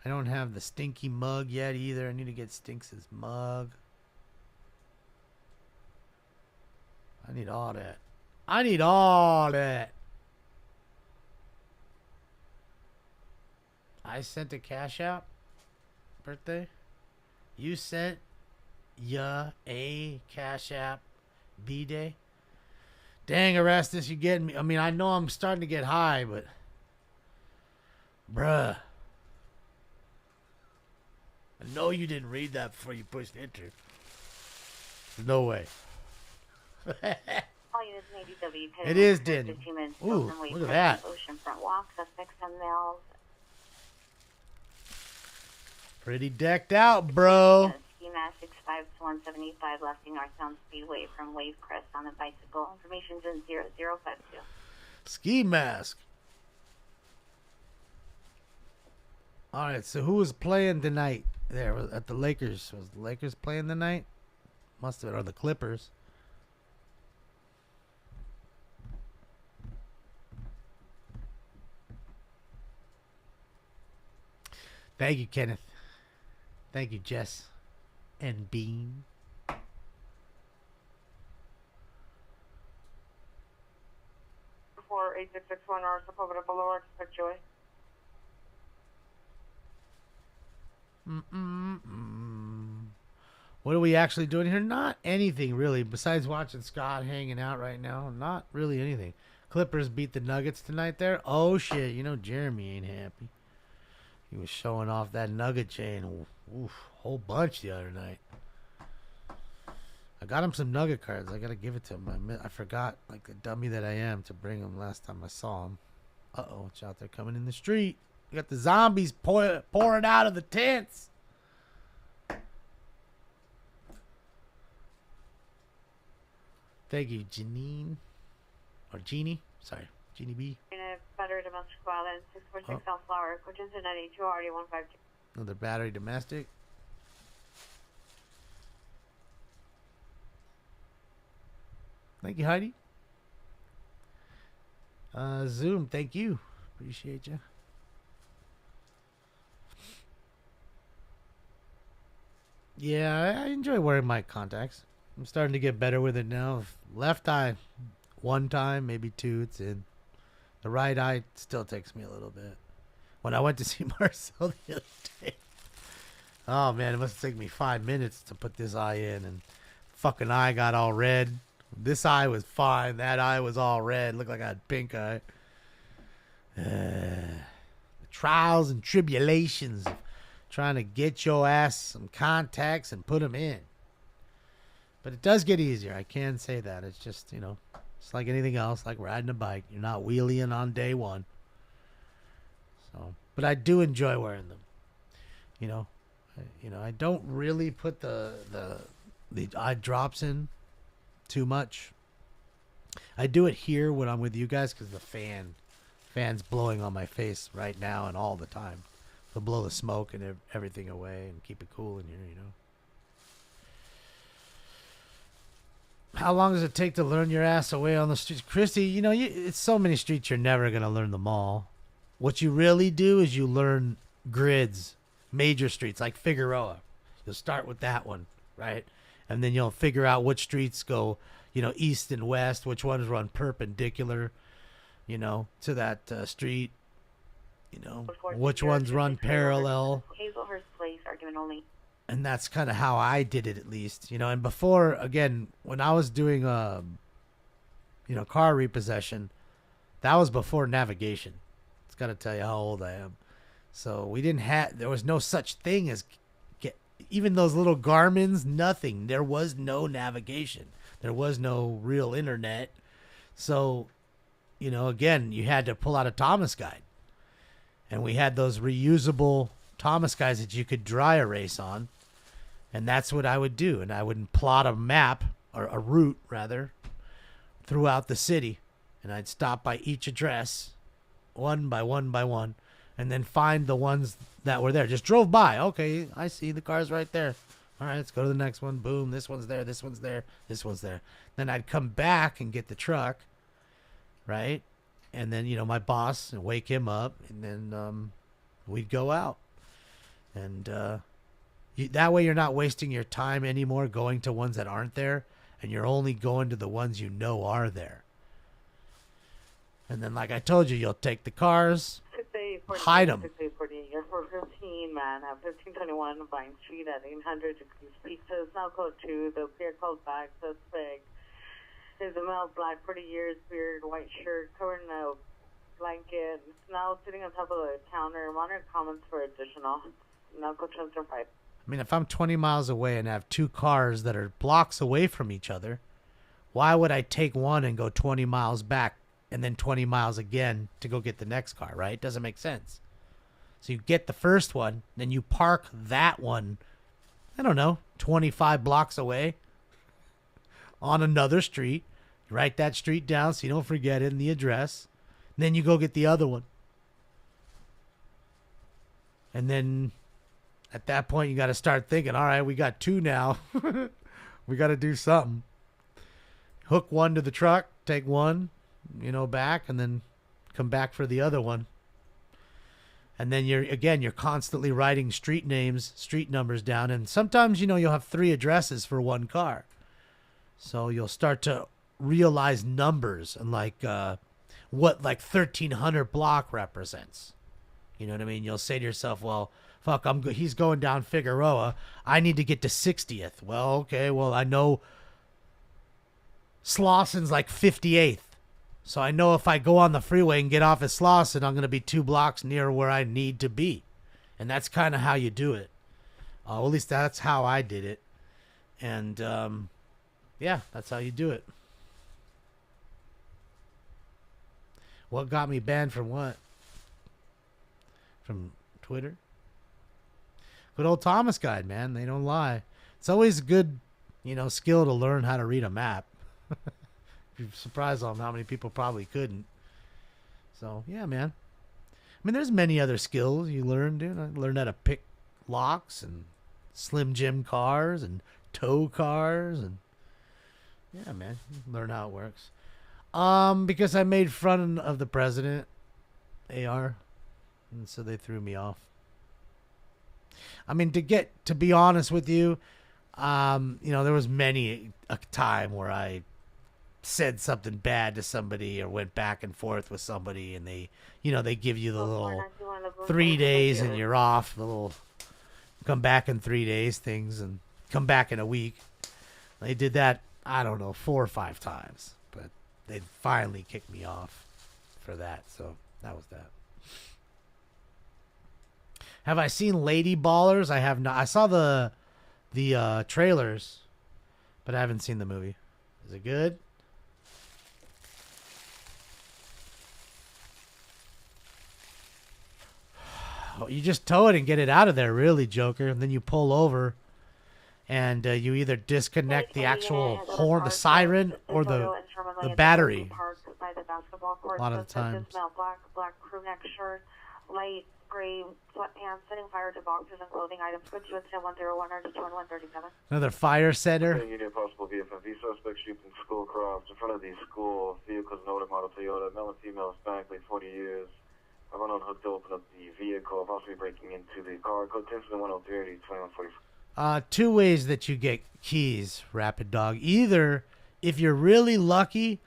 I don't have the Stinky mug yet either. I need to get Stinks' mug. I need all that. I need all that. I sent a cash out. Birthday. You sent a cash app B-Day. Dang, Erastus, you getting me. I mean, I know I'm starting to get high, but bruh. I know you didn't read that before you pushed enter. There's no way. All units in ADW. It is Danny. 15 minutes. Ooh, look at that. Oceanfront walk. Suspects on males. Pretty decked out, bro. Ski mask 65 to 175 left in Northtown Speedway from Wave Crest on a bicycle. Information's in 0052. Ski mask. All right, so who was playing tonight there at the Lakers? Was the Lakers playing tonight? Must have been, or the Clippers. Thank you, Kenneth. Thank you, Jess and Bean. 8661 or Sepulveda Boulevard, expect Joy. What are we actually doing here? Not anything really, besides watching Scott hanging out right now. Not really anything. Clippers beat the Nuggets tonight there. Oh shit, you know Jeremy ain't happy. He was showing off that Nugget chain. Oof, whole bunch the other night. I got him some Nugget cards. I gotta give it to him. I forgot, like the dummy that I am, to bring him last time I saw him. Uh-oh, it's out there coming in the street. We got the zombies pouring out of the tents. Thank you, Janine. Or Jeannie. Sorry, Jeannie B. Battery domestic violence, 646 South Flower, Quinton 92, RD 152. Another battery domestic. Thank you, Heidi. Zoom, thank you. Appreciate you. Yeah, I enjoy wearing my contacts. I'm starting to get better with it now. Left eye, one time, maybe two, it's in. The right eye still takes me a little bit. When I went to see Marcel the other day. Oh, man, it must take me 5 minutes to put this eye in. And fucking eye got all red. This eye was fine. That eye was all red. Looked like I had pink eye. The trials and tribulations of trying to get your ass some contacts and put them in. But it does get easier. I can say that. It's just, you know, it's like anything else, like riding a bike. You're not wheeling on day one. So, but I do enjoy wearing them. You know, I don't really put the eye drops in too much. I do it here when I'm with you guys because the fan's blowing on my face right now and all the time. They'll blow the smoke and everything away and keep it cool in here, you know. How long does it take to learn your ass away on the streets? Christy, you know, it's so many streets you're never going to learn them all. What you really do is you learn grids, major streets like Figueroa. You'll start with that one, right? And then you'll figure out which streets go, you know, east and west, which ones run perpendicular, you know, to that street, you know, which ones run parallel. Hazelhurst Place, argument only. And that's kind of how I did it, at least, you know. And before, again, when I was doing, you know, car repossession, that was before navigation. It's got to tell you how old I am. So we didn't have, there was no such thing as, even those little Garmins, nothing. There was no navigation. There was no real internet. So, you know, again, you had to pull out a Thomas guide. And we had those reusable Thomas guides that you could dry erase on. And that's what I would do. And I would plot a map, or a route, rather, throughout the city. And I'd stop by each address, one by one by one, and then find the ones that were there. Just drove by. Okay, I see the car's right there. All right, let's go to the next one. Boom, this one's there, this one's there, this one's there. Then I'd come back and get the truck, right? And then, you know, my boss, and wake him up, and then we'd go out. And that way you're not wasting your time anymore going to ones that aren't there, and you're only going to the ones you know are there. And then, like I told you, you'll take the cars, hide them. 415, man, at 1521 Vine Street at 800 degrees pizzas. Now code 2, the beer called back, suspect. Is a male, black, pretty years, beard, white shirt, covered in a blanket. Now sitting on top of the counter. Monitor comments for additional. Now code transfer 5. I mean, if I'm 20 miles away and have two cars that are blocks away from each other, why would I take one and go 20 miles back and then 20 miles again to go get the next car, right? Doesn't make sense. So you get the first one, then you park that one, I don't know, 25 blocks away on another street. You write that street down so you don't forget it and the address. And then you go get the other one. And then at that point, you got to start thinking, all right, we got two now. We got to do something. Hook one to the truck, take one, back, and then come back for the other one. And then you're constantly writing street names, street numbers down. And sometimes, you'll have 3 addresses for one car. So you'll start to realize numbers and what 1300 block represents. You know what I mean? You'll say to yourself, well, fuck, he's going down Figueroa. I need to get to 60th. Well, okay, I know Slosson's 58th. So I know if I go on the freeway and get off at Slauson, I'm going to be 2 blocks near where I need to be. And that's kind of how you do it. Well, at least that's how I did it. And, yeah, that's how you do it. What got me banned from what? From Twitter? Good old Thomas Guide, man. They don't lie. It's always a good, skill to learn how to read a map. You're surprised on how many people probably couldn't. So, yeah, man. I mean, there's many other skills you learn, dude. I learned how to pick locks and Slim Jim cars and tow cars. And yeah, man. Learn how it works. Because I made fun of the president, AR. And so they threw me off. I mean, to be honest with you, there was many a time where I said something bad to somebody or went back and forth with somebody, and they give you the little 3 days and you're off, the little come back in 3 days things and come back in a week. They did that, I don't know, 4 or 5 times, but they finally kicked me off for that. So that was that. Have I seen Lady Ballers? I have not. I saw the trailers, but I haven't seen the movie. Is it good? Oh, you just tow it and get it out of there, really, Joker. And then you pull over, and you either disconnect the actual horn, the siren, or the battery. A lot of the times. Black crew neck shirt, light gray sweatpants, setting fire to boxes and clothing items. Go to incident 101 or 2137. Another fire center. Union possible VFMV suspect shooting school crops in front of the school. Vehicles noted model Toyota. Male and female Hispanic, late 40 years. I went on hook to open up the vehicle, possibly breaking into the car. Code to incident 103 2144. 2 ways that you get keys, Rapid Dog. Either if you're really lucky,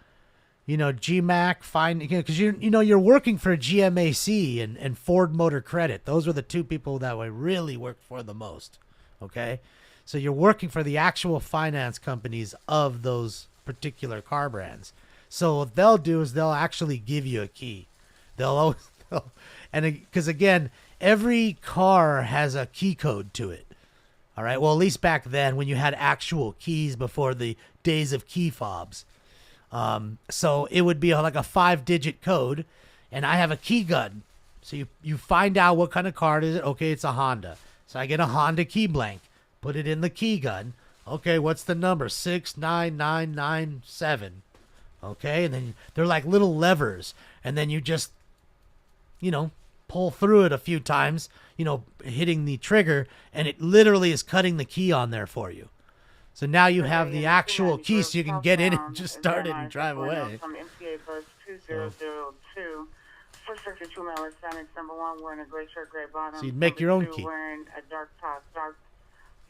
GMAC, because you're working for GMAC and Ford Motor Credit. Those were the 2 people that I really worked for the most. Okay, so you're working for the actual finance companies of those particular car brands. So what they'll do is they'll actually give you a key. Because again, every car has a key code to it. All right. Well, at least back then when you had actual keys before the days of key fobs. So it would be like a 5-digit code, and I have a key gun. So you find out what kind of car it is. Okay, it's a Honda. So I get a Honda key blank, put it in the key gun. Okay, what's the number? 69997. Okay, and then they're like little levers, and then you just, pull through it a few times, hitting the trigger, and it literally is cutting the key on there for you. So now you have the actual key, so you can get in and just start it and drive away. From MTA bus 2002. First sector 2 male Hispanic, number 1, wearing a gray shirt, gray bottom. So you'd make your own key. Wearing a dark top, dark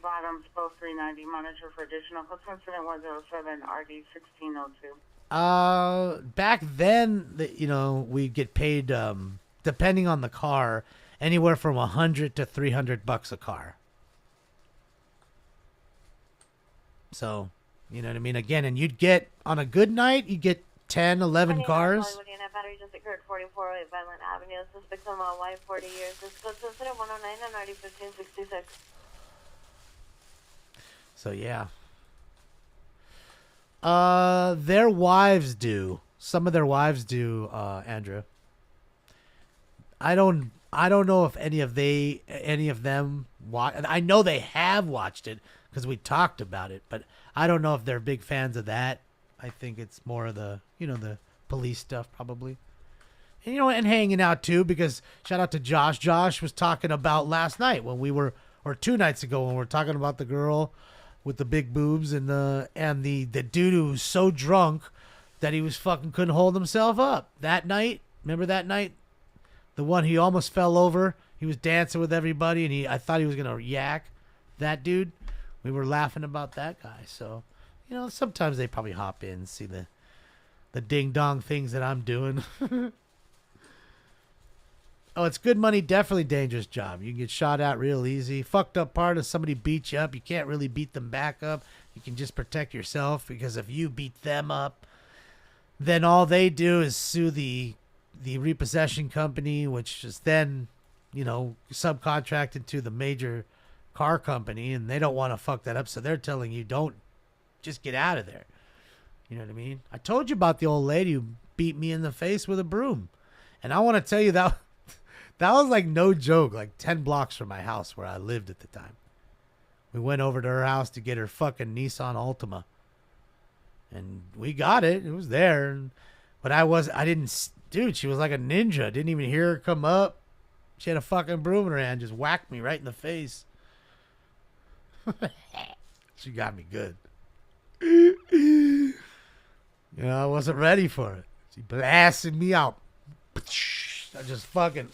bottoms, both 390. Monitor for additional. Code incident 107, RD 1602. Back then, we'd get paid, depending on the car, anywhere from $100 to $300 a car. So, you know what I mean? Again, and you'd get, on a good night, you'd get 10, 11 cars. Battery just occurred 4408 Violent Avenue. Suspect on white, 40 years. This goes to incident 109 and RD 1566. So, yeah. Their wives do. Some of their wives do, Andrew. I don't know if any of them watch. I know they have watched it because we talked about it, but I don't know if they're big fans of that. I think it's more of the, the police stuff probably. And, and hanging out too, because shout out to Josh. Josh was talking about last night when we were, or 2 nights ago when we were talking about the girl with the big boobs and the dude who was so drunk that he was fucking couldn't hold himself up. That night, remember that night? The one he almost fell over. He was dancing with everybody, and I thought he was gonna yak. That dude, we were laughing about that guy. So, sometimes they probably hop in and see the ding dong things that I'm doing. Oh, it's good money, definitely dangerous job. You can get shot at real easy. Fucked up part is somebody beats you up. You can't really beat them back up. You can just protect yourself, because if you beat them up, then all they do is sue the repossession company, which is then, subcontracted to the major car company, and they don't want to fuck that up, so they're telling you, don't, just get out of there. You know what I mean? I told you about the old lady who beat me in the face with a broom, and I want to tell you that was like no joke, like 10 blocks from my house where I lived at the time. We went over to her house to get her fucking Nissan Altima, and we got it. It was there, but dude, she was like a ninja. Didn't even hear her come up. She had a fucking broom in her hand, just whacked me right in the face. She got me good. I wasn't ready for it. She blasted me out. I just fucking...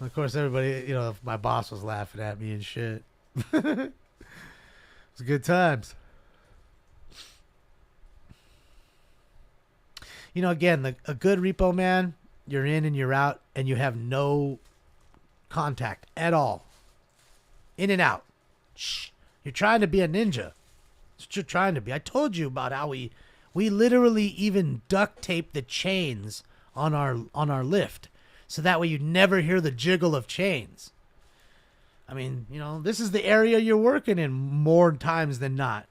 Of course, everybody, my boss was laughing at me and shit. It was good times. Again, a good repo man, you're in and you're out, and you have no contact at all. In and out. Shh. You're trying to be a ninja. That's what you're trying to be. I told you about how we literally even duct tape the chains on our lift, so that way you never hear the jiggle of chains. I mean, this is the area you're working in more times than not.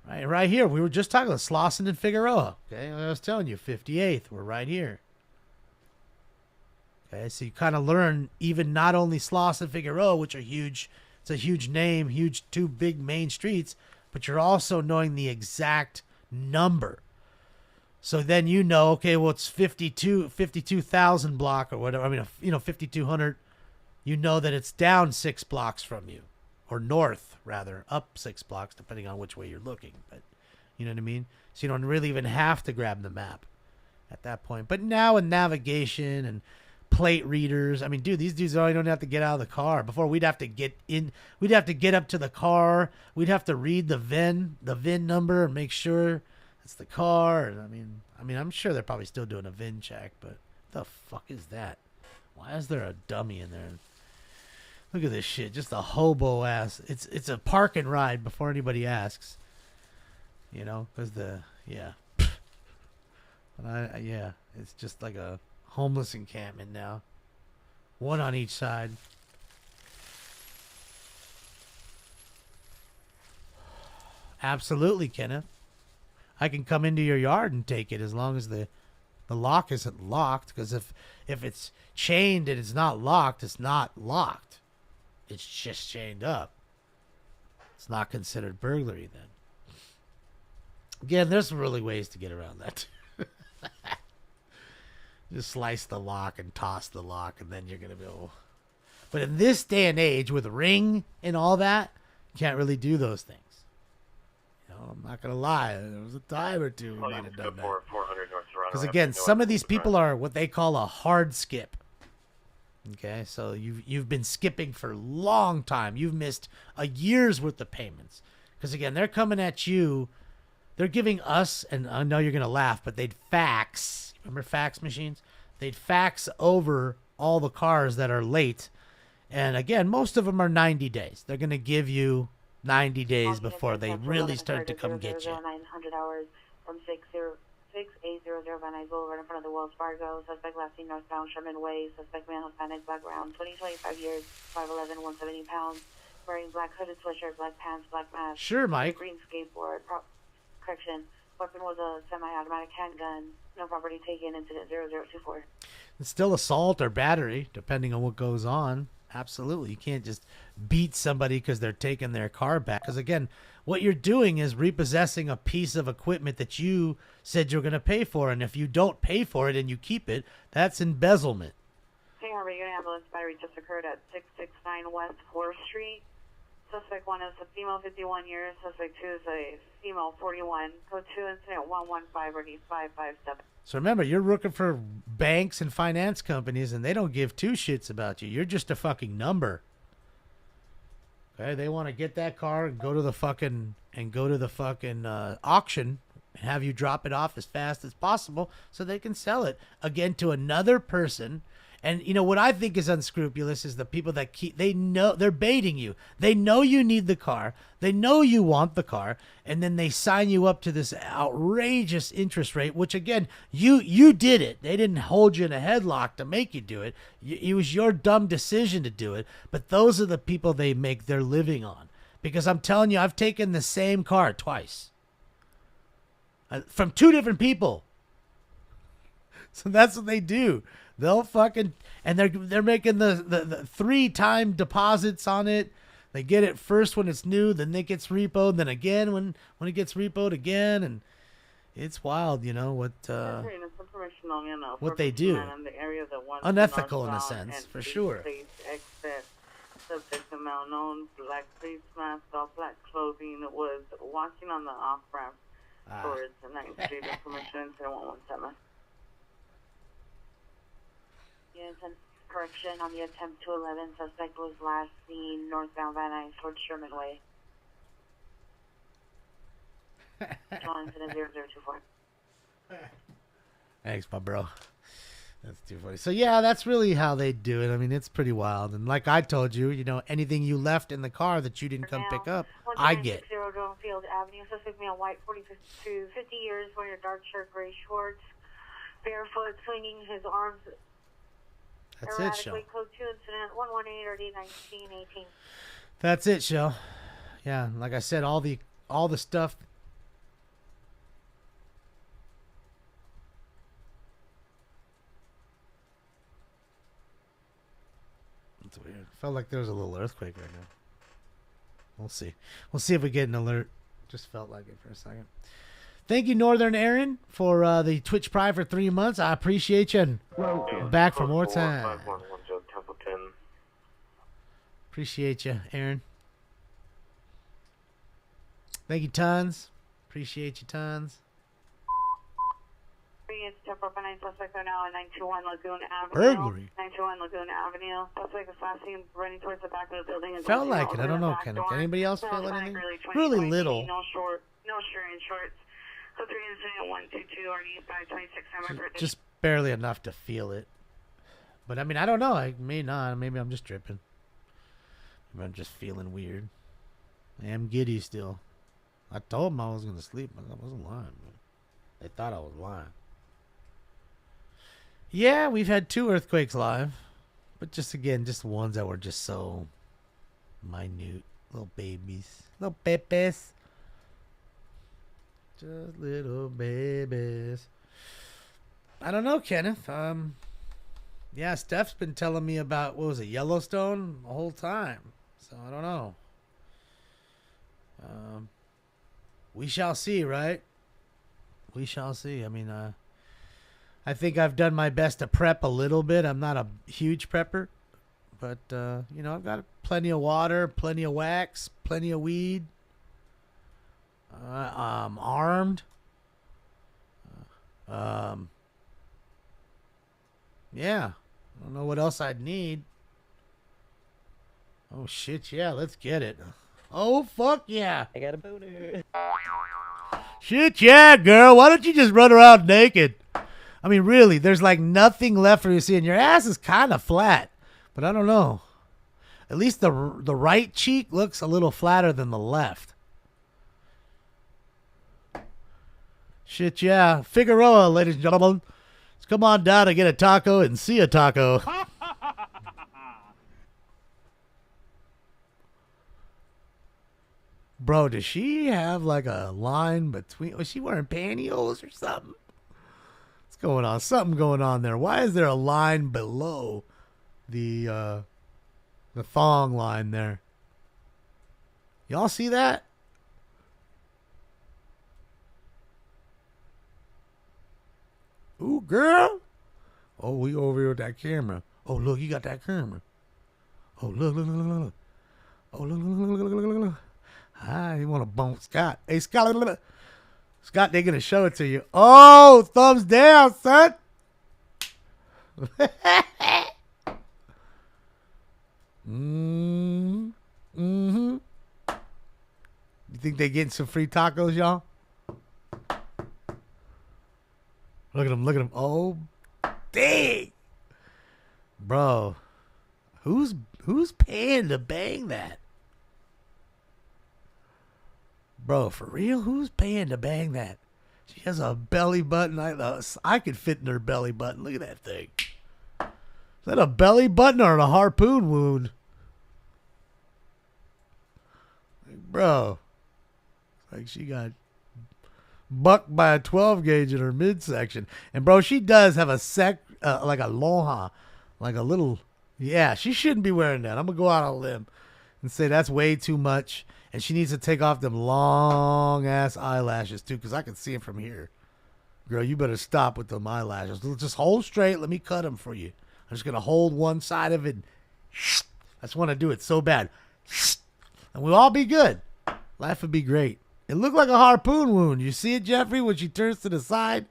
Right here. We were just talking about Slauson and Figueroa. Okay, I was telling you, 58th. We're right here. Okay, so you kind of learn even not only Slauson and Figueroa, which are huge. It's a huge name, huge, 2 big main streets, but you're also knowing the exact number. So then okay, well, it's 52,000 block or whatever. I mean, 5,200. You know that it's down 6 blocks from you, or north rather, up 6 blocks, depending on which way you're looking. But you know what I mean? So you don't really even have to grab the map at that point. But now with navigation and plate readers, I mean, dude, these dudes already don't have to get out of the car. Before, we'd have to get in, we'd have to get up to the car, we'd have to read the VIN number and make sure it's the car. And I mean, I'm sure they're probably still doing a VIN check, but the fuck is that? Why is there a dummy in there? Look at this shit, just a hobo ass. It's a park and ride before anybody asks. Because yeah. But it's just like a homeless encampment now. One on each side. Absolutely, Kenneth. I can come into your yard and take it as long as the lock isn't locked. Because if it's chained and it's not locked, it's not locked. It's just chained up. It's not considered burglary then. Again, there's really ways to get around that. Just slice the lock and toss the lock, and then you're going to be able... But in this day and age, with Ring and all that, you can't really do those things. I'm not going to lie. There was a time or two we might have done that. Because again, some of these people are what they call a hard skip. Okay, so you've been skipping for a long time. You've missed a year's worth of payments. Because again, they're coming at you. They're giving us, and I know you're going to laugh, but they'd fax. Remember fax machines? They'd fax over all the cars that are late. And again, most of them are 90 days. They're going to give you 90 days before they really start to come get you. 900 hours from 6800 Van Nuys Boulevard in front of the Wells Fargo. Suspect last seen northbound Sherman Way. Suspect male, Hispanic, background, 20-25 years, 5'11", 170 pounds. Wearing black hooded sweatshirt, black pants, black mask. Sure, Mike. Green skateboard. Correction. Weapon was a semi-automatic handgun. No property taken. Incident 0024. It's still assault or battery, depending on what goes on. Absolutely. You can't just beat somebody because they're taking their car back. Because, again, what you're doing is repossessing a piece of equipment that you said you're going to pay for. And if you don't pay for it and you keep it, that's embezzlement. King Harbor Unit Ambulance battery just occurred at 669 West 4th Street. Suspect 1 is a female 51 years. Suspect 2 is a female 41. Code 2 incident 115 RD 557. So remember, you're working for banks and finance companies, and they don't give two shits about you. You're just a fucking number. Okay, they want to get that car and go to the fucking auction and have you drop it off as fast as possible so they can sell it again to another person. And you know what I think is unscrupulous is the people that they know they're baiting you. They know you need the car. They know you want the car, and then they sign you up to this outrageous interest rate, which again, you did it. They didn't hold you in a headlock to make you do it. It was your dumb decision to do it. But those are the people they make their living on. Because I'm telling you, I've taken the same car twice. From two different people. So that's what they do. They'll fucking, and they're making the 3-time deposits on it. They get it first when it's new, then it gets repoed, then again when it gets repoed again, and it's wild, you know what they do. Unethical in a sense, for sure. Subject to known black face mask, all black clothing, was walking on the off ramp towards the 9th Street Information Center 117. Yes, and correction on the attempt to 11. Suspect was last seen northbound Van Nuys towards Sherman Way. Incident 0024. Thanks, my bro. That's too funny. So yeah, that's really how they do it. I mean, it's pretty wild. And like I told you, you know, anything you left in the car that you didn't come pick up, I get. 1960 Drumfield Avenue. Suspect male, white, 40 to 50 years, wearing a dark shirt, gray shorts, barefoot, swinging his arms. That's it, show. Code 2 incident 118 RD 1918. That's it, show. Yeah, like I said, all the stuff. It's weird. Felt like there was a little earthquake right now. We'll see. We'll see if we get an alert. Just felt like it for a second. Thank you, Northern Aaron, for the Twitch Prime for 3 months. I appreciate you. And back for more time. Appreciate you, Aaron. Thank you, tons. Appreciate you, tons. It's 1049. Suspect are now at 921 Lagoon Avenue. Burglary. 921 Lagoon Avenue. Suspect is last seen running towards the back of the building. Felt like it. I don't know. Can anybody else feel anything? Really little. No shirt and shorts. So 3 incident 122 RD 526. Just barely enough to feel it. But I mean, I don't know. I may not. Maybe I'm just tripping. Maybe I'm just feeling weird. I am giddy still. I told them I was going to sleep, but I wasn't lying. They thought I was lying. Yeah, we've had 2 earthquakes live. But just ones that were just so minute. Little babies. Little babies. Just little babies. I don't know, Kenneth. Yeah, Steph's been telling me about, what was it, Yellowstone the whole time. So I don't know. We shall see, right? We shall see. I mean, I think I've done my best to prep a little bit. I'm not a huge prepper. But, you know, I've got plenty of water, plenty of wax, plenty of weed. Armed. Yeah. I don't know what else I'd need. Oh, shit, yeah. Let's get it. Oh, fuck yeah. I got a boner. Shit, yeah, girl. Why don't you just run around naked? I mean, really, there's like nothing left for you to see, and your ass is kind of flat. But I don't know. At least the right cheek looks a little flatter than the left. Shit, yeah. Figueroa, ladies and gentlemen. Let's come on down and get a taco and see a taco. Bro, does she have like a line between? Was she wearing pantyhose or something? What's going on? Something going on there. Why is there a line below the thong line there? Y'all see that? Ooh, girl. Oh, we over here with that camera. Oh, look, you got that camera. Oh, look. Oh, look. Ah, you want to bump Scott. Hey, Scott, look. Scott, they're going to show it to you. Oh, thumbs down, son. Mm-hmm. You think they getting some free tacos, y'all? Look at him. Oh, dang. Bro, who's paying to bang that? Bro, for real? Who's paying to bang that? She has a belly button. I could fit in her belly button. Look at that thing. Is that a belly button or a harpoon wound? Bro, like she got bucked by a 12 gauge in her midsection. And bro, she does have a like a lonja, like a little. Yeah, she shouldn't be wearing that. I'm gonna go out on a limb and say that's way too much. And she needs to take off them long ass eyelashes too, because I can see them from here. Girl, you better stop with them eyelashes. Just hold straight. Let me cut them for you. I'm just gonna hold one side of it. I just want to do it so bad. And we'll all be good. Life would be great. It looked like a harpoon wound. You see it, Jeffrey, when she turns to the side?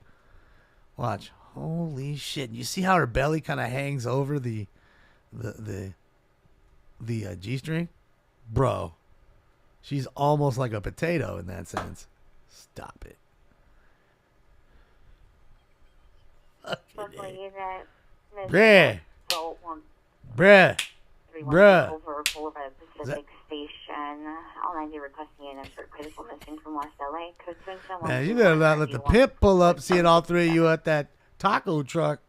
Watch. Holy shit. You see how her belly kind of hangs over the G-string? Bro. She's almost like a potato in that sense. Stop it. Bruh. Pacific Station. All 90 requesting an insert critical missing from West LA. Code swing someone. Man, you better not let the pimp pull up seeing all three of you at that taco truck.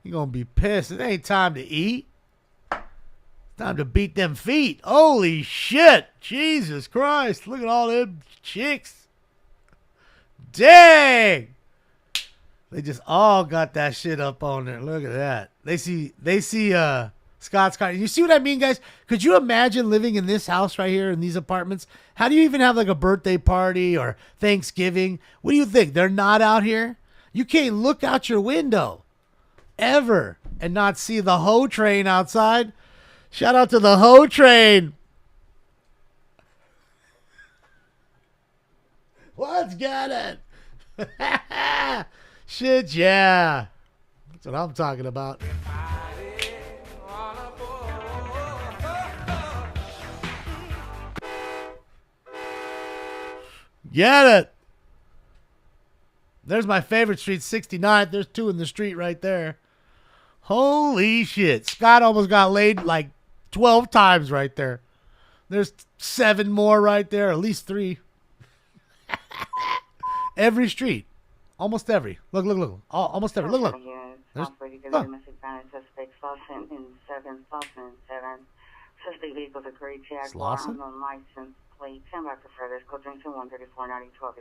You're going to be pissed. It ain't time to eat. It's time to beat them feet. Holy shit. Jesus Christ. Look at all them chicks. Dang. They just all got that shit up on there. Look at that. They see Scott's car. You see what I mean, guys? Could you imagine living in this house right here in these apartments? How do you even have like a birthday party or Thanksgiving? What do you think? They're not out here? You can't look out your window ever and not see the hoe train outside. Shout out to the hoe train. Let's get it. Shit, yeah. That's what I'm talking about. Get it. There's my favorite street, 69th. There's two in the street right there. Holy shit. Scott almost got laid like 12 times right there. There's 7 more right there, at least 3. Every street. Almost every. Look. Almost every. Look. There's, look. Suspect vehicle to Great Jaguar Slauson? on license plate. Stand by for further. Code 134 9012.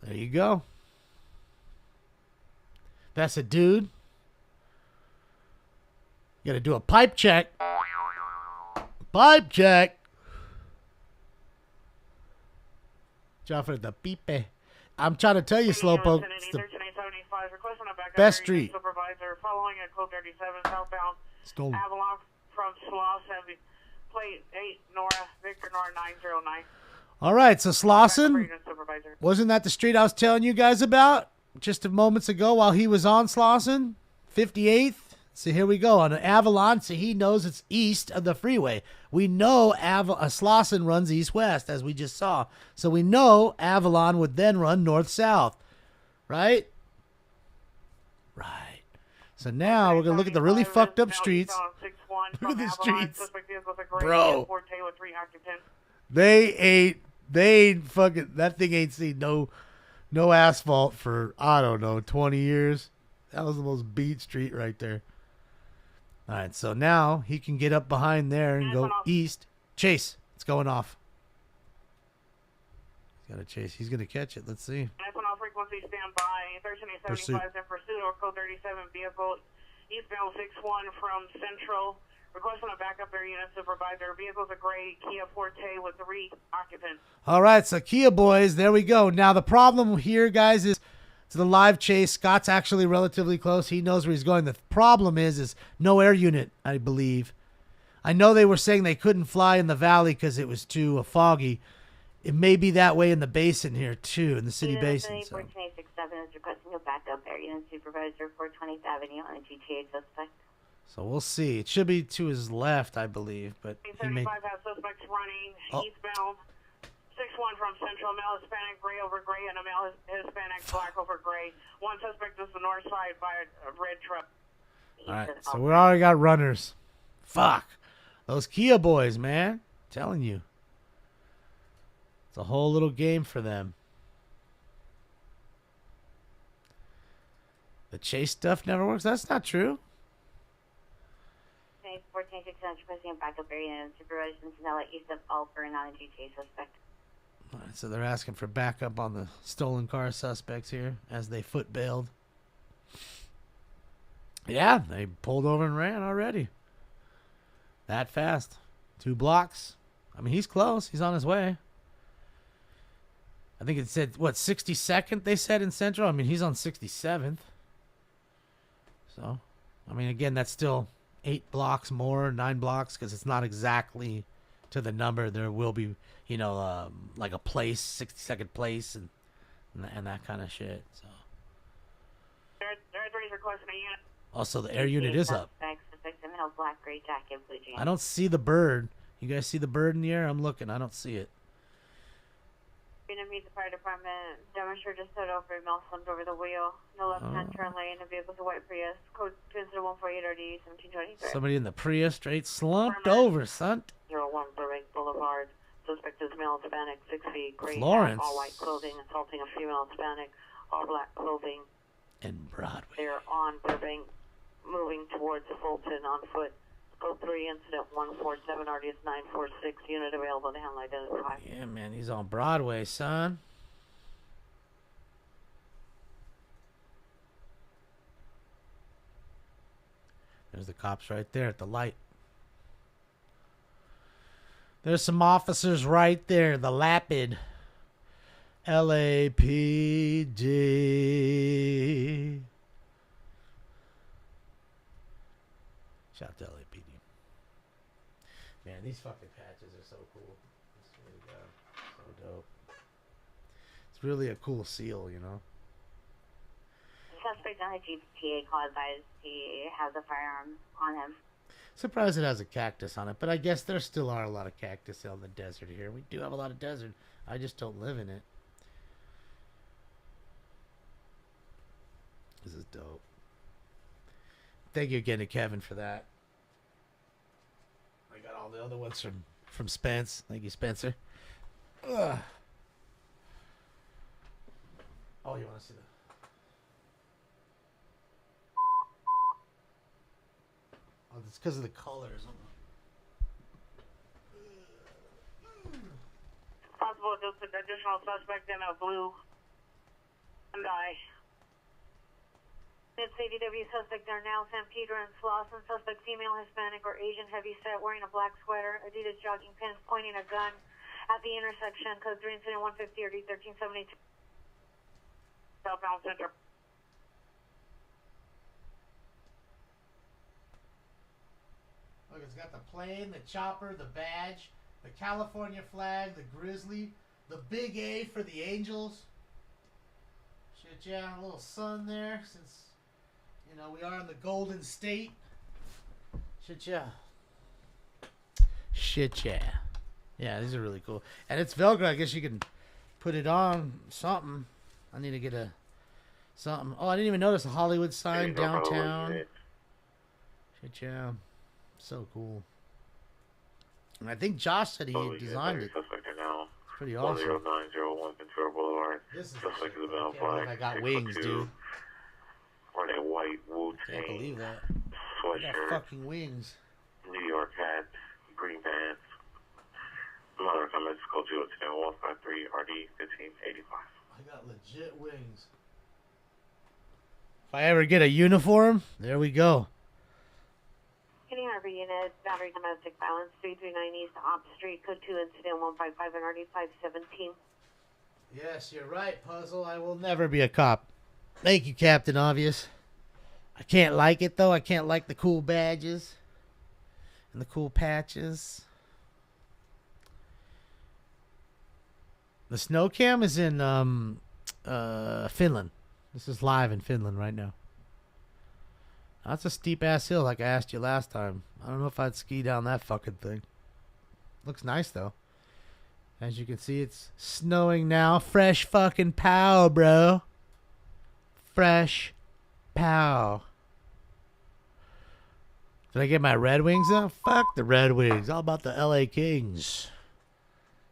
There you go. That's a dude. You got to do a pipe check. Pipe check. Joffrey the pipe. I'm trying to tell you, Slowpoke. It's the best street. Supervisor following at code 37 southbound. Stolen. Avalon from Slauson. Plate 8 Nora Victor Nora 909. All right, so Slauson, wasn't that the street I was telling you guys about just a moments ago while he was on Slauson? 58th. So here we go on Avalon. So he knows it's east of the freeway. We know Slauson runs east-west, as we just saw. So we know Avalon would then run north-south, right? Right. So now we're going to look at the really fucked up streets. Look at the streets. Bro. They ain't fucking, that thing ain't seen no asphalt for, I don't know, 20 years. That was the most beat street right there. All right, so now he can get up behind there and go east. Chase, it's going off. He's got to chase. He's going to catch it. Let's see. National frequency standby. 1375 in pursuit or code 37 vehicle eastbound 61 from Central. Requesting a backup air unit supervisor. Vehicle's a gray Kia Forte with 3 occupants. All right, so Kia boys, there we go. Now the problem here, guys, is it's the live chase. Scott's actually relatively close. He knows where he's going. The problem is no air unit, I believe. I know they were saying they couldn't fly in the valley because it was too foggy. It may be that way in the basin here, too, in the city basin. So. 14867 is requesting a backup area unit supervisor for 20th Avenue on a GTA suspect. So we'll see. It should be to his left, I believe, but he may... 35 has suspects running eastbound 61 from Central. Male Hispanic, gray over gray, and a male Hispanic, black over gray. One suspect is the north side by a red truck. All right, so we already got runners. Fuck. Those Kia boys, man. I'm telling you. It's a whole little game for them. The chase stuff never works. That's not true. 14600 requesting a backup area unit supervisor from Sonella east of Alburn on a GTA suspect. All right, so they're asking for backup on the stolen car suspects here as they foot bailed. Yeah, they pulled over and ran already. That fast. 2 blocks. I mean, he's close. He's on his way. I think it said, what, 62nd they said in Central? I mean, he's on 67th. So, I mean, again, that's still 8 blocks more, 9 blocks, because it's not exactly to the number. There will be, you know, like a place, 62nd place, and that kind of shit. So. Also, the air unit is up. Black, gray jacket, blue jeans. I don't see the bird. You guys see the bird in the air? I'm looking. I don't see it. You're going to meet the fire department. Demonstrator just stood over, male slumped over the wheel. No left-hand turn lane. The vehicle's a white Prius. Code 148RD 1723. Somebody in the Prius straight slumped over, son. 01 Burbank Boulevard. Suspect is male Hispanic, 6 feet, gray Florence. hat, all white clothing, assaulting a female Hispanic, all black clothing. And Broadway. They're on Burbank, moving towards Fulton on foot. Code 3, incident 147, RDS 946, unit available to handle identify. Yeah, man, he's on Broadway, son. There's the cops right there at the light. There's some officers right there, the Lapid. LAPD. Shout out to LAPD. Man, these fucking patches are so cool. It's really so dope. It's really a cool seal, you know. Suspect on a GTA call advised he has a firearm on him. Surprised it has a cactus on it, but I guess there still are a lot of cactus out in the desert here. We do have a lot of desert. I just don't live in it. This is dope. Thank you again to Kevin for that. I got all the other ones from Spence. Thank you, Spencer. Ugh. Oh, you want to see that? Oh, it's because of the colors. Possible additional suspect in a blue Hyundai. It's ADW suspect are now San Pedro and Slauson. Suspect female, Hispanic, or Asian heavy set, wearing a black sweater, Adidas jogging pants, pointing a gun at the intersection. Code 3 incident 150 or D1372. Southbound Center. Look, it's got the plane, the chopper, the badge, the California flag, the grizzly, the big A for the Angels. Shit, yeah, a little sun there since, you know, we are in the Golden State. Shit, yeah. Shit, yeah. Yeah, these are really cool. And it's Velcro. I guess you can put it on something. I need to get a something. Oh, I didn't even notice a Hollywood sign downtown. Shit, yeah. So cool. And I think Josh said he designed it. It's pretty awesome. 10901 Ventura Boulevard. This is suspect is I about can't believe I got wings, dude. Or that white Wu Can't believe that. I got sweatshirt, fucking wings. New York hat, green pants, Another comments, code 2 incident 153 RD 1585. I got legit wings. If I ever get a uniform, there we go. Hitting Harbor Unit, Battery Domestic Violence, 339 East Op Street, code 2 incident 155 and RD 517. Yes, you're right, Puzzle. I will never be a cop. Thank you, Captain Obvious. I can't like it, though. I can't like the cool badges and the cool patches. The snow cam is in Finland. This is live in Finland right now. That's a steep-ass hill like I asked you last time. I don't know if I'd ski down that fucking thing. Looks nice, though. As you can see, it's snowing now. Fresh fucking pow, bro. Fresh pow. Did I get my Red Wings up? Fuck the Red Wings. All about the LA Kings.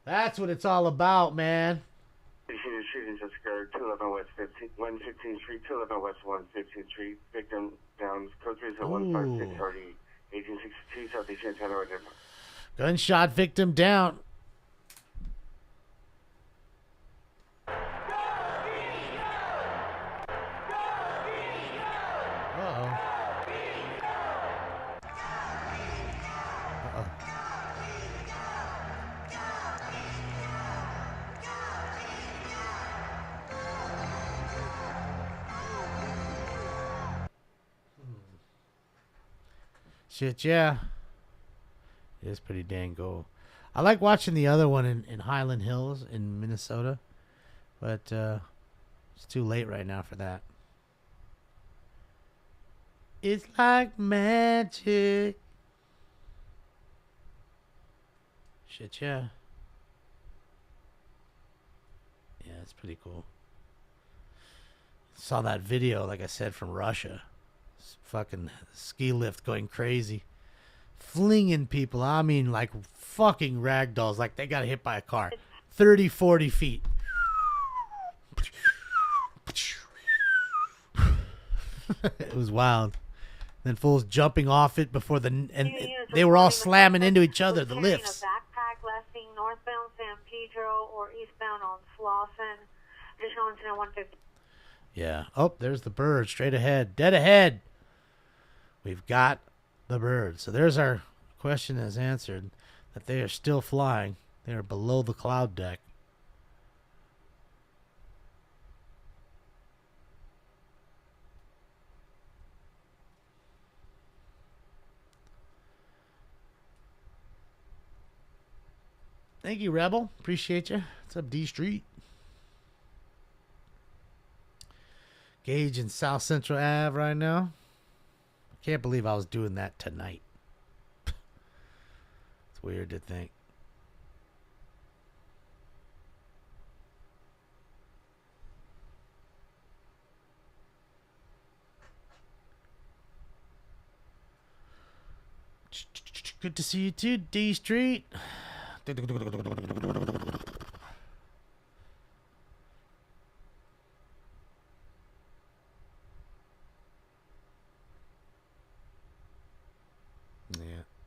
That's what it's all about, man. Shooting just occurred, 211 West 115th Street, 211 West 115th Street. Victim down, code 3 at 156 RD 1862 Southeast Santana Road. Gunshot victim down. Shit, yeah. It is pretty dang cool. I like watching the other one in Highland Hills in Minnesota. But it's too late right now for that. It's like magic. Shit, yeah. Yeah, it's pretty cool. Saw that video, like I said, from Russia. Fucking ski lift going crazy, flinging people. I mean, like fucking ragdolls, like they got hit by a car 30-40 feet. It was wild. Then fools jumping off it before they were all slamming into each other, the lifts. A backpack left northbound San Pedro or eastbound on Slauson. Additional incident 150. Yeah. Oh, there's the bird straight ahead, dead ahead. We've got the bird. So there's our question is answered, that they are still flying. They are below the cloud deck. Thank you, Rebel. Appreciate you. What's up, D Street? Gage in South Central Ave right now. Can't believe I was doing that tonight. It's weird to think. Good to see you too, D Street. Yeah,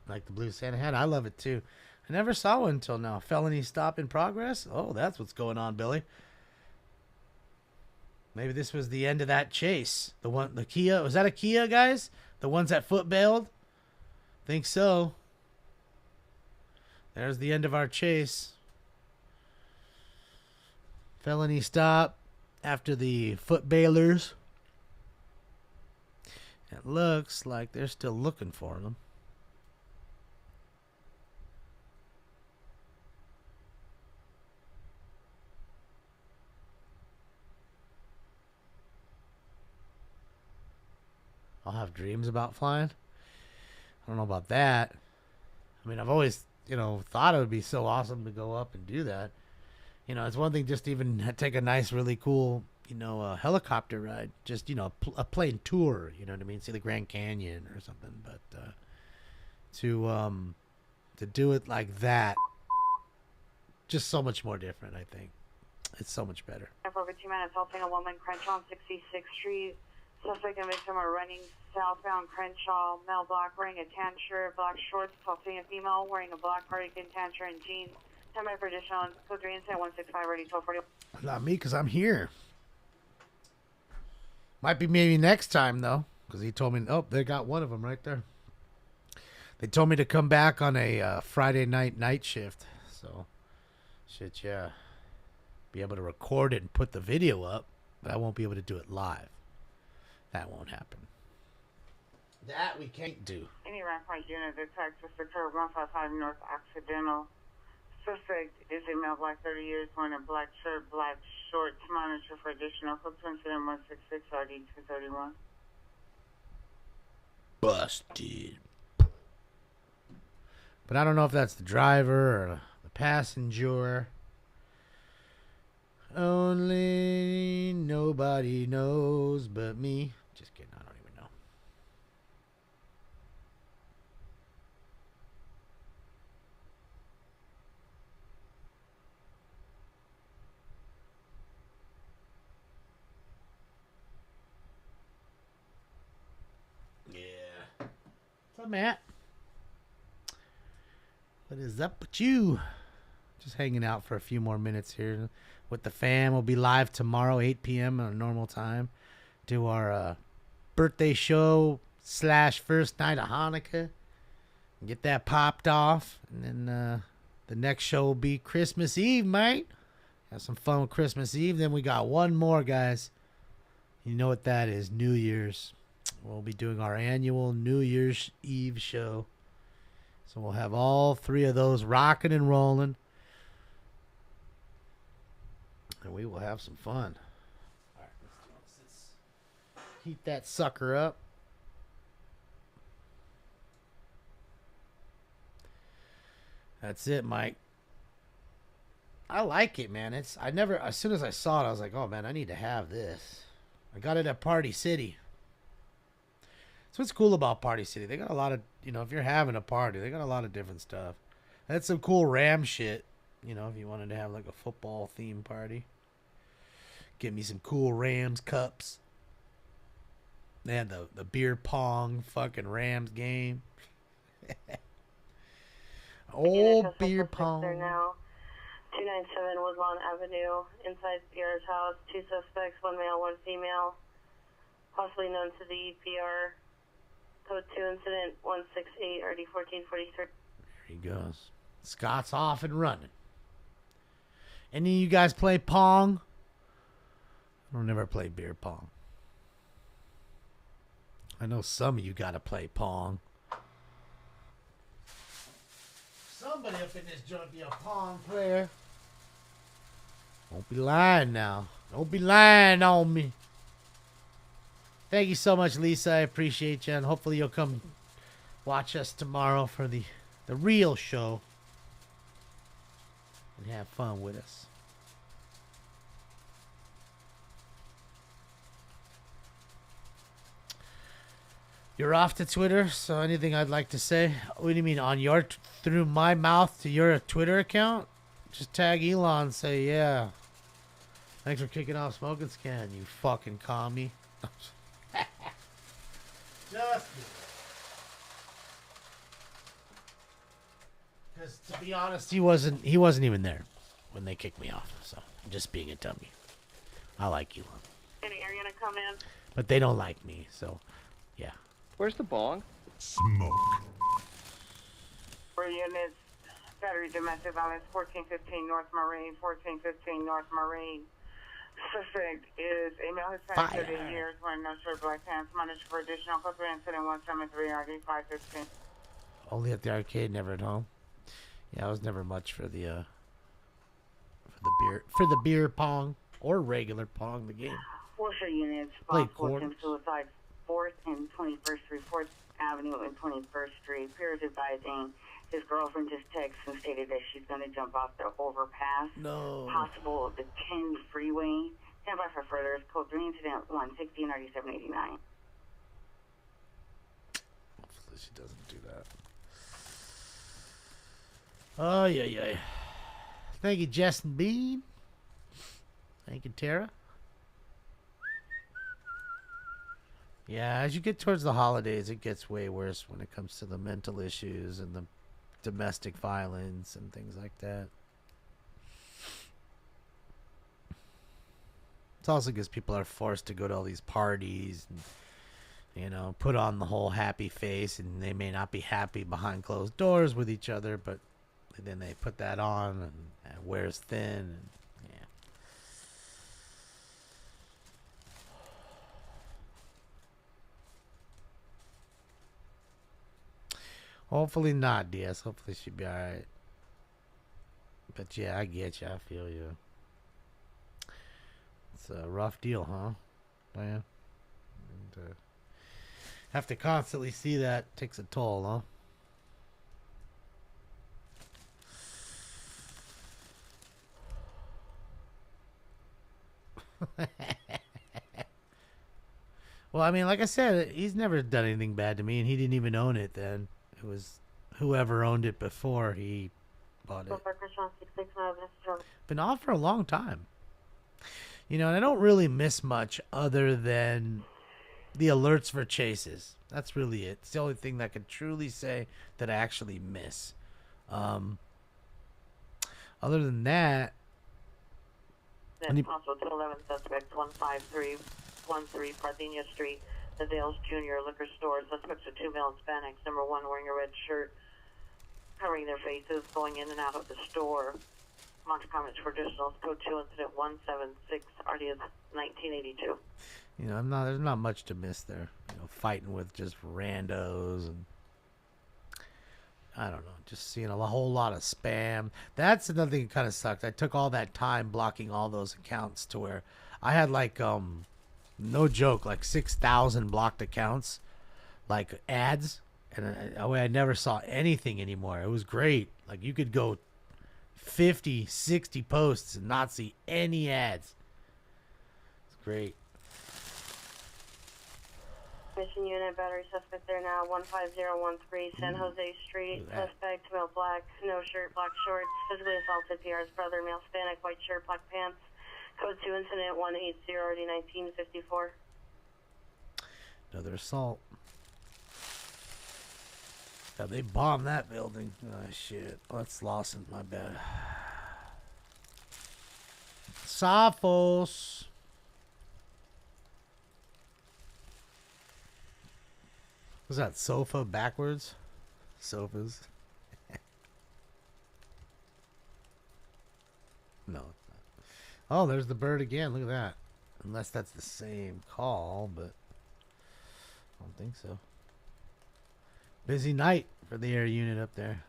like the blue Santa hat. I love it too. I never saw one until now. Felony stop in progress. Oh, that's what's going on, Billy. Maybe this was the end of that chase. The Kia. Was that a Kia, guys? The ones that foot bailed? Think so. There's the end of our chase. Felony stop after the foot bailers. It looks like they're still looking for them. I'll have dreams about flying. I don't know about that. I mean, I've always, thought it would be so awesome to go up and do that. It's one thing just to even take a nice, really cool, helicopter ride. Just, a plane tour, you know what I mean? See the Grand Canyon or something. But to do it like that, just so much more different, I think. It's so much better. For over 2 minutes, helping a woman Crenshaw on 66th Street. Suspect and victim are running southbound Crenshaw. Male black wearing a tan shirt, black shorts. Assaulting a female wearing a black cardigan, tan shirt, and jeans. Stand by for additional. Code 3 incident 165 ready 1240. Not me, because I'm here. Might be maybe next time, though, because he told me, oh, they got one of them right there. They told me to come back on a Friday night shift. So, shit, yeah. Be able to record it and put the video up, but I won't be able to do it live. That won't happen. That we can't do. Any rampart unit detects occurred 155 North Occidental. Suspect is a male, black, 30 years, wearing a black shirt, black shorts. Monitor for additional code to incident 166 RD 231. Busted. But I don't know if that's the driver or the passenger. Only nobody knows but me. Just kidding, I don't even know. Yeah. What's up, Matt? What is up with you? Just hanging out for a few more minutes here with the fam. We'll be live tomorrow, 8 p.m. on a normal time. Do our birthday show / first night of Hanukkah. Get that popped off. And then the next show will be Christmas Eve, mate. Have some fun with Christmas Eve. Then we got one more, guys. You know what that is, New Year's. We'll be doing our annual New Year's Eve show. So we'll have all three of those rocking and rolling. And we will have some fun. All right, let's heat that sucker up. That's it, Mike. I like it, man. As soon as I saw it, I was like, oh man, I need to have this. I got it at Party City. So what's cool about Party City? They got a lot of, if you're having a party, they got a lot of different stuff. That's some cool Ram shit. If you wanted to have like a football theme party. Get me some cool Rams cups. They had the beer pong fucking Rams game. Old beer pong. There now. 297 Woodlawn Avenue. Inside Sierra's house. 2 suspects, 1 male, 1 female. Possibly known to the EPR. Code 2 incident 168 RD 1443. There he goes. Scott's off and running. Any of you guys play pong? I don't never play beer pong. I know some of you gotta play pong. Somebody up in this joint be a pong player. Don't be lying now. Don't be lying on me. Thank you so much, Lisa. I appreciate you, and hopefully you'll come watch us tomorrow for the real show and have fun with us. You're off to Twitter, so anything I'd like to say? What do you mean, on your through my mouth to your Twitter account? Just tag Elon and say, yeah. Thanks for kicking off Smoking Scan, you fucking commie. Just because, to be honest, he wasn't even there when they kicked me off. So I'm just being a dummy. I like Elon, Any area to come in? but they don't like me. So yeah. Where's the bong? Smoke. For units, battery domestic violence, 1415 North Marine, 1415 North Marine. Suspect is a male Hispanic, 38 years, wearing no shirt, black pants. Monitor for additional code 3 incident 173 RD 515. Only at the arcade, never at home. Yeah, I was never much for the beer pong or regular pong. The game. Forcer units, Played possible quarters. suicide, 4th and 21st Street, 4th Avenue and 21st Street. Peers advising his girlfriend just texted and stated that she's going to jump off the overpass. No. Possible the 10 freeway. Stand by for further. Code 3 incident 160 and 3789. Hopefully she doesn't do that. Oh, yeah. Thank you, Justin Bean. Thank you, Tara. Yeah, as you get towards the holidays, it gets way worse when it comes to the mental issues and the domestic violence and things like that. It's also because people are forced to go to all these parties and, you know, put on the whole happy face, and they may not be happy behind closed doors with each other, but then they put that on and it wears thin. And, yeah. Hopefully not, DS. Hopefully she'll be alright. But yeah, I get you. I feel you. It's a rough deal, huh? Yeah. And, have to constantly see that takes a toll, huh? Well, I mean, like I said, he's never done anything bad to me, and he didn't even own it then. It was whoever owned it before he bought it. Been off for a long time. You know, and I don't really miss much other than the alerts for chases. That's really it. It's the only thing that I could truly say that I actually miss. Other than that... Also 211 suspects, 15313 Parthenia Street, the Dales Jr. Liquor Store. Suspects are 2 male Hispanics. Number 1 wearing a red shirt, covering their faces, going in and out of the store. Monte comments for additionals. Code 2 incident 176 RDS 1982. You know, there's not much to miss there. You know, fighting with just randos and I don't know, just seeing a whole lot of spam. That's another thing that kind of sucked. I took all that time blocking all those accounts to where I had like no joke, like 6,000 blocked accounts, like ads, and I never saw anything anymore. It was great. Like you could go 50, 60 posts and not see any ads. It's great. Mission unit, battery suspect there now, 15013 San Jose Street. Suspect, male black, no shirt, black shorts, physically assaulted PR's brother, male Hispanic, white shirt, black pants. Code 2 incident 180 RD 1954. Another assault. Yeah, they bombed that building. Oh, shit. Oh, that's Lawson. My bad. Sophos. Was that sofa backwards? Sofas. No. Oh, there's the bird again. Look at that. Unless that's the same call, but I don't think so. Busy night for the air unit up there.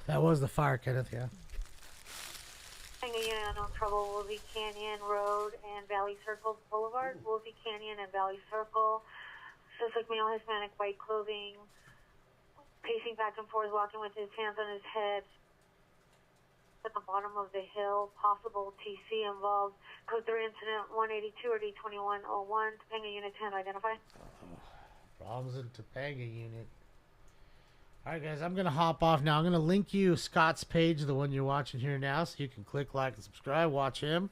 That was the fire, Kenneth, yeah. A unit unknown trouble, Wolsey Canyon Road and Valley Circle Boulevard. Wolsey Canyon and Valley Circle. Suspect male, Hispanic, white clothing. Pacing back and forth, walking with his hands on his head. At the bottom of the hill, possible TC involved. Code 3 incident 182 or D2101. Topanga unit 10, identify. Problems in Topanga unit. Alright guys, I'm going to hop off now. I'm going to link you Scott's page, the one you're watching here now, so you can click like and subscribe, watch him.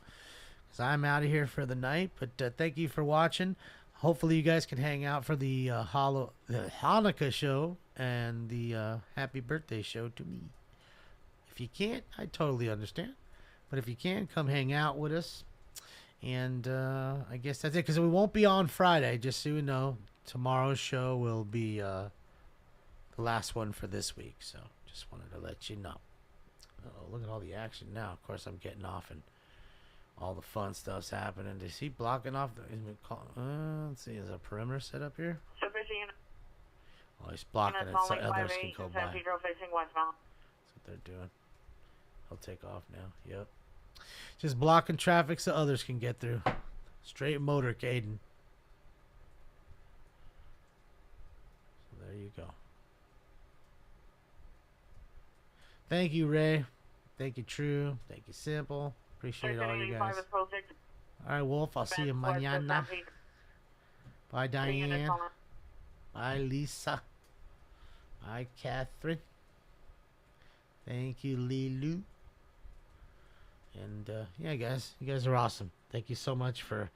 Because I'm out of here for the night. But thank you for watching. Hopefully you guys can hang out for the Hanukkah show and the happy birthday show to me. If you can't, I totally understand. But if you can, come hang out with us. And I guess that's it. Because we won't be on Friday, just so you know. Tomorrow's show will be the last one for this week. So just wanted to let you know. Oh, look at all the action now. Of course, I'm getting off and all the fun stuff's happening. Is he blocking off? Let's see. Is a perimeter set up here? Oh, he's blocking it so others can go by. That's what they're doing. I'll take off now. Yep. Just blocking traffic so others can get through. Straight motorcading. So there you go. Thank you, Ray. Thank you, True. Thank you, Simple. Appreciate all you guys. All right, Wolf. I'll see you mañana. Bye, Diane. Bye, Lisa. Bye, Catherine. Thank you, Lilu. And, yeah, guys. You guys are awesome. Thank you so much for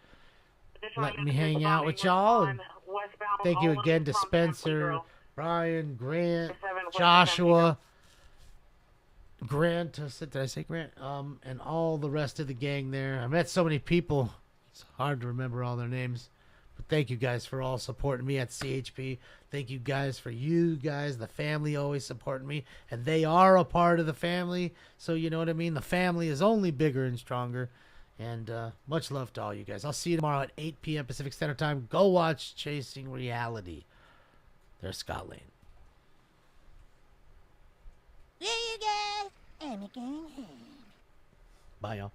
letting me hang out with y'all. And westbound. Thank you all again to from Spencer, Grill. Brian, Grant, 7 West Joshua, Grant. Did I say Grant? And all the rest of the gang there. I met so many people. It's hard to remember all their names. But thank you guys for all supporting me at CHP. Thank you guys for you guys, the family always supporting me. And they are a part of the family. So you know what I mean? The family is only bigger and stronger. And much love to all you guys. I'll see you tomorrow at 8 p.m. Pacific Standard Time. Go watch Chasing Reality. There's Scott Lane. There you go. I'm a going home. Bye, y'all.